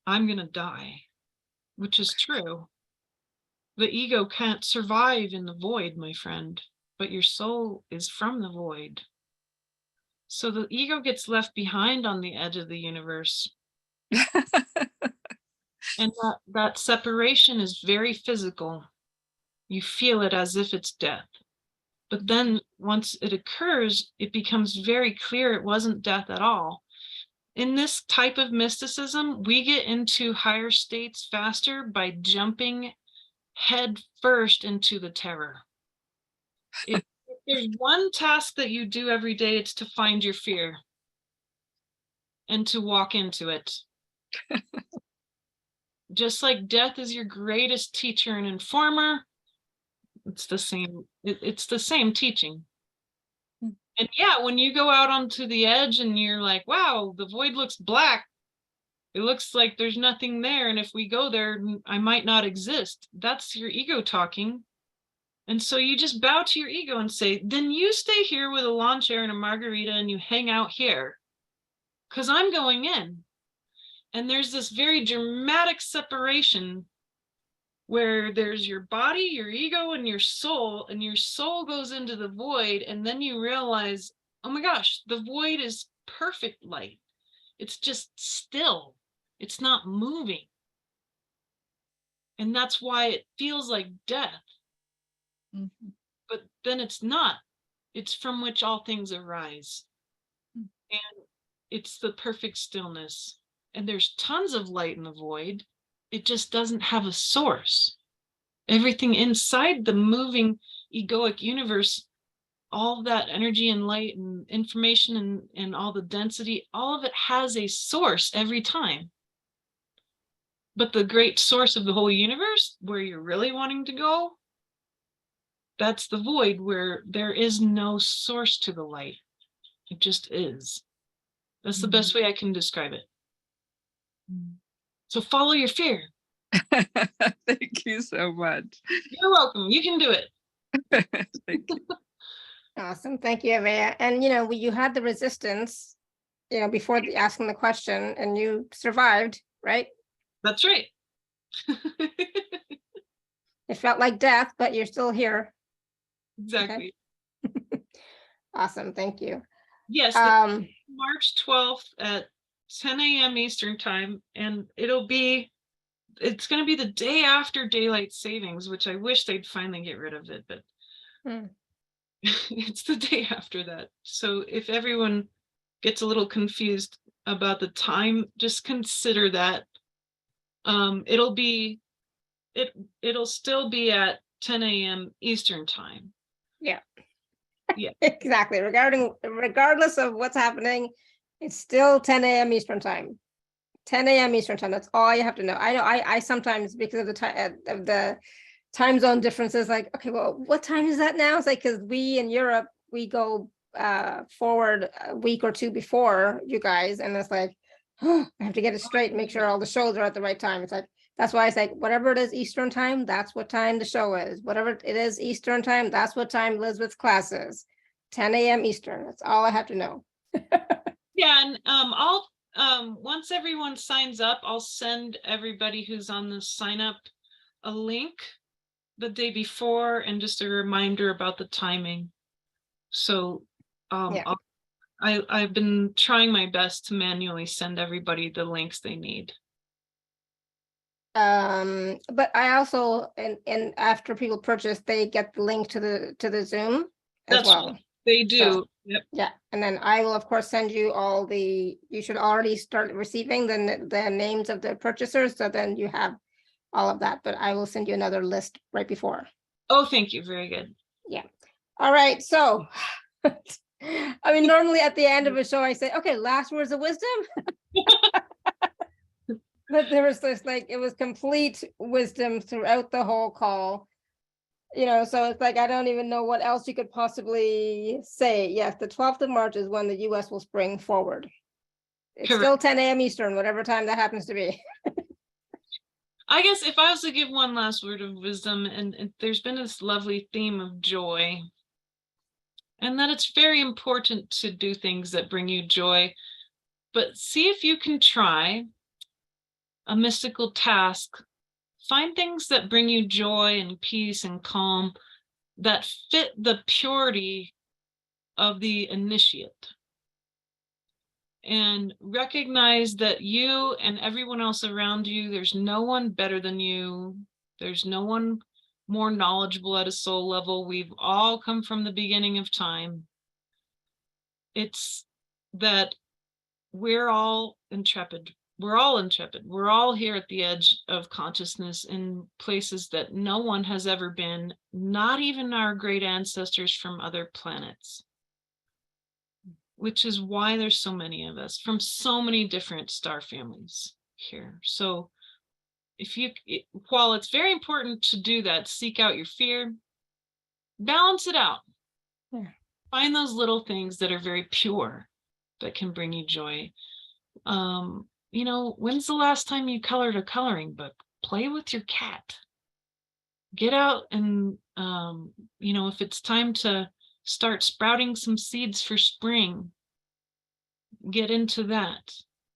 I'm going to die, which is true. The ego can't survive in the void, my friend, but your soul is from the void. So the ego gets left behind on the edge of the universe. And that separation is very physical. You feel it as if it's death. But then once it occurs, it becomes very clear it wasn't death at all. In this type of mysticism, we get into higher states faster by jumping head first into the terror. If there's one task that you do every day, it's to find your fear and to walk into it. Just like death is your greatest teacher and informer, it's the same. It's the same teaching. And yeah, when you go out onto the edge and you're like, wow, the void looks black. It looks like there's nothing there. And if we go there, I might not exist. That's your ego talking. And so you just bow to your ego and say, then you stay here with a lawn chair and a margarita and you hang out here, because I'm going in. And there's this very dramatic separation where there's your body, your ego, and your soul goes into the void. And then you realize, oh my gosh, the void is perfect light. It's just still, it's not moving. And that's why it feels like death. Mm-hmm. But then it's not. It's from which all things arise. Mm-hmm. And it's the perfect stillness. And there's tons of light in the void. It just doesn't have a source. Everything inside the moving egoic universe, all that energy and light and information and all the density, all of it has a source every time. But the great source of the whole universe, where you're really wanting to go, that's the void, where there is no source to the light. It just is. That's the best way I can describe it. So follow your fear. Thank you so much. You're welcome. You can do it. Thank you. Awesome. Thank you, Eva. And, you know, you had the resistance, you know, before asking the question, and you survived, right? That's right. It felt like death, but you're still here. Exactly. Okay. Awesome. Thank you. Yes. March 12th at 10 a.m. Eastern time. And it's going to be the day after daylight savings, which I wish they'd finally get rid of it, but it's the day after that. So if everyone gets a little confused about the time, just consider that. It'll still be at 10 a.m. Eastern time. Yeah. Yeah. Exactly. Regardless of what's happening, it's still 10 a.m. Eastern time. 10 a.m. Eastern time. That's all you have to know. I know I sometimes, because of the time zone differences, like, okay, well, what time is that now? It's like, because we in Europe, we go forward a week or two before you guys, and it's like, oh, I have to get it straight, make sure all the shows are at the right time. It's like, that's why it's like, whatever it is Eastern time, that's what time the show is. Whatever it is Eastern time, that's what time Elizabeth's class is. 10 a.m. Eastern. That's all I have to know. Yeah, and I'll once everyone signs up, I'll send everybody who's on the sign up a link the day before and just a reminder about the timing. So yeah. I've been trying my best to manually send everybody the links they need. But I also, and after people purchase, they get the link to the Zoom as well. They do. So, yep. Yeah, and then I will of course send you all you should already start receiving the names of the purchasers, so then you have all of that, but I will send you another list right before. Oh, thank you. Very good. Yeah. All right. So, I mean, normally at the end of a show, I say, okay, last words of wisdom. But there was this, like, it was complete wisdom throughout the whole call. You know, so it's like, I don't even know what else you could possibly say. Yes, the 12th of March is when the US will spring forward. It's Correct. still 10 a.m. Eastern, whatever time that happens to be. I guess if I was to give one last word of wisdom, and there's been this lovely theme of joy, and that it's very important to do things that bring you joy, but see if you can try a mystical task. Find things that bring you joy and peace and calm that fit the purity of the initiate. And recognize that you and everyone else around you, there's no one better than you. There's no one more knowledgeable at a soul level. We've all come from the beginning of time. It's that we're all intrepid. We're all intrepid. We're all here at the edge of consciousness in places that no one has ever been, not even our great ancestors from other planets. Which is why there's so many of us from so many different star families here. So while it's very important to do that, seek out your fear, balance it out. Yeah. Find those little things that are very pure that can bring you joy. You know, when's the last time you colored a coloring book? Play with your cat. Get out and, you know, if it's time to start sprouting some seeds for spring, get into that.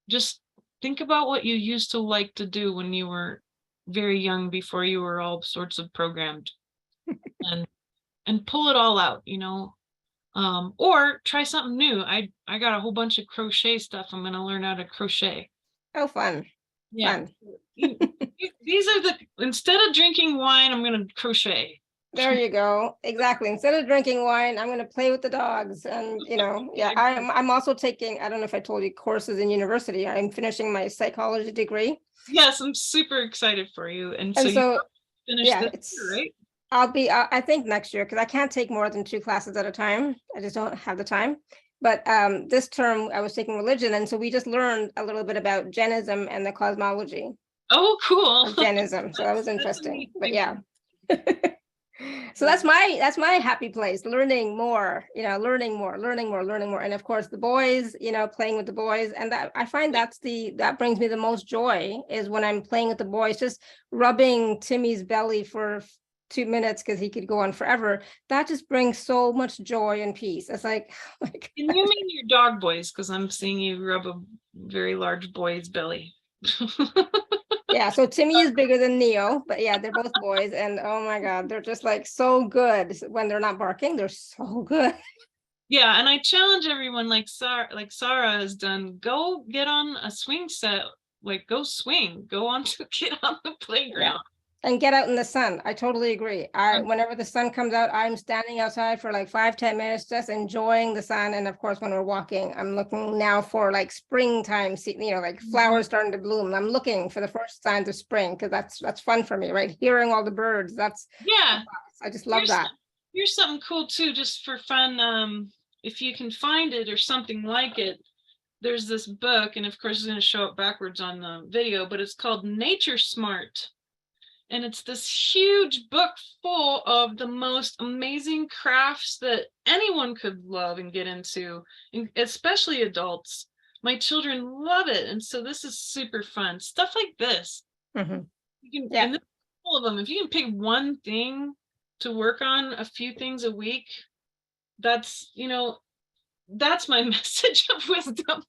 Just think about what you used to like to do when you were very young, before you were all sorts of programmed, and pull it all out, you know. Or try something new. I got a whole bunch of crochet stuff. I'm going to learn how to crochet. Oh, fun. Yeah. Fun. These are instead of drinking wine, I'm going to crochet. There you go. Exactly. Instead of drinking wine, I'm going to play with the dogs. And, you know, yeah, I'm also taking, I don't know if I told you, courses in university. I'm finishing my psychology degree. Yes, I'm super excited for you. And so so you finish yeah, this year, right? I think next year, because I can't take more than 2 classes at a time. I just don't have the time. But this term I was taking religion. And so we just learned a little bit about Jainism and the cosmology. Oh, cool. Of Jainism. So that was interesting. But yeah. So that's my happy place, learning more, you know, learning more. And of course the boys, you know, playing with the boys. And that I find that brings me the most joy, is when I'm playing with the boys, just rubbing Timmy's belly for 2 minutes, because he could go on forever. That just brings so much joy and peace. It's like, oh my God. And you mean your dog boys, because I'm seeing you rub a very large boy's belly. Yeah, so Timmy is bigger than Neo, but yeah, they're both boys, and oh my God, they're just like so good. When they're not barking, they're so good. Yeah, and I challenge everyone, like Sarah has done, go get on a swing set, like go swing, go on to get on the playground. And get out in the sun. I totally agree. Whenever the sun comes out, I'm standing outside for like 5-10 minutes, just enjoying the sun. And of course, when we're walking, I'm looking now for like springtime, you know, like flowers starting to bloom. I'm looking for the first signs of spring, because that's fun for me, right? Hearing all the birds. Yeah. I just love that. Here's something cool too, just for fun. If you can find it or something like it, there's this book, and of course it's going to show up backwards on the video, but it's called Nature Smart. And it's this huge book full of the most amazing crafts that anyone could love and get into, especially adults. My children love it. And so this is super fun. Stuff like this. Mm-hmm. And this is full of them. If you can pick one thing to work on, a few things a week, that's, you know, that's my message of wisdom.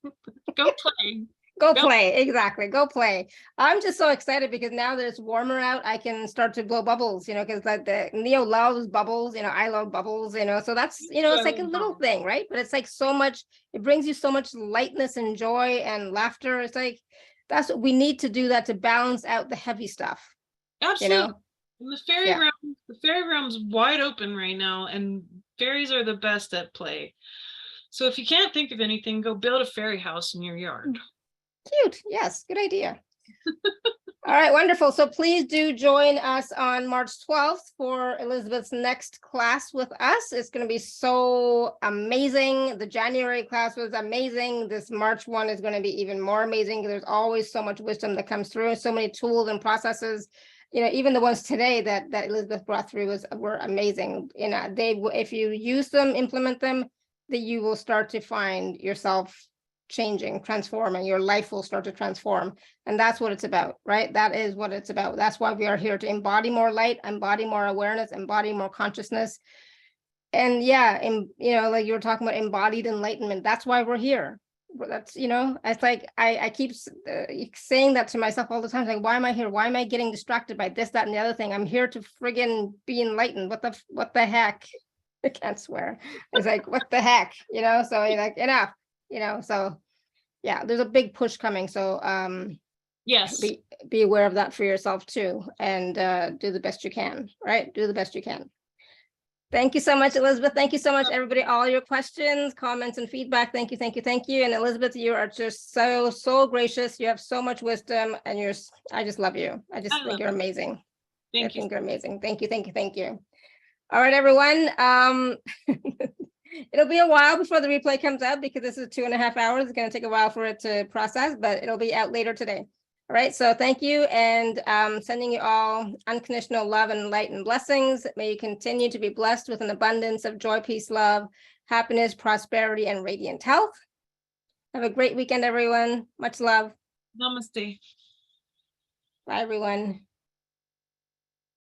Go play. Go play. Exactly. Go play. I'm just so excited because now that it's warmer out, I can start to blow bubbles, you know, because like the Neo loves bubbles, you know, I love bubbles, you know, so that's, you know, it's like a little thing, right? But it's like so much, it brings you so much lightness and joy and laughter. It's like, that's what we need to do, that to balance out the heavy stuff. Absolutely. You know? And the fairy realm's wide open right now, and fairies are the best at play. So if you can't think of anything, go build a fairy house in your yard. Cute. Yes. Good idea. All right, wonderful. So please do join us on March 12th for Elizabeth's next class with us. It's going to be so amazing. The January class was amazing. This March one is going to be even more amazing. There's always so much wisdom that comes through, so many tools and processes. You know, even the ones today that Elizabeth brought through were amazing. You know, if you use them, implement them, that you will start to find yourself changing, transforming. Your life will start to transform. And that's what it's about, right? That is what it's about. That's why we are here, to embody more light, embody more awareness, embody more consciousness. And yeah, you know, like you were talking about embodied enlightenment. That's why we're here. That's, you know, it's like I keep saying that to myself all the time. Like, why am I here? Why am I getting distracted by this, that, and the other thing? I'm here to friggin' be enlightened. What the heck? I can't swear. It's like, what the heck? You know, so you're like, enough, you know, so yeah, there's a big push coming. So Yes. be aware of that for yourself too, and do the best you can, right? Do the best you can. Thank you so much, Elizabeth. Thank you so much, everybody. All your questions, comments, and feedback. Thank you, thank you, thank you. And Elizabeth, you are just so gracious. You have so much wisdom, and I just love you. I just think you're amazing. I think you're amazing. Thank you, thank you, thank you. All right, everyone. It'll be a while before the replay comes out because this is 2.5 hours. It's going to take a while for it to process, but it'll be out later today. All right, so thank you, and sending you all unconditional love and light and blessings. May you continue to be blessed with an abundance of joy, peace, love, happiness, prosperity, and radiant health. Have a great weekend, everyone. Much love. Namaste. Bye, everyone.